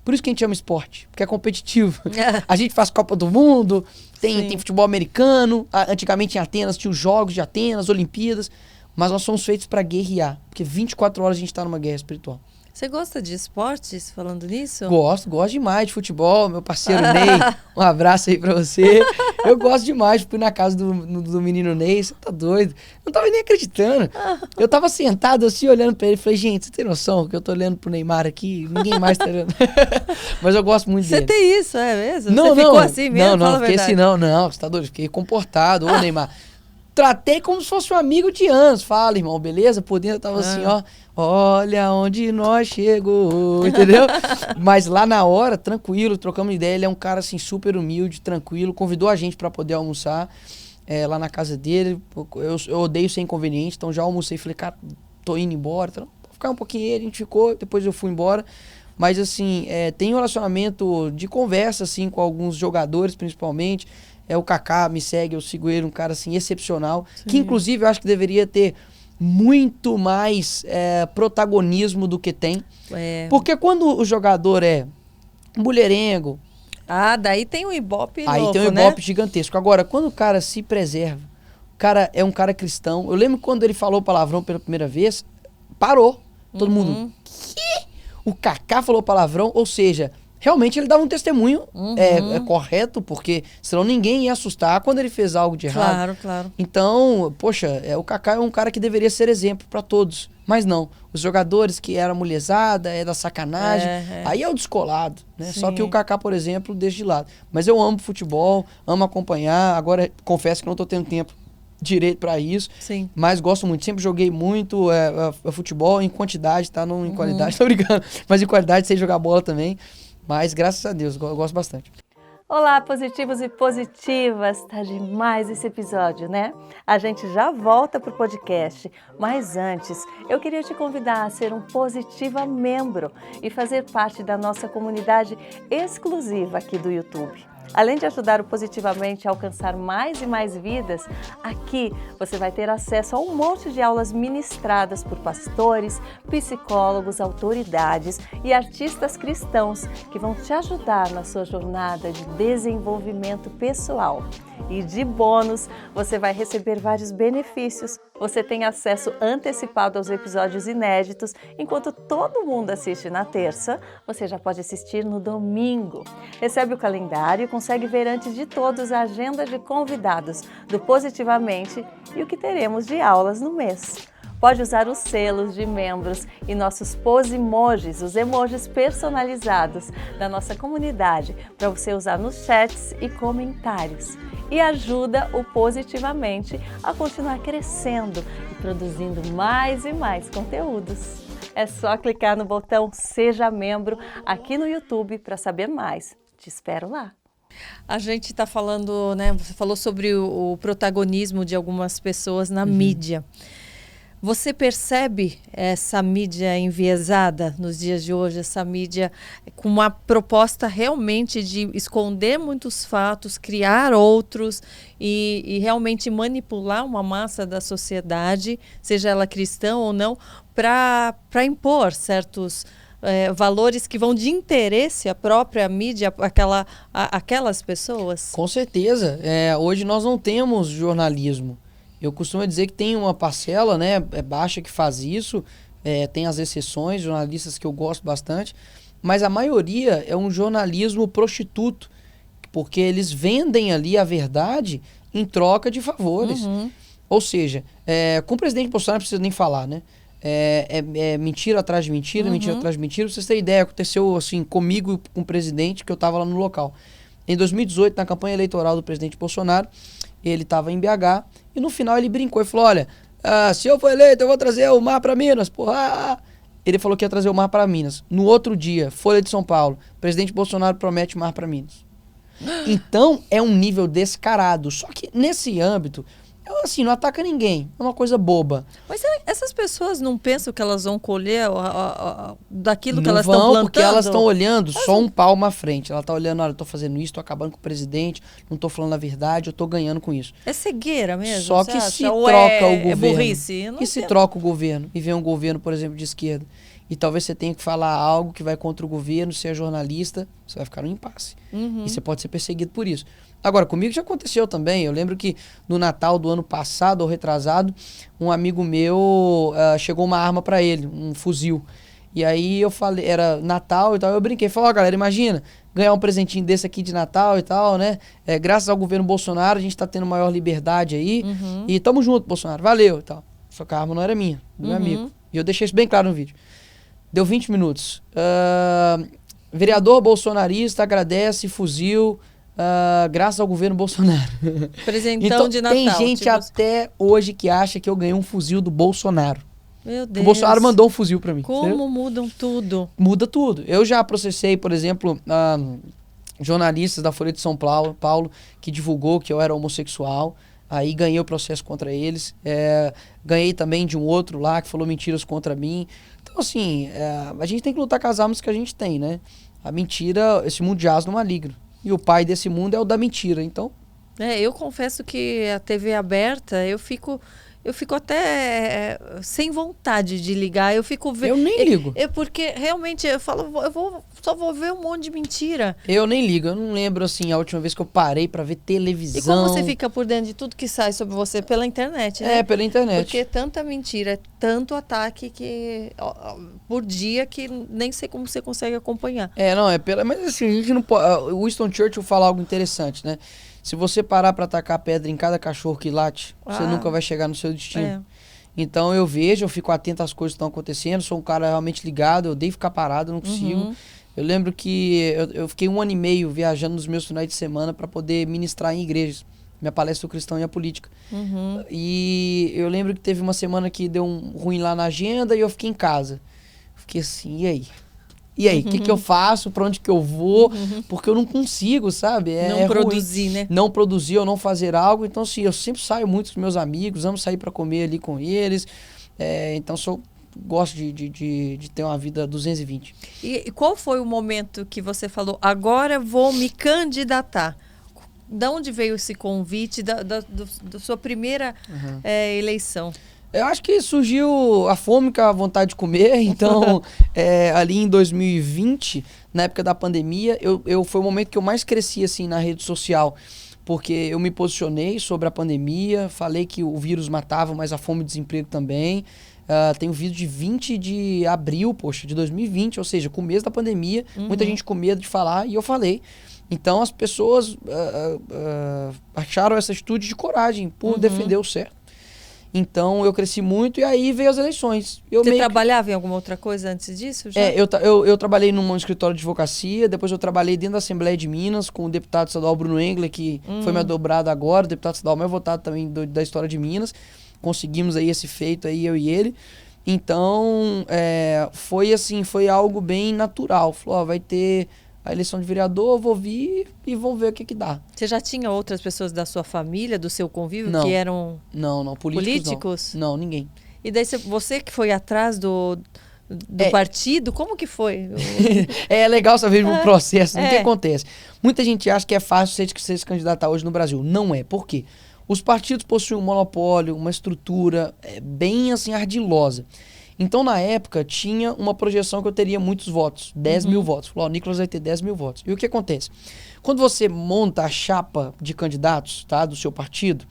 Por isso que a gente ama esporte, porque é competitivo. A gente faz Copa do Mundo, tem futebol americano, antigamente em Atenas tinha os Jogos de Atenas, Olimpíadas, mas nós somos feitos para guerrear, porque 24 horas a gente está numa guerra espiritual. Você gosta de esportes, falando nisso? Gosto demais de futebol, meu parceiro Ney, um abraço aí pra você. Eu gosto demais, fui na casa do menino Ney, você tá doido? Eu não tava nem acreditando. Eu tava sentado assim, olhando pra ele, falei, gente, você tem noção que eu tô olhando pro Neymar aqui, ninguém mais tá olhando. Mas eu gosto muito dele. Você tem isso, é mesmo? Não, você ficou assim mesmo? Não, fiquei assim, não, você tá doido, fiquei comportado, ô Neymar. Tratei como se fosse um amigo de anos. Fala, irmão, beleza? Por dentro eu tava assim, ó. Olha onde nós chegou, entendeu? Mas lá na hora, tranquilo, trocamos ideia. Ele é um cara, assim, super humilde, tranquilo. Convidou a gente pra poder almoçar lá na casa dele. Eu odeio ser inconveniente, então já almocei. Falei, cara, tô indo embora. Então, vou ficar um pouquinho aí, a gente ficou. Depois eu fui embora. Mas, assim, tem um relacionamento de conversa, assim, com alguns jogadores, principalmente. O Kaká me segue, eu sigo ele, um cara assim excepcional, que inclusive eu acho que deveria ter muito mais protagonismo do que tem. Porque quando o jogador é mulherengo... daí tem um ibope aí louco, tem um ibope gigantesco. Agora, quando o cara se preserva, o cara é um cara cristão. Eu lembro quando ele falou palavrão pela primeira vez, parou. Todo mundo, que? O Kaká falou palavrão, ou seja... realmente ele dava um testemunho correto, porque senão ninguém ia assustar quando ele fez algo de errado. Claro, claro. Então, poxa, o Kaká é um cara que deveria ser exemplo para todos. Mas não, os jogadores que era mulherzada, é da sacanagem, aí é o descolado, né? Sim. Só que o Kaká, por exemplo, deixa de lado. Mas eu amo futebol, amo acompanhar, agora confesso que não tô tendo tempo direito para isso, Sim. mas gosto muito, sempre joguei muito futebol em quantidade, tá? Não em qualidade, tô brincando, mas em qualidade sei jogar bola também, mas graças a Deus, eu gosto bastante. Olá, positivos e positivas! Tá demais esse episódio, né? A gente já volta pro podcast, mas antes eu queria te convidar a ser um Positiva membro e fazer parte da nossa comunidade exclusiva aqui do YouTube. Além de ajudar o Positivamente a alcançar mais e mais vidas, aqui você vai ter acesso a um monte de aulas ministradas por pastores, psicólogos, autoridades e artistas cristãos que vão te ajudar na sua jornada de desenvolvimento pessoal. E de bônus, você vai receber vários benefícios. Você tem acesso antecipado aos episódios inéditos, enquanto todo mundo assiste na terça, você já pode assistir no domingo. Recebe o calendário e consegue ver antes de todos a agenda de convidados do Positivamente e o que teremos de aulas no mês. Pode usar os selos de membros e nossos posimojis, os emojis personalizados da nossa comunidade, para você usar nos chats e comentários. E ajuda o Positivamente a continuar crescendo e produzindo mais e mais conteúdos. É só clicar no botão Seja Membro aqui no YouTube para saber mais. Te espero lá. A gente está falando, né? Você falou sobre o protagonismo de algumas pessoas na mídia. Você percebe essa mídia enviesada nos dias de hoje, essa mídia com uma proposta realmente de esconder muitos fatos, criar outros e realmente manipular uma massa da sociedade, seja ela cristã ou não, para impor certos valores que vão de interesse à própria mídia, aquelas pessoas? Com certeza. Hoje nós não temos jornalismo. Eu costumo dizer que tem uma parcela, né, baixa que faz isso, tem as exceções, jornalistas que eu gosto bastante, mas a maioria é um jornalismo prostituto, porque eles vendem ali a verdade em troca de favores. Ou seja, com o presidente Bolsonaro não precisa nem falar, né? Mentira atrás de mentira, mentira atrás de mentira. Pra vocês terem ideia, aconteceu assim comigo e com o presidente, que eu estava lá no local. Em 2018, na campanha eleitoral do presidente Bolsonaro, ele estava em BH e no final ele brincou e falou, olha, se eu for eleito eu vou trazer o mar para Minas, porra. Ele falou que ia trazer o mar para Minas. No outro dia, Folha de São Paulo, o presidente Bolsonaro promete mar para Minas. Então é um nível descarado, só que nesse âmbito, assim, não ataca ninguém, é uma coisa boba. Mas essas pessoas não pensam que elas vão colher daquilo que não elas estão plantando? Porque elas estão olhando só um palmo à frente. Ela está olhando, olha, eu estou fazendo isso, estou acabando com o presidente, não estou falando a verdade, eu estou ganhando com isso. É cegueira mesmo? Só que se troca o governo. É burrice? E se troca o governo e vem um governo, por exemplo, de esquerda, e talvez você tenha que falar algo que vai contra o governo, se é jornalista, você vai ficar no impasse. E você pode ser perseguido por isso. Agora, comigo já aconteceu também. Eu lembro que no Natal do ano passado ou retrasado, um amigo meu chegou uma arma pra ele, um fuzil. E aí eu falei, era Natal e tal, eu brinquei, falei, ó, galera, imagina, ganhar um presentinho desse aqui de Natal e tal, né? Graças ao governo Bolsonaro, a gente tá tendo maior liberdade aí. E tamo junto, Bolsonaro, valeu e tal. Só que a arma não era minha, do meu amigo. E eu deixei isso bem claro no vídeo. Deu 20 minutos. Vereador bolsonarista agradece fuzil, graças ao governo Bolsonaro. Presentão então, de Natal. Tem gente até hoje que acha que eu ganhei um fuzil do Bolsonaro. Meu Deus. O Bolsonaro mandou um fuzil pra mim. Como entendeu? Mudam tudo. Muda tudo. Eu já processei, por exemplo, jornalistas da Folha de São Paulo que divulgou que eu era homossexual. Aí ganhei o processo contra eles. Ganhei também de um outro lá que falou mentiras contra mim. Então, assim, a gente tem que lutar com as armas que a gente tem, né? A mentira, esse mundo jaz no maligno. E o pai desse mundo é o da mentira, então... Eu confesso que a TV aberta, eu fico eu fico até sem vontade de ligar. Eu fico vendo. Eu nem ligo. Porque realmente eu falo, só vou ver um monte de mentira. Eu nem ligo. Eu não lembro, assim, a última vez que eu parei pra ver televisão. E como você fica por dentro de tudo que sai sobre você pela internet, né? Pela internet. Porque é tanta mentira, é tanto ataque que por dia que nem sei como você consegue acompanhar. Mas assim, a gente não pode. O Winston Churchill fala algo interessante, né? Se você parar pra tacar pedra em cada cachorro que late, você nunca vai chegar no seu destino. Então eu fico atento às coisas que estão acontecendo, sou um cara realmente ligado, eu odeio ficar parado, eu não consigo. Eu lembro que eu fiquei 1 ano e meio viajando nos meus finais de semana para poder ministrar em igrejas. Minha palestra do Cristão e a Política. E eu lembro que teve uma semana que deu um ruim lá na agenda e eu fiquei em casa. Fiquei assim, e aí? E aí, o que eu faço? Pra onde que eu vou? Porque eu não consigo, sabe? Não produzir, né? Não produzir ou não fazer algo. Então, assim, eu sempre saio muito com meus amigos, amo sair pra comer ali com eles. Então, gosto de ter uma vida 220. E qual foi o momento que você falou, agora vou me candidatar? Da onde veio esse convite, da sua primeira eleição? Eu acho que surgiu a fome com a vontade de comer, então ali em 2020, na época da pandemia, foi o momento que eu mais cresci assim, na rede social, porque eu me posicionei sobre a pandemia, falei que o vírus matava, mas a fome e o desemprego também. Tem um vídeo de 20 de abril, de 2020, ou seja, começo da pandemia, muita gente com medo de falar, e eu falei. Então as pessoas acharam essa atitude de coragem por defender o certo. Então eu cresci muito e aí veio as eleições. Você trabalhava em alguma outra coisa antes disso? Já? Eu trabalhei num escritório de advocacia, depois eu trabalhei dentro da Assembleia de Minas com o deputado estadual Bruno Engler, que foi meu dobrado agora, o deputado estadual mais votado também da história de Minas. Conseguimos aí esse feito aí, eu e ele. Então, foi algo bem natural. Falou, vai ter a eleição de vereador, eu vou vir e vamos ver o que dá. Você já tinha outras pessoas da sua família, do seu convívio, não, que eram políticos? Não, ninguém. E daí você que foi atrás do partido, como que foi? É legal saber o processo, o que acontece. Muita gente acha que é fácil você se candidatar hoje no Brasil. Não é. Por quê? Os partidos possuem um monopólio, uma estrutura bem assim ardilosa. Então, na época, tinha uma projeção que eu teria muitos votos, 10 mil votos. Falou, o Nicolas vai ter 10 mil votos. E o que acontece? Quando você monta a chapa de candidatos, tá, do seu partido,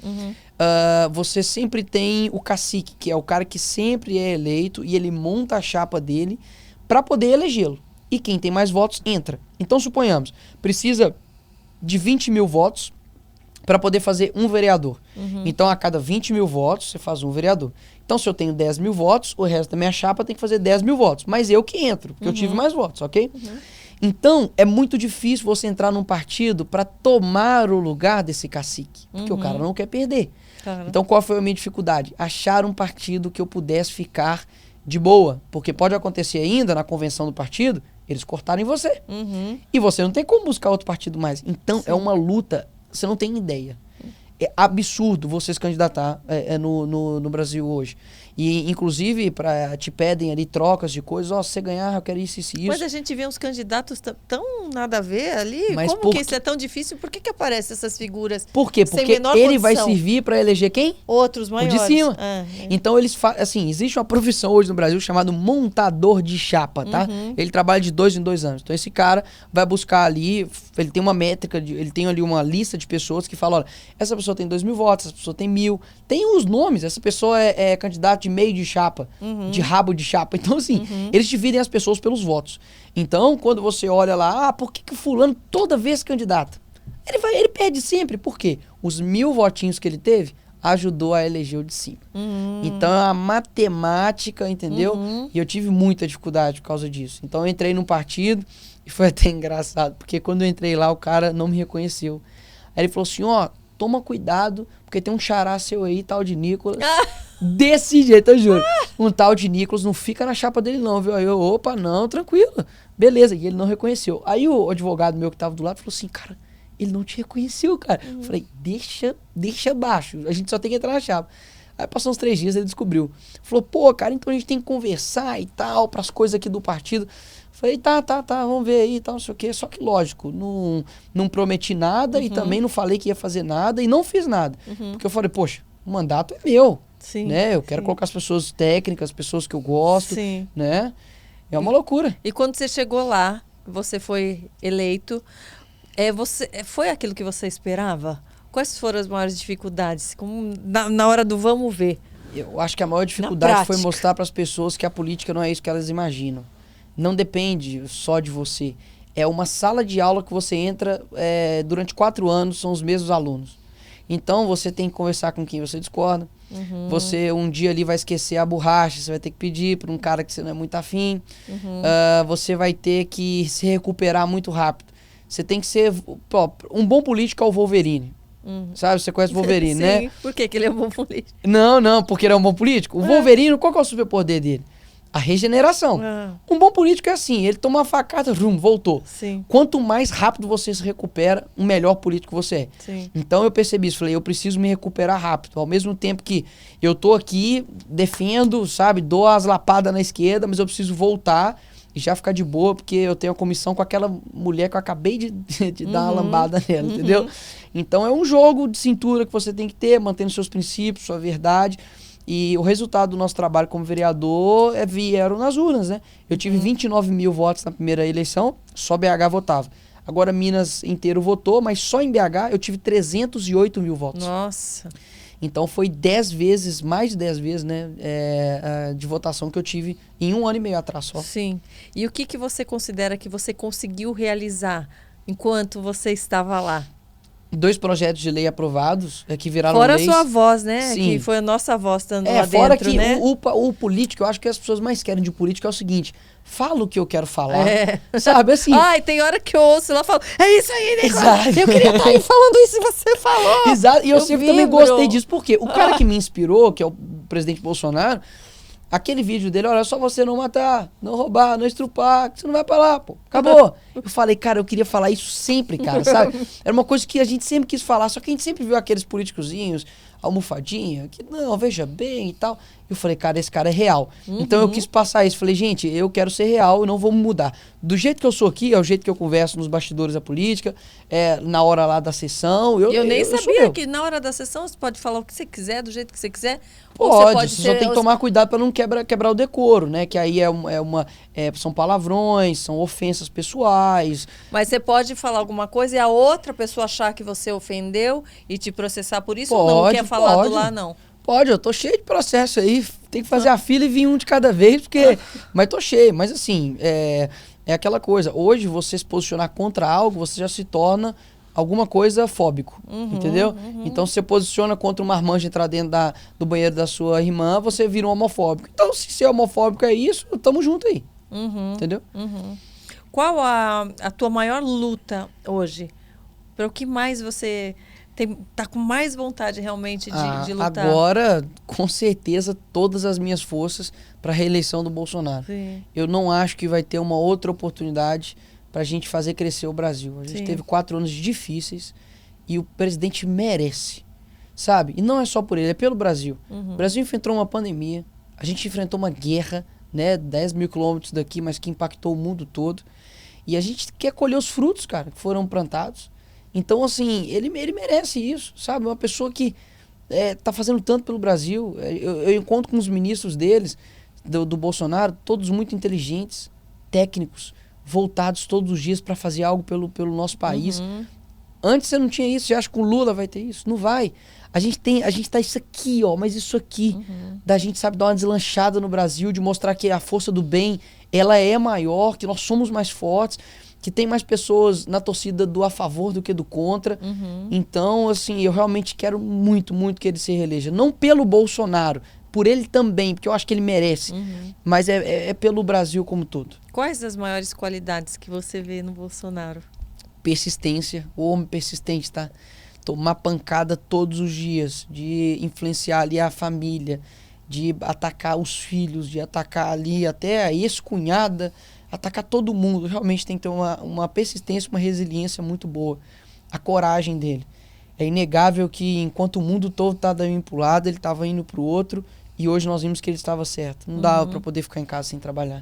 você sempre tem o cacique, que é o cara que sempre é eleito, e ele monta a chapa dele para poder elegê-lo. E quem tem mais votos, entra. Então, suponhamos, precisa de 20 mil votos para poder fazer um vereador. Então, a cada 20 mil votos, você faz um vereador. Então, se eu tenho 10 mil votos, o resto da minha chapa tem que fazer 10 mil votos. Mas eu que entro, porque eu tive mais votos, ok? Então, é muito difícil você entrar num partido para tomar o lugar desse cacique. Porque o cara não quer perder. Então, qual foi a minha dificuldade? Achar um partido que eu pudesse ficar de boa. Porque pode acontecer ainda, na convenção do partido, eles cortarem você. E você não tem como buscar outro partido mais. Então, é uma luta, você não tem ideia. É absurdo você se candidatar no Brasil hoje. E, inclusive, te pedem ali trocas de coisas. Se você ganhar, eu quero isso. Mas a gente vê uns candidatos tão nada a ver ali. Mas como que isso é tão difícil? Por que aparecem essas figuras? Por quê? Porque ele vai servir para eleger quem? Outros maiores. O de cima. Então, assim, existe uma profissão hoje no Brasil chamada montador de chapa, tá? Ele trabalha de 2 em 2 anos. Então, esse cara vai buscar ali, ele tem uma métrica, ele tem ali uma lista de pessoas que falam, olha, essa pessoa tem 2 mil votos, essa pessoa tem 1.000. Tem os nomes, essa pessoa é candidato de meio de chapa, de rabo de chapa. Então, assim, eles dividem as pessoas pelos votos. Então, quando você olha lá, por que o fulano toda vez candidata? Ele perde sempre. Por quê? Os 1.000 votinhos que ele teve ajudou a eleger o de cima. Então, é uma matemática, entendeu? E eu tive muita dificuldade por causa disso. Então, eu entrei num partido e foi até engraçado, porque quando eu entrei lá, o cara não me reconheceu. Aí ele falou assim, toma cuidado, porque tem um xará seu aí, tal de Nicolas. Desse jeito, eu juro. Um tal de Nicolas não fica na chapa dele não, viu? Aí eu, opa, não, tranquilo. Beleza, e ele não reconheceu. Aí o advogado meu que tava do lado falou assim, cara, ele não te reconheceu, cara. Eu falei, deixa abaixo, a gente só tem que entrar na chapa. Aí passou uns 3 dias, ele descobriu. Falou, pô, cara, então a gente tem que conversar e tal, pras coisas aqui do partido. Falei, tá, vamos ver aí e tal, não sei o quê. Só que, lógico, não prometi nada e também não falei que ia fazer nada e não fiz nada. Porque eu falei, poxa, o mandato é meu. Sim, né? Eu quero sim. colocar as pessoas técnicas, as pessoas que eu gosto, Sim. né? É uma loucura. E quando você chegou lá, você foi eleito, foi aquilo que você esperava? Quais foram as maiores dificuldades? Como na hora do vamos ver, Eu acho que a maior na dificuldade foi prática? mostrar para as pessoas que a política não é isso que elas imaginam. Não depende só de você. É uma sala de aula que você entra durante 4 anos, são os mesmos alunos. Então você tem que conversar com quem você discorda. Você um dia ali vai esquecer a borracha, você vai ter que pedir para um cara que você não é muito afim. Você vai ter que se recuperar muito rápido. Você tem que ser... um bom político é o Wolverine. Sabe? Você conhece o Wolverine, Sim. né? Por que ele é um bom político? Não, porque ele é um bom político. O Wolverine, qual que é o superpoder dele? A regeneração. Um bom político é assim, ele toma uma facada, voltou. Sim. Quanto mais rápido você se recupera, um melhor político você é. Sim. Então eu percebi isso, falei, eu preciso me recuperar rápido. Ao mesmo tempo que eu tô aqui, defendo, sabe, dou as lapadas na esquerda, mas eu preciso voltar e já ficar de boa, porque eu tenho a comissão com aquela mulher que eu acabei de dar uma lambada nela, entendeu? Então é um jogo de cintura que você tem que ter, mantendo seus princípios, sua verdade. E o resultado do nosso trabalho como vereador vieram nas urnas, né? Eu tive 29 mil votos na primeira eleição, só BH votava. Agora Minas inteiro votou, mas só em BH eu tive 308 mil votos. Nossa. Então foi 10 vezes, mais de 10 vezes, né, de votação que eu tive em 1 ano e meio atrás só. Sim. E o que você considera que você conseguiu realizar enquanto você estava lá? 2 projetos de lei aprovados que viraram Fora leis. a sua voz, né? Sim. Que foi a nossa voz estando lá fora dentro, que né? o político, eu acho que as pessoas mais querem de político é o seguinte: fala o que eu quero falar, sabe, assim. Ai, tem hora que eu ouço ela fala, é isso aí, Nicolas. Exato. Eu queria estar aí falando isso e você falou. Exato, e eu sempre também vibro. gostei disso, porque o cara que me inspirou, que é o presidente Bolsonaro, aquele vídeo dele, olha, é só você não matar, não roubar, não estrupar, que você não vai pra lá, pô, acabou. Eu falei, cara, eu queria falar isso sempre, cara, sabe? Era uma coisa que a gente sempre quis falar, só que a gente sempre viu aqueles políticozinhos, almofadinha, que não, veja bem e tal. Eu falei, cara, esse cara é real. Então eu quis passar isso. Falei, gente, eu quero ser real e não vou mudar. Do jeito que eu sou aqui, é o jeito que eu converso nos bastidores da política, na hora lá da sessão. Eu nem eu sou sabia eu. que na hora da sessão você pode falar o que você quiser, do jeito que você quiser. Você só tem que tomar cuidado para não quebrar o decoro, né? Que aí são palavrões, são ofensas pessoais. Mas você pode falar alguma coisa e a outra pessoa achar que você ofendeu e te processar por isso ou não? Que é falado lá, não? Pode, eu tô cheio de processo aí. Tem que fazer a fila e vir um de cada vez, porque... Mas tô cheio. Mas assim, é aquela coisa. Hoje, você se posicionar contra algo, você já se torna alguma coisa fóbico, entendeu? Então, se você posiciona contra uma marmanjo entrar dentro do banheiro da sua irmã, você vira um homofóbico. Então, se ser homofóbico é isso, tamo junto aí. Entendeu? Qual a tua maior luta hoje? Para o que mais você tá com mais vontade realmente de lutar? Agora, com certeza, todas as minhas forças para a reeleição do Bolsonaro. Sim. Eu não acho que vai ter uma outra oportunidade para a gente fazer crescer o Brasil. A gente teve 4 anos difíceis e o presidente merece, sabe? E não é só por ele, é pelo Brasil. O Brasil enfrentou uma pandemia, a gente enfrentou uma guerra, né? 10 mil quilômetros daqui, mas que impactou o mundo todo. E a gente quer colher os frutos, cara, que foram plantados. Então, assim, ele merece isso, sabe? Uma pessoa que tá fazendo tanto pelo Brasil. Eu encontro com os ministros deles, do Bolsonaro, todos muito inteligentes, técnicos, voltados todos os dias para fazer algo pelo nosso país. Antes você não tinha isso. Você acha que com o Lula vai ter isso? Não vai. A gente tá isso aqui, ó, mas isso aqui, da gente, sabe, dar uma deslanchada no Brasil, de mostrar que a força do bem, ela é maior, que nós somos mais fortes, que tem mais pessoas na torcida do a favor do que do contra. Então, assim, eu realmente quero muito, muito que ele se reeleja. Não pelo Bolsonaro, por ele também, porque eu acho que ele merece. Mas é pelo Brasil como todo. Quais as maiores qualidades que você vê no Bolsonaro? Persistência, o homem persistente, tá? Tomar pancada todos os dias, de influenciar ali a família, de atacar os filhos, de atacar ali até a ex-cunhada, atacar todo mundo. Realmente tem que ter uma persistência, uma resiliência muito boa. A coragem dele. É inegável que enquanto o mundo todo estava dando pro lado, ele estava indo pro outro, e hoje nós vimos que ele estava certo. Não dava para poder ficar em casa sem trabalhar.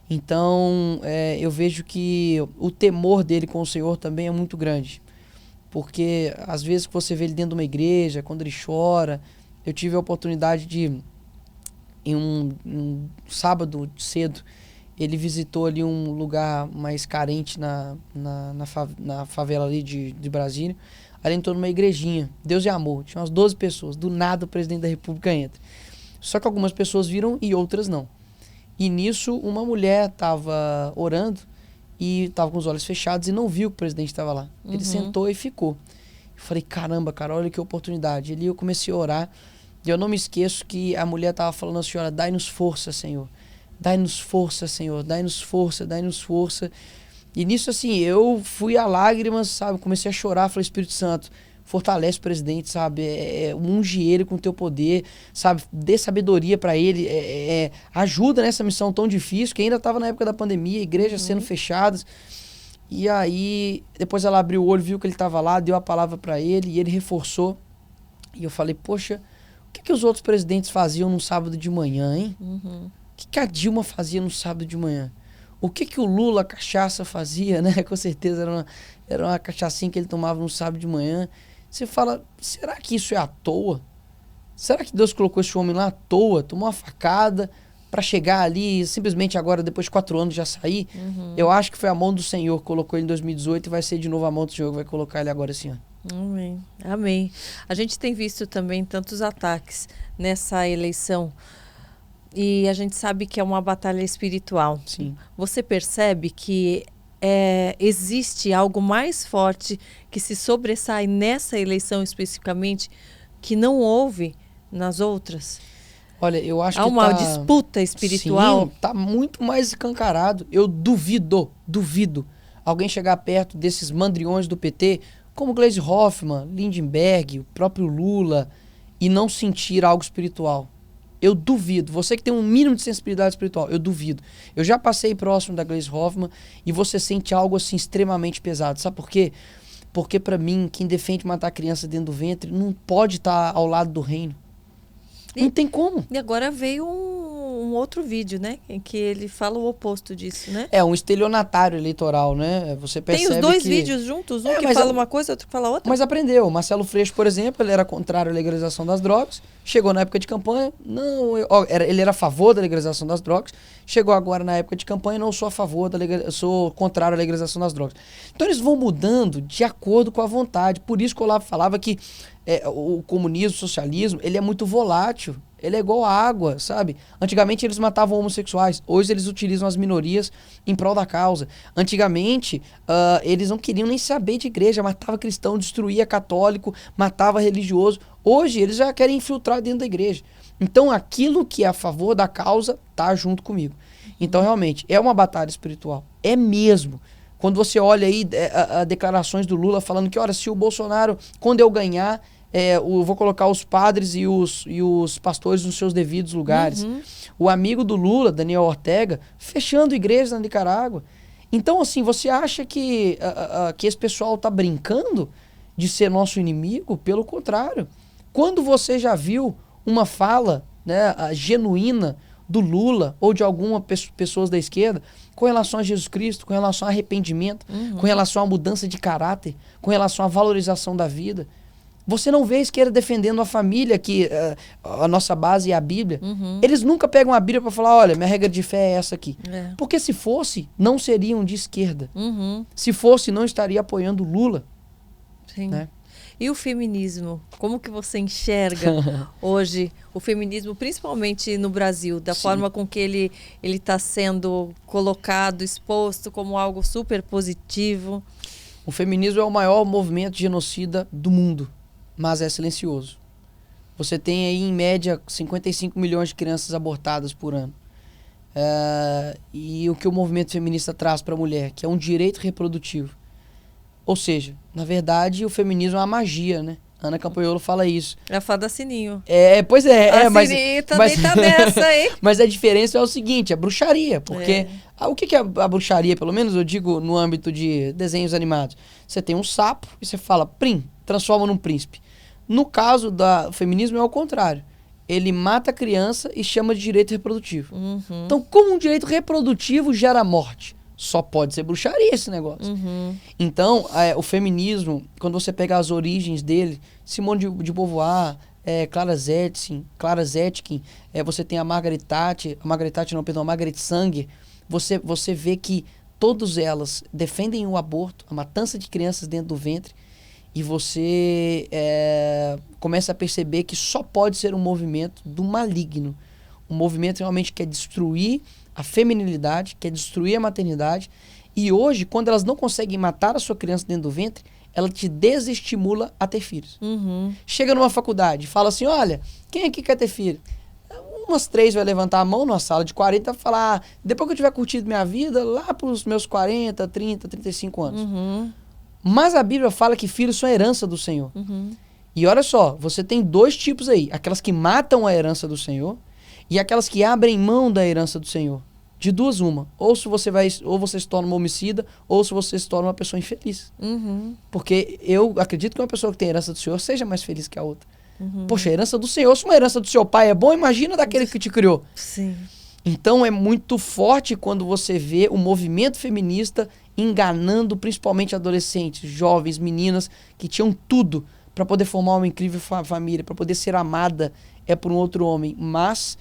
Então, eu vejo que o temor dele com o Senhor também é muito grande. Porque às vezes que você vê ele dentro de uma igreja, quando ele chora, eu tive a oportunidade de, em um sábado cedo, ele visitou ali um lugar mais carente na favela ali de Brasília. Ali entrou numa igrejinha, Deus e Amor, tinha umas 12 pessoas, do nada o presidente da República entra. Só que algumas pessoas viram e outras não. E nisso uma mulher estava orando e estava com os olhos fechados e não viu que o presidente estava lá. Ele sentou e ficou. Eu falei, caramba, cara, olha que oportunidade. Ali eu comecei a orar e eu não me esqueço que a mulher estava falando assim, olha, dai-nos força, Senhor. Dai-nos força, Senhor. Dai-nos força, dai-nos força. E nisso, assim, eu fui a lágrimas, sabe? Comecei a chorar, falei, Espírito Santo, fortalece o presidente, sabe? Unge ele com o teu poder, sabe? Dê sabedoria para ele, ajuda nessa missão tão difícil, que ainda estava na época da pandemia, igrejas sendo fechadas. E aí, depois ela abriu o olho, viu que ele estava lá, deu a palavra para ele e ele reforçou. E eu falei, poxa, o que os outros presidentes faziam no sábado de manhã, hein? O que a Dilma fazia no sábado de manhã? O que o Lula, cachaça, fazia, né? Com certeza era uma cachaçinha que ele tomava no sábado de manhã. Você fala, será que isso é à toa? Será que Deus colocou esse homem lá à toa? Tomou uma facada para chegar ali e simplesmente agora, depois de 4 anos, já sair? Eu acho que foi a mão do Senhor que colocou ele em 2018 e vai ser de novo a mão do Senhor que vai colocar ele agora esse ano. Amém. Amém. A gente tem visto também tantos ataques nessa eleição. E a gente sabe que é uma batalha espiritual. Sim. Você percebe que existe algo mais forte que se sobressai nessa eleição especificamente que não houve nas outras? Olha, eu acho Há que uma disputa espiritual. Sim, tá muito mais escancarado. Eu duvido alguém chegar perto desses mandriões do PT, como Gleisi Hoffmann, Lindenberg, o próprio Lula, e não sentir algo espiritual. Eu duvido. Você que tem um mínimo de sensibilidade espiritual, eu duvido. Eu já passei próximo da Gleisi Hoffmann e você sente algo assim extremamente pesado. Sabe por quê? Porque pra mim, quem defende matar a criança dentro do ventre não pode estar ao lado do reino. Não tem como. E agora veio um outro vídeo, né? Em que ele fala o oposto disso, né? É um estelionatário eleitoral, né? Você percebe tem os dois que... vídeos juntos, um que fala uma coisa, outro que fala outra. Mas aprendeu. O Marcelo Freixo, por exemplo, ele era contrário à legalização das drogas. Chegou na época de campanha, ele era a favor da legalização das drogas. Chegou agora na época de campanha, não sou a favor eu sou contrário à legalização das drogas. Então eles vão mudando de acordo com a vontade. Por isso que o Olavo falava que o comunismo, o socialismo, ele é muito volátil. Ele é igual a água, sabe? Antigamente eles matavam homossexuais. Hoje eles utilizam as minorias em prol da causa. Antigamente eles não queriam nem saber de igreja. Matava cristão, destruía católico, matava religioso. Hoje eles já querem infiltrar dentro da igreja. Então aquilo que é a favor da causa tá junto comigo. Então realmente é uma batalha espiritual. É mesmo. Quando você olha aí declarações do Lula falando que, olha, se o Bolsonaro, quando eu ganhar, eu vou colocar os padres e os pastores nos seus devidos lugares. O amigo do Lula, Daniel Ortega, fechando igrejas na Nicarágua. Então, assim, você acha que esse pessoal tá brincando de ser nosso inimigo? Pelo contrário. Quando você já viu uma fala, né, genuína do Lula ou de algumas pessoas da esquerda com relação a Jesus Cristo, com relação a arrependimento, com relação à mudança de caráter, com relação à valorização da vida? Você não vê a esquerda defendendo a família, que a nossa base é a Bíblia. Eles nunca pegam a Bíblia para falar, olha, minha regra de fé é essa aqui. Porque se fosse, não seriam de esquerda. Se fosse, não estaria apoiando Lula. Sim. Né? E o feminismo? Como que você enxerga hoje o feminismo, principalmente no Brasil, da forma com que ele está sendo colocado, exposto como algo super positivo? O feminismo é o maior movimento genocida do mundo, mas é silencioso. Você tem aí, em média, 55 milhões de crianças abortadas por ano. E o que o movimento feminista traz para a mulher, que é um direito reprodutivo. Ou seja, na verdade, o feminismo é uma magia, né? Ana Campanholo fala isso. É a fada Sininho. Pois é. Mas Sininho também tá nessa, hein? Mas a diferença é o seguinte, a bruxaria. Porque o que é a bruxaria, pelo menos eu digo no âmbito de desenhos animados? Você tem um sapo e você fala, prim, transforma num príncipe. No caso do feminismo é o contrário. Ele mata a criança e chama de direito reprodutivo. Então, como um direito reprodutivo gera morte? Só pode ser bruxaria esse negócio. Então, o feminismo, quando você pega as origens dele, Simone de Beauvoir, Clara Zetkin, você tem a Margaret Sanger. Você vê que todas elas defendem o aborto, a matança de crianças dentro do ventre, e você começa a perceber que só pode ser um movimento do maligno. Um movimento realmente que quer destruir a feminilidade, quer destruir a maternidade. E hoje, quando elas não conseguem matar a sua criança dentro do ventre, ela te desestimula a ter filhos. Uhum. Chega numa faculdade, fala assim, olha, quem aqui quer ter filho? Umas 3 vai levantar a mão numa sala de 40 e falar, depois que eu tiver curtido minha vida, lá para os meus 40, 30, 35 anos. Uhum. Mas a Bíblia fala que filhos são herança do Senhor. Uhum. E olha só, você tem 2 tipos aí. Aquelas que matam a herança do Senhor e aquelas que abrem mão da herança do Senhor. De 2 uma. Ou você se torna uma homicida, ou se você se torna uma pessoa infeliz. Uhum. Porque eu acredito que uma pessoa que tem herança do Senhor seja mais feliz que a outra. Uhum. Poxa, a herança do Senhor, se uma herança do seu pai é bom, imagina daquele que te criou. Sim. Então é muito forte quando você vê o movimento feminista enganando principalmente adolescentes, jovens, meninas que tinham tudo para poder formar uma incrível família, para poder ser amada por um outro homem. Mas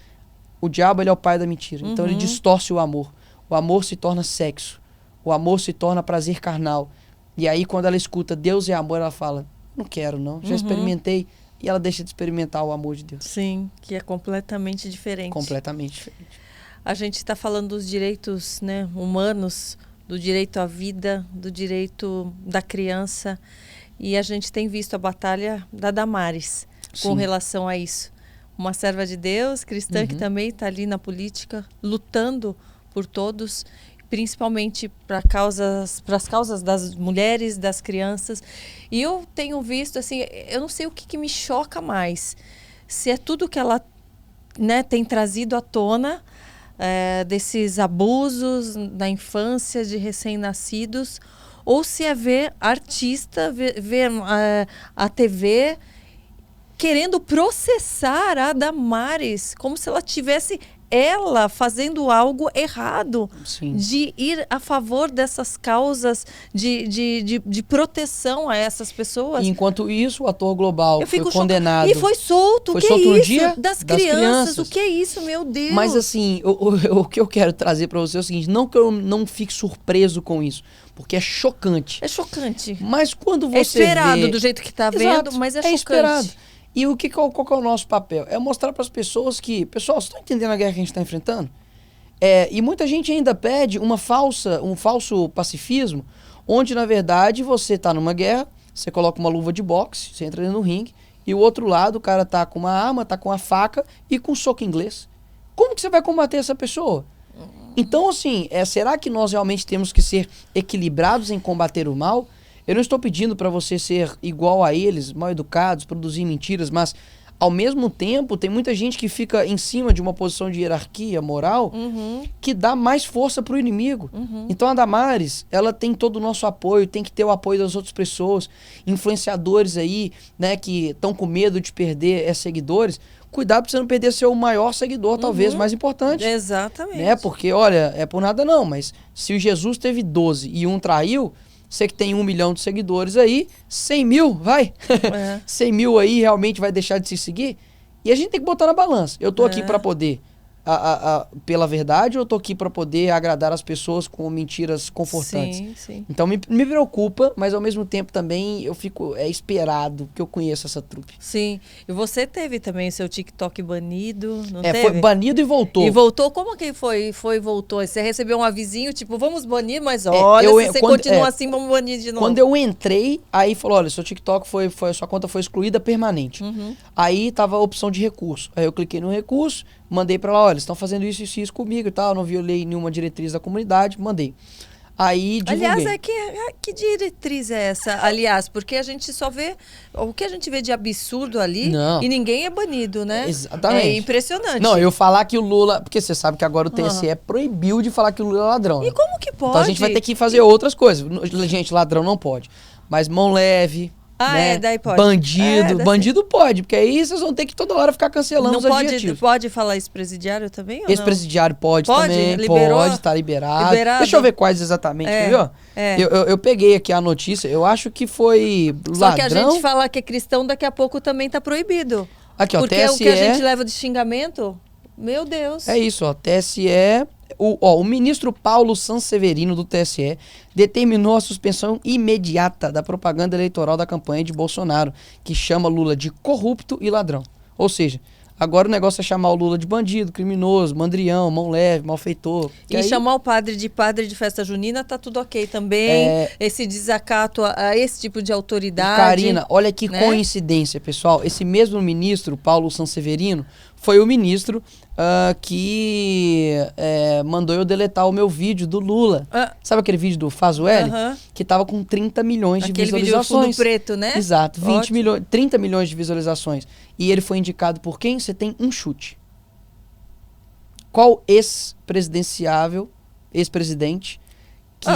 o diabo, ele é o pai da mentira. Então ele distorce o amor. O amor se torna sexo. O amor se torna prazer carnal. E aí quando ela escuta Deus é amor, ela fala, não quero não, já experimentei. E ela deixa de experimentar o amor de Deus. Sim, que é completamente diferente. Completamente diferente. A gente está falando dos direitos, né, humanos, do direito à vida, do direito da criança. E a gente tem visto a batalha da Damares com relação a isso. Uma serva de Deus, cristã, que também está ali na política, lutando por todos, principalmente para as causas das mulheres, das crianças. E eu tenho visto, assim, eu não sei o que me choca mais. Se é tudo que ela, né, tem trazido à tona, desses abusos na infância de recém-nascidos, ou se é ver artista, ver a TV querendo processar a Damares, como se ela tivesse fazendo algo errado. Sim. De ir a favor dessas causas de proteção a essas pessoas. E enquanto isso, o ator global foi condenado. E foi solto. Foi o que solto é no isso? dia das crianças. O que é isso, meu Deus? Mas assim, o que eu quero trazer para você é o seguinte, não que eu não fique surpreso com isso, porque é chocante. É chocante. Mas quando você é esperado vê... do jeito que está vendo, mas é chocante. Esperado. E qual que é o nosso papel? É mostrar para as pessoas que, pessoal, vocês estão entendendo a guerra que a gente está enfrentando? E muita gente ainda pede um falso pacifismo, onde na verdade você está numa guerra, você coloca uma luva de boxe, você entra dentro do ringue, e o outro lado o cara tá com uma arma, tá com a faca e com soco inglês. Como que você vai combater essa pessoa? Então, assim, será que nós realmente temos que ser equilibrados em combater o mal? Eu não estou pedindo para você ser igual a eles, mal educados, produzir mentiras, mas ao mesmo tempo tem muita gente que fica em cima de uma posição de hierarquia moral que dá mais força para o inimigo. Então a Damares, ela tem todo o nosso apoio, tem que ter o apoio das outras pessoas, influenciadores aí, né, que estão com medo de perder seguidores. Cuidado para você não perder seu maior seguidor, talvez mais importante. Exatamente. Né? Porque, olha, é por nada não, mas se o Jesus teve 12 e um traiu, você que tem 1 milhão de seguidores aí, 100 mil, vai. 100 mil aí realmente vai deixar de se seguir. E a gente tem que botar na balança. Eu tô aqui para poder, pela verdade, ou eu tô aqui para poder agradar as pessoas com mentiras confortantes. Sim, sim. Então me preocupa, mas ao mesmo tempo também eu fico esperado, que eu conheço essa trupe. Sim. E você teve também o seu TikTok banido, não Foi teve? banido e voltou. E voltou? Como que foi e voltou? Você recebeu um avisinho, tipo, vamos banir, mas olha, se você continua assim, vamos banir de novo. Quando eu entrei, aí falou, olha, seu TikTok sua conta foi excluída permanente. Aí tava a opção de recurso. Aí eu cliquei no recurso, mandei pra lá, olha, eles estão fazendo isso e isso comigo e tal, não violei nenhuma diretriz da comunidade, mandei. Aí divulguei. Aliás, que diretriz é essa? Aliás, porque a gente só vê o que a gente vê de absurdo ali e ninguém é banido, né? Exatamente. É impressionante. Não, eu falar que o Lula... Porque você sabe que agora o TSE proibiu de falar que o Lula é ladrão. E como que pode? Então a gente vai ter que fazer outras coisas. Gente, ladrão não pode. Mas mão leve... né? Daí pode. Bandido pode, porque aí vocês vão ter que toda hora ficar cancelando os adjetivos. Pode falar ex-presidiário também? Ex-presidiário pode também. Liberou? Pode, tá liberado. Deixa eu ver quais exatamente, viu? Eu peguei aqui a notícia, eu acho que foi ladrão. Só que a gente falar que é cristão, daqui a pouco também tá proibido. Aqui, ó, Porque TSE... o que a gente leva de xingamento, meu Deus. É isso, ó, TSE... O ministro Paulo Sanseverino, do TSE, determinou a suspensão imediata da propaganda eleitoral da campanha de Bolsonaro, que chama Lula de corrupto e ladrão. Ou seja, agora o negócio é chamar o Lula de bandido, criminoso, mandrião, mão leve, malfeitor. E aí, chamar o padre de festa junina tá tudo ok também. Esse desacato a esse tipo de autoridade. Karina, olha que né? coincidência, pessoal. Esse mesmo ministro, Paulo Sanseverino, foi o ministro que mandou eu deletar o meu vídeo do Lula. Sabe aquele vídeo do Fazueli? Que tava com 30 milhões de visualizações. Aquele vídeo fundo preto, né? Exato, 30 milhões de visualizações. E ele foi indicado por quem? Você tem um chute. Qual ex-presidente que...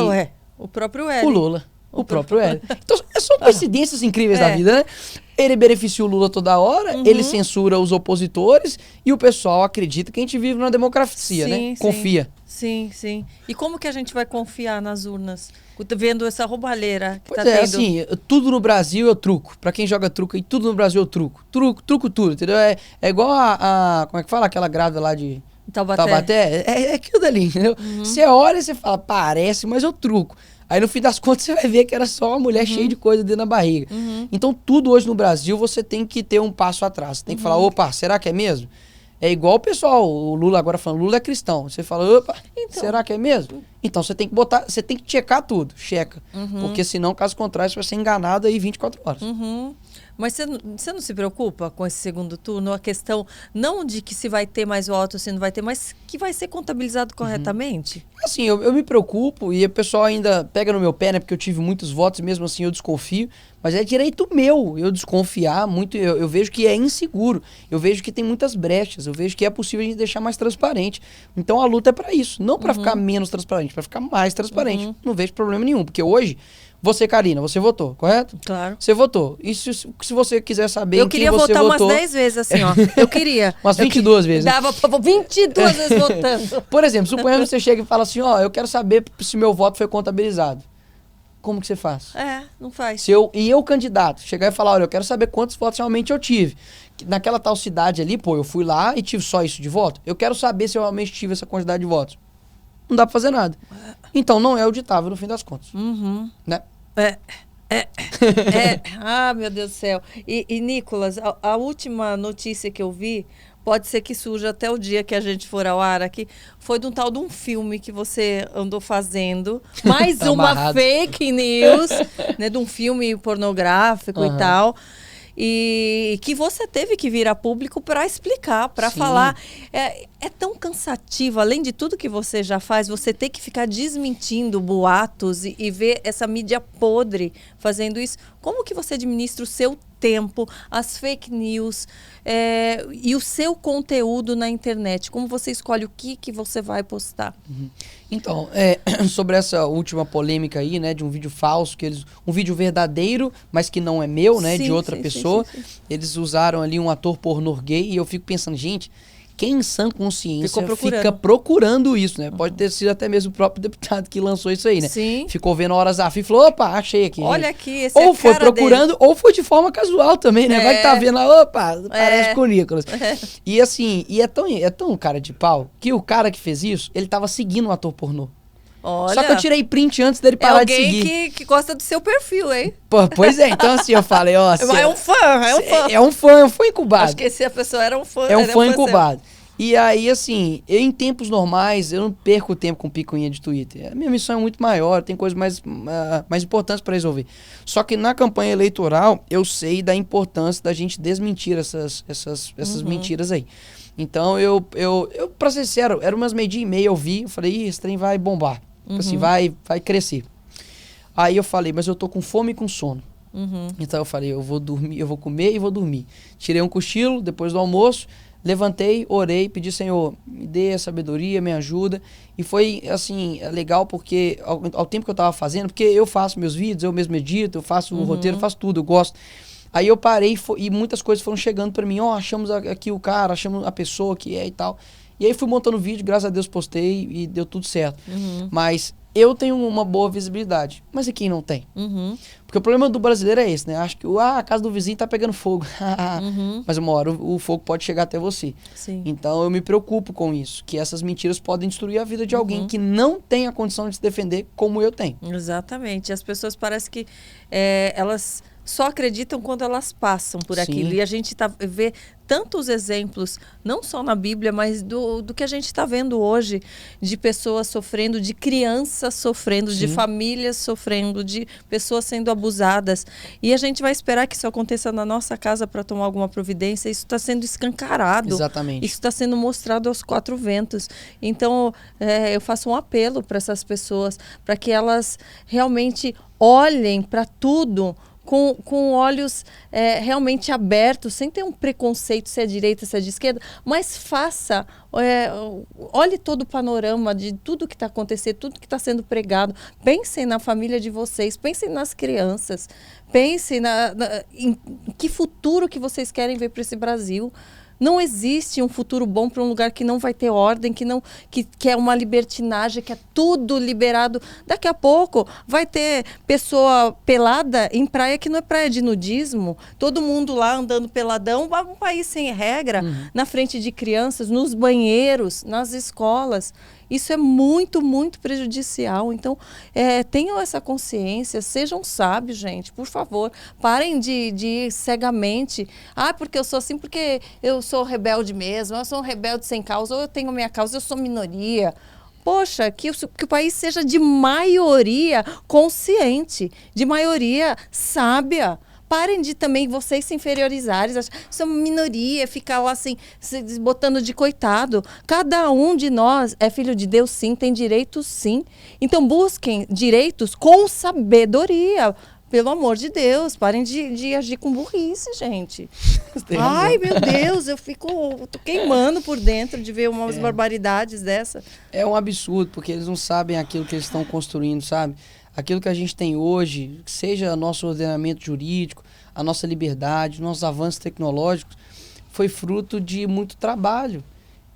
o próprio L. O Lula. O próprio L. Então, são coincidências incríveis da vida, né? Ele beneficia o Lula toda hora, ele censura os opositores e o pessoal acredita que a gente vive numa democracia, né? Confia. Sim, sim. E como que a gente vai confiar nas urnas? Vendo essa roubalheira que Pois tá tendo. assim, tudo no Brasil eu truco. Pra quem joga truco aí, tudo no Brasil eu truco. Truco tudo, entendeu? É igual como é que fala? Aquela grávida lá de... Taubaté. É aquilo dali, entendeu? Você olha e você fala, parece, mas eu truco. Aí no fim das contas você vai ver que era só uma mulher cheia de coisa dentro da barriga. Então tudo hoje no Brasil você tem que ter um passo atrás. Você tem que falar, opa, será que é mesmo? É igual o pessoal, o Lula agora falando, Lula é cristão. Você fala, opa, será que é mesmo? Então você tem que botar, você tem que checar tudo, checa. Porque senão, caso contrário, você vai ser enganado aí 24 horas. Mas você não se preocupa com esse segundo turno? A questão não de que se vai ter mais votos, se não vai ter, mas que vai ser contabilizado corretamente? Assim, eu me preocupo e o pessoal ainda pega no meu pé, né? Porque eu tive muitos votos e mesmo assim eu desconfio. Mas é direito meu eu desconfiar muito. Eu vejo que é inseguro. Eu vejo que tem muitas brechas. Eu vejo que é possível a gente deixar mais transparente. Então a luta é para isso. Não para ficar menos transparente, para ficar mais transparente. Não vejo problema nenhum. Porque hoje... Você, Karina, você votou, correto? Claro. Você votou. E se você quiser saber eu em quem queria você votar votou... umas 10 vezes, assim, ó. Eu queria. Umas 22 vezes. Dava 22 vezes votando. Por exemplo, suponhamos que você chega e fala assim, ó, eu quero saber se meu voto foi contabilizado. Como que você faz? Não faz. E eu, candidato, chegar e falar, olha, eu quero saber quantos votos realmente eu tive. Naquela tal cidade ali, pô, eu fui lá e tive só isso de voto. Eu quero saber se eu realmente tive essa quantidade de votos. Não dá pra fazer nada. Então não é auditável no fim das contas. Né? Meu Deus do céu. E Nicolas, a última notícia que eu vi, pode ser que surja até o dia que a gente for ao ar aqui, foi de um tal de um filme que você andou fazendo. Mais uma fake news, né, de um filme pornográfico e tal. E que você teve que vir a público para explicar, para falar. É tão cansativo, além de tudo que você já faz, você ter que ficar desmentindo boatos e ver essa mídia podre fazendo isso. Como que você administra o seu tempo, as fake news e o seu conteúdo na internet? Como você escolhe o que você vai postar? Então, sobre essa última polêmica aí, né, de um vídeo falso, um vídeo verdadeiro, mas que não é meu, né, de outra pessoa. Sim. Eles usaram ali um ator pornô gay e eu fico pensando, gente, quem em sã consciência fica procurando isso, né? Pode ter sido até mesmo o próprio deputado que lançou isso aí, né? Sim. Ficou vendo horas a fio e falou, opa, achei aqui. Olha aqui, esse ou foi procurando, dele. Ou foi de forma casual também, né? Vai que tá vendo lá, opa, parece com o Nicolas. E assim, é tão cara de pau que o cara que fez isso, ele tava seguindo um ator pornô. Olha, só que eu tirei print antes dele parar de seguir. Alguém que gosta do seu perfil, hein? Pô, pois é, então assim, eu falei, ó... É um fã. É um fã incubado. Acho que se a pessoa era um fã... É um fã incubado. E aí, assim, em tempos normais, eu não perco tempo com picuinha de Twitter. A minha missão é muito maior, tem coisas mais importantes para resolver. Só que na campanha eleitoral, eu sei da importância da gente desmentir essas mentiras aí. Então, eu, pra ser sincero, era umas meio-dia e meia, eu vi, eu falei, esse trem vai bombar. Assim, vai crescer. Aí eu falei, mas eu tô com fome e com sono. Então eu falei, eu vou dormir, eu vou comer e vou dormir. Tirei um cochilo depois do almoço, levantei, orei, pedi, Senhor, me dê a sabedoria, me ajuda. E foi, assim, legal porque ao tempo que eu tava fazendo, porque eu faço meus vídeos, eu mesmo edito, eu faço o roteiro, eu faço tudo, eu gosto. Aí eu parei e muitas coisas foram chegando pra mim, achamos aqui o cara, achamos a pessoa que é e tal. E aí fui montando vídeo, graças a Deus postei e deu tudo certo. Mas eu tenho uma boa visibilidade. Mas e quem não tem? Porque o problema do brasileiro é esse, né? Acho que a casa do vizinho tá pegando fogo. Mas uma hora o fogo pode chegar até você. Sim. Então eu me preocupo com isso. Que essas mentiras podem destruir a vida de alguém que não tem a condição de se defender como eu tenho. Exatamente. As pessoas parecem que elas só acreditam quando elas passam por aquilo. Sim. E a gente vê tantos exemplos, não só na Bíblia, mas do que a gente está vendo hoje, de pessoas sofrendo, de crianças sofrendo, Sim. de famílias sofrendo, de pessoas sendo abusadas. E a gente vai esperar que isso aconteça na nossa casa para tomar alguma providência. Isso está sendo escancarado. Exatamente. Isso está sendo mostrado aos quatro ventos. Então, eu faço um apelo para essas pessoas, para que elas realmente olhem para tudo com olhos realmente abertos, sem ter um preconceito se é direita, se é de esquerda, mas olhe todo o panorama de tudo que está acontecendo, tudo que está sendo pregado. Pensem na família de vocês, pensem nas crianças, pensem em que futuro que vocês querem ver para esse Brasil. Não existe um futuro bom para um lugar que não vai ter ordem, que é uma libertinagem, que é tudo liberado. Daqui a pouco vai ter pessoa pelada em praia que não é praia de nudismo. Todo mundo lá andando peladão, um país sem regra, na frente de crianças, nos banheiros, nas escolas. Isso é muito, muito prejudicial. Então, tenham essa consciência, sejam sábios, gente, por favor. Parem de ir cegamente. Porque eu sou assim, porque eu sou rebelde mesmo, eu sou um rebelde sem causa, ou eu tenho minha causa, eu sou minoria. Poxa, que o país seja de maioria consciente, de maioria sábia. Parem de também vocês se inferiorizarem, são minoria, ficar lá assim, se botando de coitado. Cada um de nós é filho de Deus, sim, tem direitos, sim. Então busquem direitos com sabedoria. Pelo amor de Deus, parem de agir com burrice, gente. Ai, meu Deus, tô queimando por dentro de ver umas barbaridades dessa. É um absurdo, porque eles não sabem aquilo que eles estão construindo, sabe? Aquilo que a gente tem hoje, seja nosso ordenamento jurídico, a nossa liberdade, nossos avanços tecnológicos, foi fruto de muito trabalho.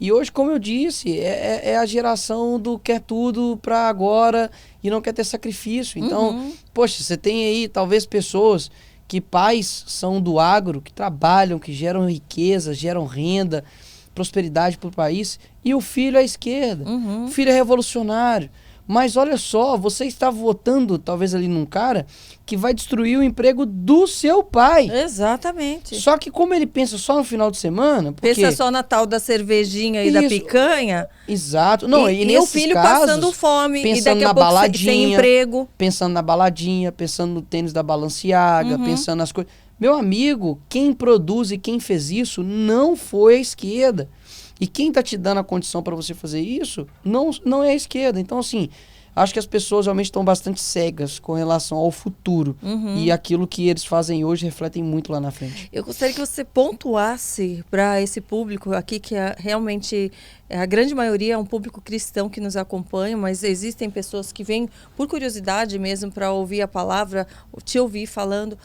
E hoje, como eu disse, é a geração do quer tudo para agora e não quer ter sacrifício. Então, poxa, você tem aí talvez pessoas que pais são do agro, que trabalham, que geram riqueza, geram renda, prosperidade para o país, e o filho é à esquerda, o filho é revolucionário. Mas olha só, você está votando talvez ali num cara que vai destruir o emprego do seu pai. Exatamente. Só que como ele pensa só no final de semana... Pensa só na tal da cervejinha e da picanha. Exato. Não, e o filho casos, passando fome. Pensando e daqui a na pouco baladinha, sem emprego. Pensando na baladinha, pensando no tênis da Balenciaga, pensando nas coisas... Meu amigo, quem produz e quem fez isso não foi a esquerda. E quem está te dando a condição para você fazer isso não é a esquerda. Então, assim, acho que as pessoas realmente estão bastante cegas com relação ao futuro. E aquilo que eles fazem hoje refletem muito lá na frente. Eu gostaria que você pontuasse para esse público aqui, que realmente a grande maioria é um público cristão que nos acompanha, mas existem pessoas que vêm por curiosidade mesmo para ouvir a palavra, te ouvir falando.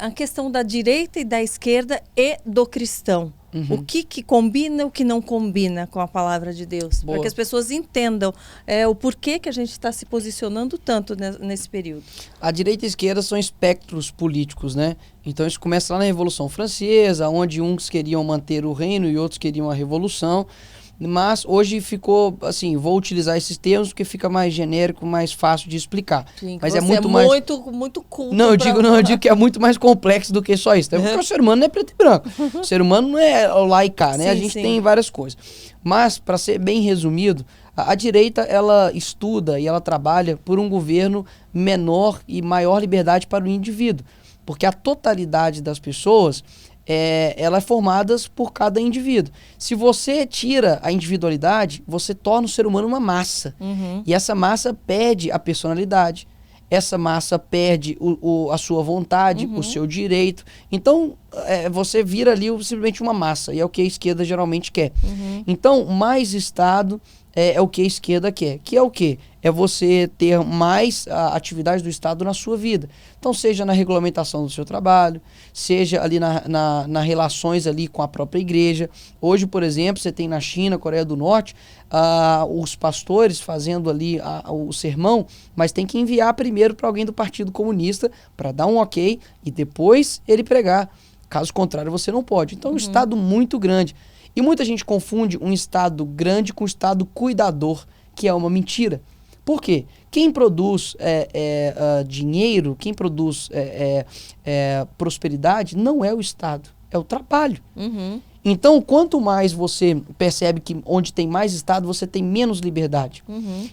A questão da direita e da esquerda e do cristão. O que combina e o que não combina com a palavra de Deus. Para que as pessoas entendam o porquê que a gente está se posicionando tanto nesse período. A direita e a esquerda são espectros políticos, né? Então isso começa lá na Revolução Francesa, onde uns queriam manter o reino e outros queriam a revolução. Mas hoje ficou, assim, vou utilizar esses termos porque fica mais genérico, mais fácil de explicar. Sim, mas é muito mais... muito culto. Não, eu digo que é muito mais complexo do que só isso. Porque o ser humano não é preto e branco. O ser humano não é lá e cá, né? Sim, a gente tem várias coisas. Mas, para ser bem resumido, a direita, ela estuda e ela trabalha por um governo menor e maior liberdade para o indivíduo. Porque a totalidade das pessoas... ela é formada por cada indivíduo. Se você tira a individualidade, você torna o ser humano uma massa. E essa massa perde a personalidade. Essa massa perde a sua vontade, o seu direito. Então, você vira ali simplesmente uma massa. E é o que a esquerda geralmente quer. Então, mais Estado é o que a esquerda quer. Que é o quê? É você ter mais atividades do Estado na sua vida. Então, seja na regulamentação do seu trabalho, seja ali na relações ali com a própria igreja. Hoje, por exemplo, você tem na China, Coreia do Norte, os pastores fazendo ali o sermão, mas tem que enviar primeiro para alguém do Partido Comunista para dar um ok e depois ele pregar. Caso contrário, você não pode. Então, é um Estado muito grande. E muita gente confunde um Estado grande com um Estado cuidador, que é uma mentira. Por quê? Quem produz dinheiro, quem produz prosperidade, não é o Estado, é o trabalho. Então, quanto mais você percebe que onde tem mais Estado, você tem menos liberdade.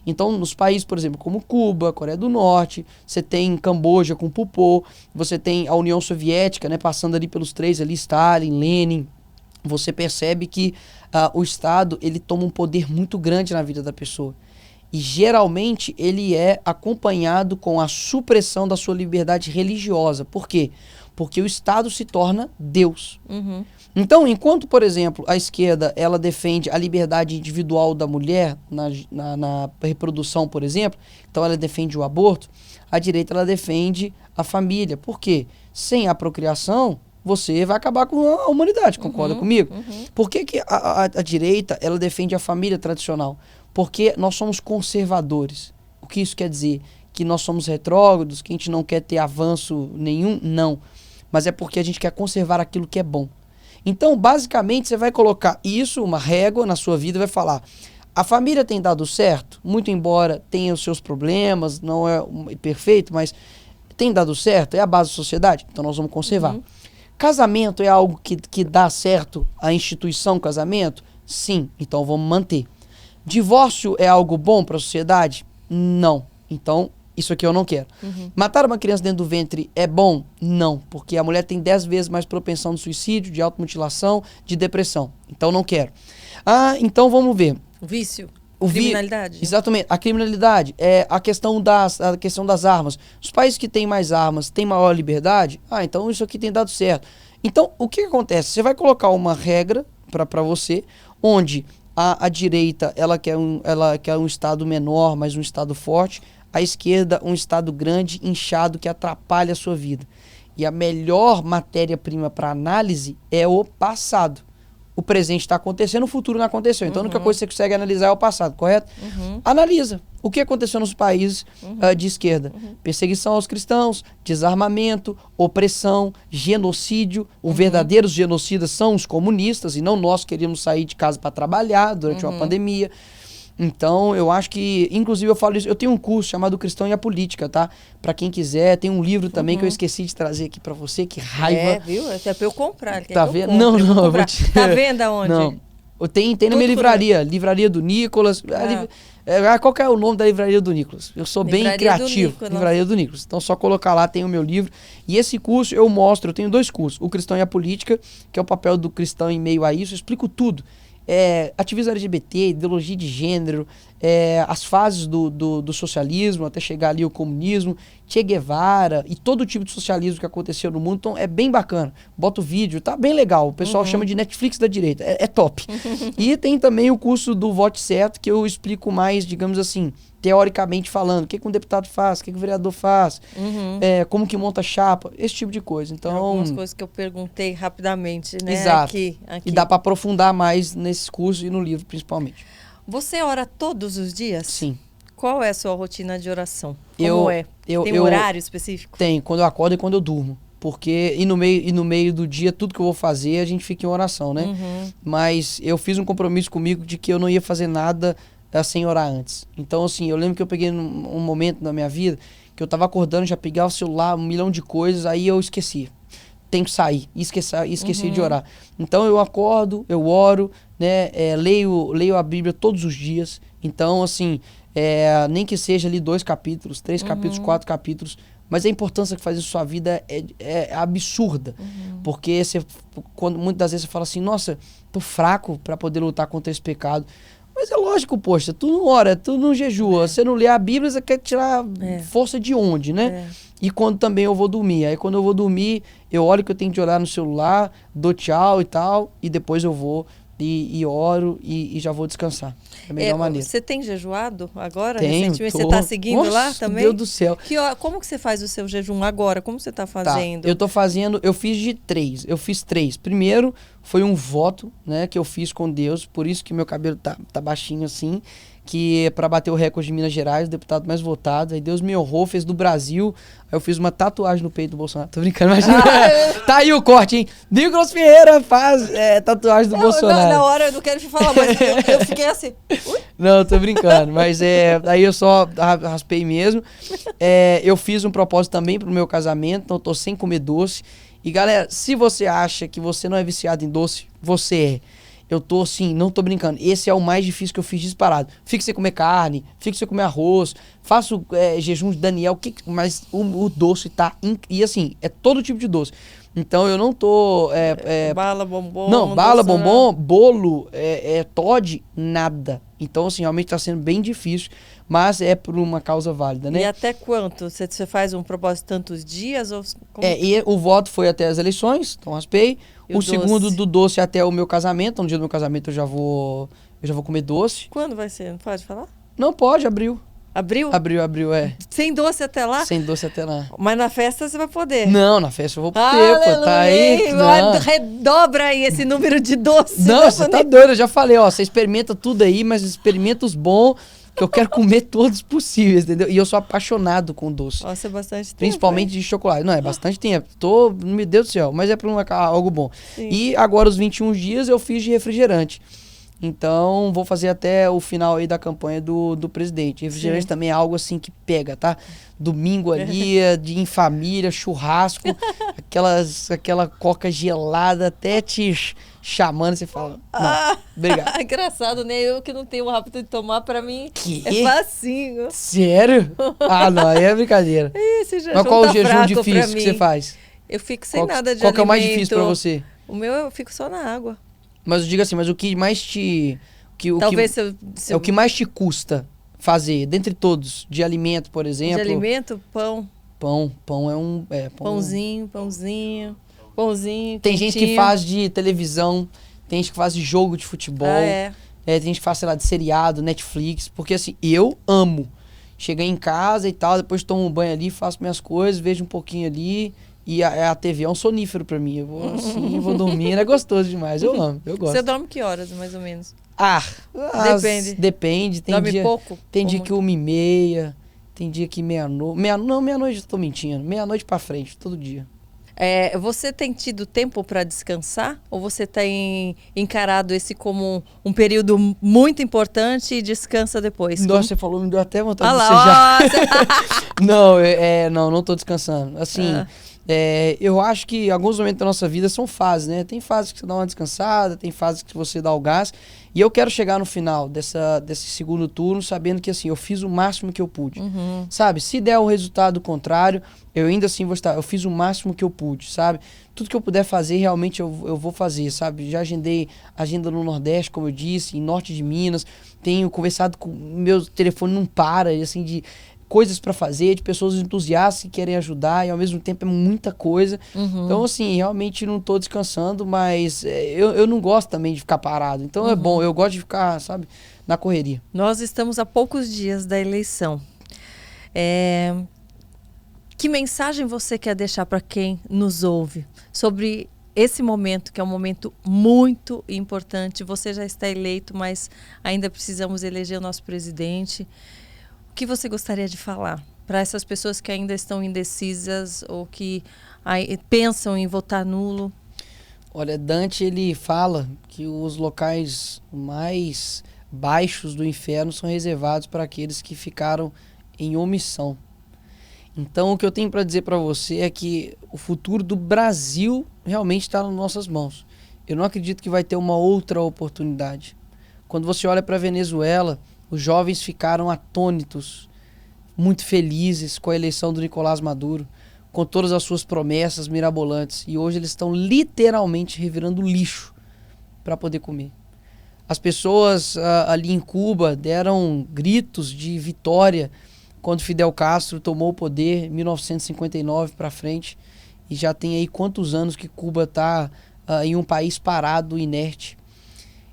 Então, nos países, por exemplo, como Cuba, Coreia do Norte, você tem Camboja com Pol Pot, você tem a União Soviética, né, passando ali pelos três, ali, Stalin, Lenin. Você percebe que o Estado ele toma um poder muito grande na vida da pessoa. E geralmente ele é acompanhado com a supressão da sua liberdade religiosa. Por quê? Porque o Estado se torna Deus. Então, enquanto, por exemplo, a esquerda ela defende a liberdade individual da mulher na reprodução, por exemplo, então ela defende o aborto, a direita ela defende a família. Por quê? Sem a procriação, você vai acabar com a humanidade, concorda comigo? Por que a direita ela defende a família tradicional? Porque nós somos conservadores. O que isso quer dizer? Que nós somos retrógrados, que a gente não quer ter avanço nenhum? Não. Mas é porque a gente quer conservar aquilo que é bom. Então, basicamente, você vai colocar isso, uma régua na sua vida, e vai falar: a família tem dado certo, muito embora tenha os seus problemas, não é perfeito, mas tem dado certo, é a base da sociedade, então nós vamos conservar. Casamento é algo que dá certo, a instituição casamento? Sim, então vamos manter. Divórcio é algo bom para a sociedade? Não. Então, isso aqui eu não quero. Matar uma criança dentro do ventre é bom? Não, porque a mulher tem 10 vezes mais propensão de suicídio, de automutilação, de depressão. Então, não quero. Então vamos ver. Vício. Criminalidade. Exatamente. A criminalidade, a questão das armas. Os países que têm mais armas têm maior liberdade? Então isso aqui tem dado certo. Então, o que acontece? Você vai colocar uma regra para você, onde a direita ela quer um Estado menor, mas um Estado forte. A esquerda, um Estado grande, inchado, que atrapalha a sua vida. E a melhor matéria-prima para análise é o passado. O presente está acontecendo, o futuro não aconteceu. Então, a única coisa que você consegue analisar é o passado, correto? Analisa o que aconteceu nos países de esquerda. Perseguição aos cristãos, desarmamento, opressão, genocídio. Os verdadeiros genocidas são os comunistas e não nós queríamos sair de casa para trabalhar durante uma pandemia. Então, eu acho que, inclusive eu falo isso, eu tenho um curso chamado Cristão e a Política, tá? Pra quem quiser, tem um livro também que eu esqueci de trazer aqui pra você, que raiva. Viu? Até pra eu comprar. Tá vendo? Não, eu vou te... Tá vendo aonde? Não. Tem na minha livraria, Livraria do Nicolas. Qual que é o nome da Livraria do Nicolas? Eu sou bem criativo. Livraria do Nicolas. Então, só colocar lá, tem o meu livro. E esse curso eu mostro, eu tenho 2 cursos. O Cristão e a Política, que é o papel do cristão em meio a isso. Eu explico tudo. Ativismo LGBT, ideologia de gênero, as fases do socialismo, até chegar ali o comunismo, Che Guevara e todo tipo de socialismo que aconteceu no mundo. Então é bem bacana. Bota o vídeo, tá bem legal. O pessoal chama de Netflix da direita. É top. E tem também o curso do Vote Certo, que eu explico mais, digamos assim, teoricamente falando, o que um deputado faz, o que o vereador faz, como que monta chapa, esse tipo de coisa. Então, algumas coisas que eu perguntei rapidamente, né? Exato. Aqui. E dá para aprofundar mais nesses cursos e no livro, principalmente. Você ora todos os dias? Sim. Qual é a sua rotina de oração? Como é? Tem um horário específico? Tem, quando eu acordo e quando eu durmo. Porque, no meio do dia, tudo que eu vou fazer, a gente fica em oração, né? Mas eu fiz um compromisso comigo de que eu não ia fazer nada sem orar antes. Então, assim, eu lembro que eu peguei um momento na minha vida que eu tava acordando, já pegava o celular, 1 milhão de coisas, aí eu esqueci. Tenho que sair. Esqueci de orar. Então, eu acordo, eu oro, né? Leio a Bíblia todos os dias. Então, assim, nem que seja ali 2 capítulos, 3 capítulos, 4 capítulos, mas a importância que faz isso na sua vida é absurda. Porque muitas das vezes você fala assim, nossa, tô fraco para poder lutar contra esse pecado. Mas é lógico, poxa, tu não ora, tu não jejua, você não lê a Bíblia, você quer tirar força de onde, né? E quando também eu vou dormir. Aí quando eu vou dormir, eu olho que eu tenho de olhar no celular, dou tchau e tal, e depois eu vou e oro e já vou descansar. É a melhor maneira. Você tem jejuado agora? Tenho, recentemente? Você está seguindo lá também? Meu Deus do céu. Como que você faz o seu jejum agora? Como você está fazendo? Eu fiz de 3. Eu fiz 3. Primeiro foi um voto, né, que eu fiz com Deus, por isso que meu cabelo tá baixinho assim, que é pra bater o recorde de Minas Gerais, o deputado mais votado. Aí Deus me honrou, fez do Brasil. Aí eu fiz uma tatuagem no peito do Bolsonaro. Tô brincando, imagina. Tá aí o corte, hein? Nicolas Ferreira faz tatuagem do Bolsonaro. Na hora eu não quero te falar, mas eu fiquei assim. Ui? Não, tô brincando, mas aí eu só raspei mesmo. Eu fiz um propósito também pro meu casamento, então eu tô sem comer doce. E galera, se você acha que você não é viciado em doce, você é. Eu tô assim, não tô brincando. Esse é o mais difícil que eu fiz disparado. Fique sem comer carne, fique sem comer arroz, faço jejum de Daniel, mas o doce tá... E assim, é todo tipo de doce. Então eu não tô... bala, bombom... Não, bala, bombom, bolo, Toddy, nada. Então assim, realmente tá sendo bem difícil, mas é por uma causa válida, né? E até quanto? Você faz um propósito tantos dias? Ou e o voto foi até as eleições, então raspei. O segundo do doce até o meu casamento. No dia do meu casamento eu já vou comer doce. Quando vai ser? Não pode falar? Não pode, abril. Abril? Abril, Sem doce até lá? Sem doce até lá. Mas na festa você vai poder? Não, na festa eu vou poder, pô. Tá aí. Redobra aí esse número de doces. Não, você tá doido, eu já falei, ó. Você experimenta tudo aí, mas experimenta os bons, que eu quero comer todos possíveis, entendeu? E eu sou apaixonado com doce. Nossa, é bastante tempo. Principalmente de chocolate. Não, é bastante tempo. Meu Deus do céu, mas é pra algo bom. Sim. E agora os 21 dias eu fiz de refrigerante. Então, vou fazer até o final aí da campanha do presidente. Refrigerante também é algo assim que pega, tá? Domingo ali, em família, churrasco, aquela coca gelada até te chamando, você fala, não, obrigado. Engraçado, né? Eu que não tenho o hábito de tomar, pra mim Que? é facinho. Sério? Não, aí é brincadeira. Esse jejum Mas qual tá o jejum fraco difícil que você faz? Eu fico sem nada de Qual que é o mais alimento. difícil pra você? O meu eu fico só na água. Mas eu digo assim, mas o que mais te... Talvez É o que mais te custa fazer, dentre todos, de alimento, por exemplo? De alimento, pão. Pão é um... Pãozinho. Tem gente que faz de televisão, tem gente que faz de jogo de futebol. Tem gente que faz, sei lá, de seriado, Netflix. Porque assim, eu amo. Chegar em casa e tal, depois tomo um banho ali, faço minhas coisas, vejo um pouquinho ali... E a TV é um sonífero pra mim. Eu vou assim, vou dormindo. É gostoso demais. Eu amo, eu gosto. Você dorme que horas, mais ou menos? Depende. Tem dorme dia, pouco? Tem dia que 1h30, tem dia que meia-noite. Meia-noite eu tô mentindo. Meia-noite pra frente, todo dia. Você tem tido tempo para descansar? Ou você tem encarado esse como um período muito importante e descansa depois? Nossa, você falou, me deu até vontade de já. Não tô descansando. Assim... eu acho que alguns momentos da nossa vida são fases, né? Tem fases que você dá uma descansada, tem fases que você dá o gás. E eu quero chegar no final desse segundo turno sabendo que assim, eu fiz o máximo que eu pude. Sabe? Se der o resultado contrário, eu ainda assim vou estar. Eu fiz o máximo que eu pude, sabe? Tudo que eu puder fazer, realmente eu vou fazer, sabe? Já agendei agenda no Nordeste, como eu disse, em Norte de Minas. Tenho conversado com... Meu telefone não para, assim, de... coisas para fazer, de pessoas entusiastas que querem ajudar e ao mesmo tempo é muita coisa. Então, assim, realmente não tô descansando, mas eu não gosto também de ficar parado. Então é bom, eu gosto de ficar, sabe, na correria. Nós estamos a poucos dias da eleição. Que mensagem você quer deixar para quem nos ouve sobre esse momento, que é um momento muito importante? Você já está eleito, mas ainda precisamos eleger o nosso presidente. O que você gostaria de falar para essas pessoas que ainda estão indecisas ou que pensam em votar nulo? Olha, Dante, ele fala que os locais mais baixos do inferno são reservados para aqueles que ficaram em omissão. Então, o que eu tenho para dizer para você é que o futuro do Brasil realmente está nas nossas mãos. Eu não acredito que vai ter uma outra oportunidade. Quando você olha para a Venezuela, os jovens ficaram atônitos, muito felizes com a eleição do Nicolás Maduro, com todas as suas promessas mirabolantes. E hoje eles estão literalmente revirando lixo para poder comer. As pessoas ali em Cuba deram gritos de vitória quando Fidel Castro tomou o poder em 1959 para frente. E já tem aí quantos anos que Cuba está em um país parado, inerte.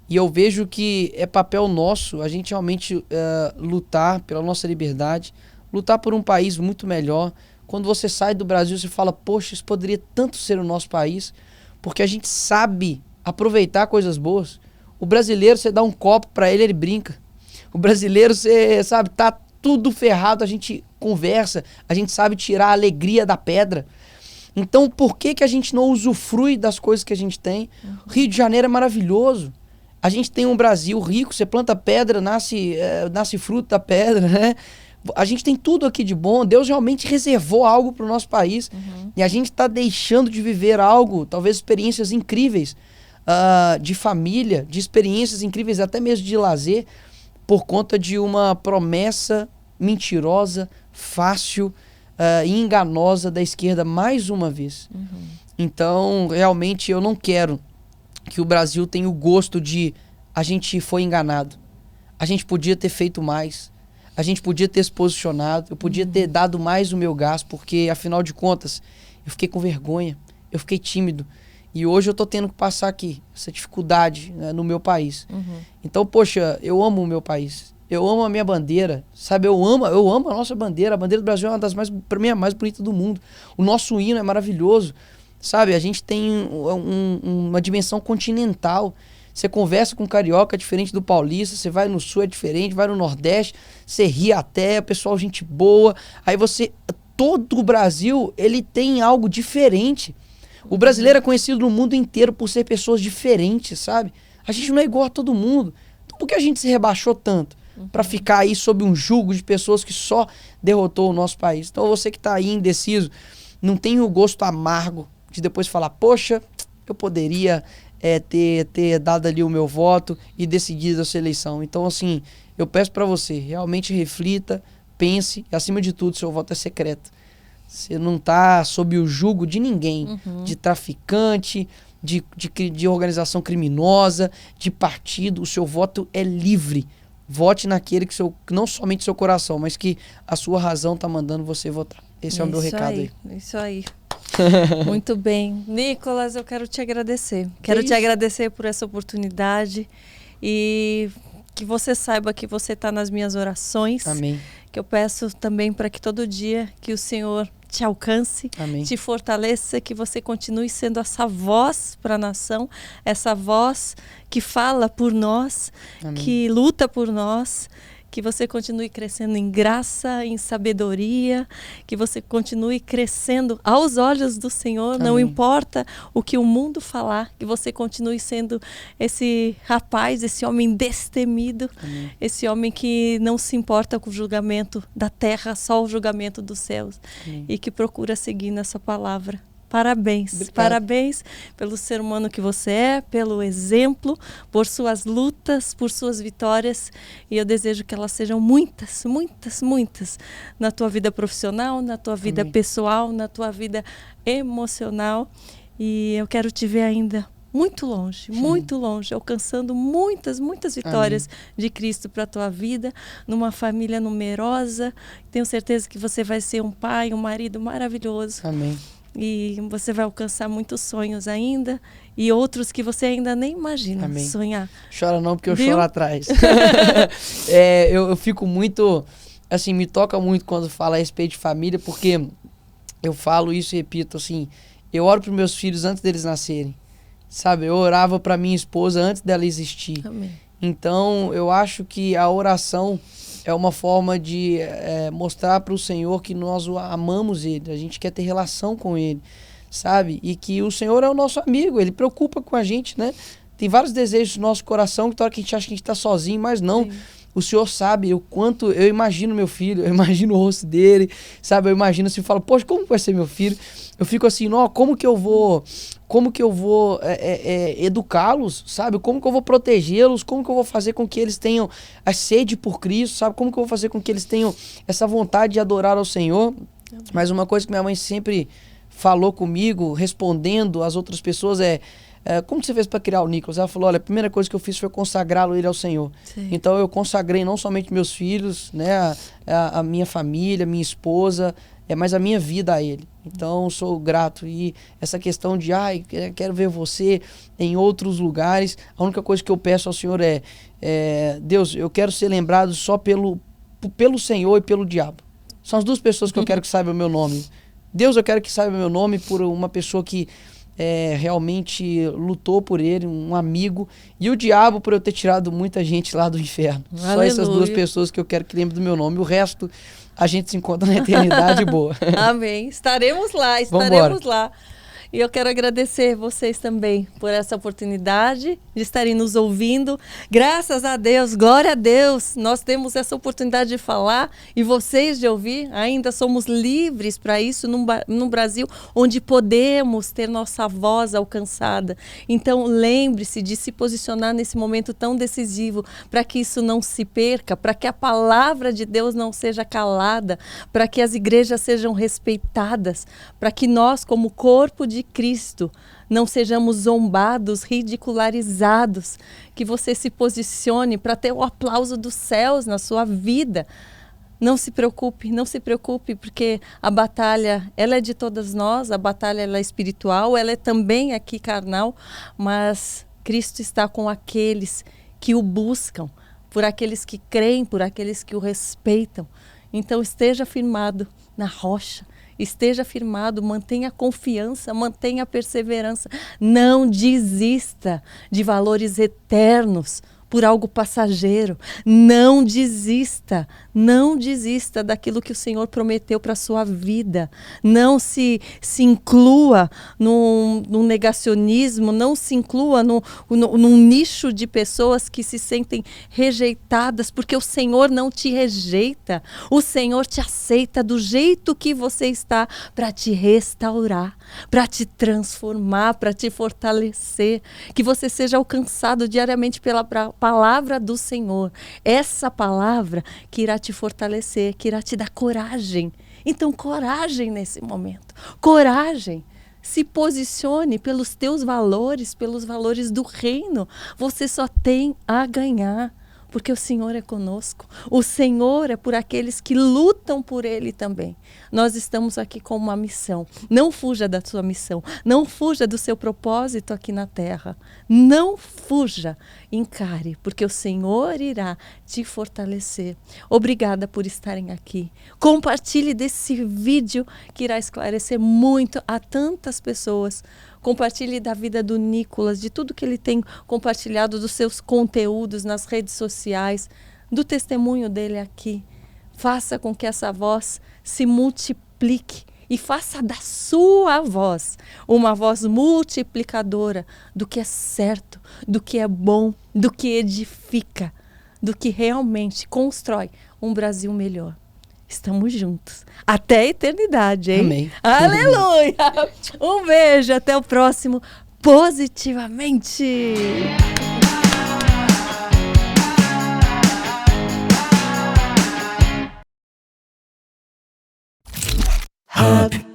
E eu vejo que é papel nosso a gente realmente lutar pela nossa liberdade, lutar por um país muito melhor. Quando você sai do Brasil, você fala, poxa, isso poderia tanto ser o nosso país, porque a gente sabe aproveitar coisas boas. O brasileiro, você dá um copo pra ele, ele brinca. O brasileiro, você sabe, tá tudo ferrado, a gente conversa, a gente sabe tirar a alegria da pedra. Então, por que a gente não usufrui das coisas que a gente tem? Rio de Janeiro é maravilhoso. A gente tem um Brasil rico, você planta pedra, nasce fruto da pedra, né? A gente tem tudo aqui de bom. Deus realmente reservou algo para o nosso país. E a gente está deixando de viver algo, talvez experiências incríveis de família, de experiências incríveis, até mesmo de lazer, por conta de uma promessa mentirosa, fácil e enganosa da esquerda mais uma vez. Então, realmente, eu não quero que o Brasil tenha o gosto de a gente foi enganado. A gente podia ter feito mais. A gente podia ter se posicionado. Eu podia ter dado mais o meu gás, porque, afinal de contas, eu fiquei com vergonha. Eu fiquei tímido. E hoje eu tô tendo que passar aqui, essa dificuldade, né, no meu país. Então, poxa, eu amo o meu país. Eu amo a minha bandeira, sabe? Eu amo a nossa bandeira. A bandeira do Brasil é uma das mais, pra mim, é a mais bonita do mundo. O nosso hino é maravilhoso. Sabe, a gente tem uma dimensão continental. Você conversa com carioca é diferente do paulista, você vai no sul é diferente, vai no nordeste, você ri até, pessoal, gente boa. Aí todo o Brasil, ele tem algo diferente. O brasileiro é conhecido no mundo inteiro por ser pessoas diferentes, sabe? A gente não é igual a todo mundo. Então por que a gente se rebaixou tanto? Pra ficar aí sob um jugo de pessoas que só derrotou o nosso país. Então você que tá aí indeciso, não tem o gosto amargo de depois falar, poxa, eu poderia ter dado ali o meu voto e decidido essa eleição. Então, assim, eu peço para você, realmente reflita, pense, e acima de tudo, seu voto é secreto. Você não tá sob o jugo de ninguém, de traficante, de organização criminosa, de partido. O seu voto é livre. Vote naquele que não somente seu coração, mas que a sua razão tá mandando você votar. Esse é o meu recado aí. Isso aí. Muito bem. Nicolas, eu quero te agradecer. Quero te agradecer por essa oportunidade e que você saiba que você está nas minhas orações. Amém. Que eu peço também para que todo dia que o Senhor te alcance, Amém. te fortaleça, que você continue sendo essa voz para a nação, essa voz que fala por nós, Amém. que luta por nós. Que você continue crescendo em graça, em sabedoria, que você continue crescendo aos olhos do Senhor, Amém. Não importa o que o mundo falar, que você continue sendo esse rapaz, esse homem destemido, Amém. esse homem que não se importa com o julgamento da terra, só o julgamento dos céus, Amém. E que procura seguir nessa palavra. Parabéns, Obrigado. Parabéns pelo ser humano que você é, pelo exemplo, por suas lutas, por suas vitórias. E eu desejo que elas sejam muitas, muitas, muitas na tua vida profissional, na tua vida Amém. pessoal, na tua vida emocional. E eu quero te ver ainda muito longe, alcançando muitas, muitas vitórias de Cristo para a tua vida, numa família numerosa. Tenho certeza que você vai ser um pai, um marido maravilhoso. Amém. E você vai alcançar muitos sonhos ainda e outros que você ainda nem imagina. Amém. Sonhar. Chora não, porque eu Viu? choro atrás. Eu fico muito, assim, me toca muito quando fala a respeito de família, porque eu falo isso e repito, assim, eu oro para meus filhos antes deles nascerem, sabe? Eu orava para minha esposa antes dela existir. Amém. Então, eu acho que a oração é uma forma de mostrar para o Senhor que nós amamos Ele, a gente quer ter relação com Ele, sabe? E que o Senhor é o nosso amigo, Ele preocupa com a gente, né? Tem vários desejos no nosso coração que toda hora que a gente acha que a gente está sozinho, mas não. Sim. O Senhor sabe o quanto eu imagino meu filho, eu imagino o rosto dele, sabe? Eu imagino assim, eu falo, poxa, como vai ser meu filho? Eu fico assim, não, como que eu vou educá-los, sabe? Como que eu vou protegê-los? Como que eu vou fazer com que eles tenham a sede por Cristo, sabe? Como que eu vou fazer com que eles tenham essa vontade de adorar ao Senhor? Mas uma coisa que minha mãe sempre falou comigo, respondendo às outras pessoas como você fez para criar o Nicolas? Ela falou, olha, a primeira coisa que eu fiz foi consagrá-lo ele ao Senhor. Sim. Então eu consagrei não somente meus filhos, né, a minha família, minha esposa, mas a minha vida a Ele. Então, sou grato. E essa questão de, quero ver você em outros lugares, a única coisa que eu peço ao Senhor Deus, eu quero ser lembrado só pelo Senhor e pelo diabo. São as duas pessoas que eu quero que saibam o meu nome. Deus, eu quero que saiba o meu nome por uma pessoa que realmente lutou por ele, um amigo, e o diabo por eu ter tirado muita gente lá do inferno. Aleluia. Só essas duas pessoas que eu quero que lembre do meu nome. O resto, a gente se encontra na eternidade boa. Amém. Estaremos lá. Vambora. E eu quero agradecer vocês também por essa oportunidade de estarem nos ouvindo. Graças a Deus, glória a Deus, nós temos essa oportunidade de falar e vocês de ouvir. Ainda somos livres para isso num Brasil onde podemos ter nossa voz alcançada. Então lembre-se de se posicionar nesse momento tão decisivo para que isso não se perca, para que a palavra de Deus não seja calada, para que as igrejas sejam respeitadas, para que nós, como corpo de Cristo, não sejamos zombados, ridicularizados, que você se posicione para ter o aplauso dos céus na sua vida. Não se preocupe, porque a batalha, ela é de todas nós, a batalha ela é espiritual, ela é também aqui carnal, mas Cristo está com aqueles que o buscam, por aqueles que creem, por aqueles que o respeitam. Então esteja firmado na rocha, esteja firmado, mantenha confiança, mantenha perseverança. Não desista de valores eternos por algo passageiro. Não desista daquilo que o Senhor prometeu para a sua vida. Não se inclua num negacionismo, não se inclua num nicho de pessoas que se sentem rejeitadas, porque o Senhor não te rejeita. O Senhor te aceita do jeito que você está para te restaurar, para te transformar, para te fortalecer. Que você seja alcançado diariamente pela palavra do Senhor. Essa palavra que irá te fortalecer, que irá te dar coragem. Então, coragem nesse momento. Coragem. Se posicione pelos teus valores, pelos valores do reino. Você só tem a ganhar, porque o Senhor é conosco. O Senhor é por aqueles que lutam por Ele também. Nós estamos aqui com uma missão. Não fuja da sua missão. Não fuja do seu propósito aqui na terra. Não fuja. Encare, porque o Senhor irá te fortalecer. Obrigada por estarem aqui. Compartilhe desse vídeo que irá esclarecer muito a tantas pessoas. Compartilhe da vida do Nicolas, de tudo que ele tem compartilhado, dos seus conteúdos nas redes sociais, do testemunho dele aqui. Faça com que essa voz se multiplique e faça da sua voz uma voz multiplicadora do que é certo, do que é bom, do que edifica, do que realmente constrói um Brasil melhor. Estamos juntos. Até a eternidade, hein? Amém. Aleluia! Um beijo, até o próximo Positivamente! Hub.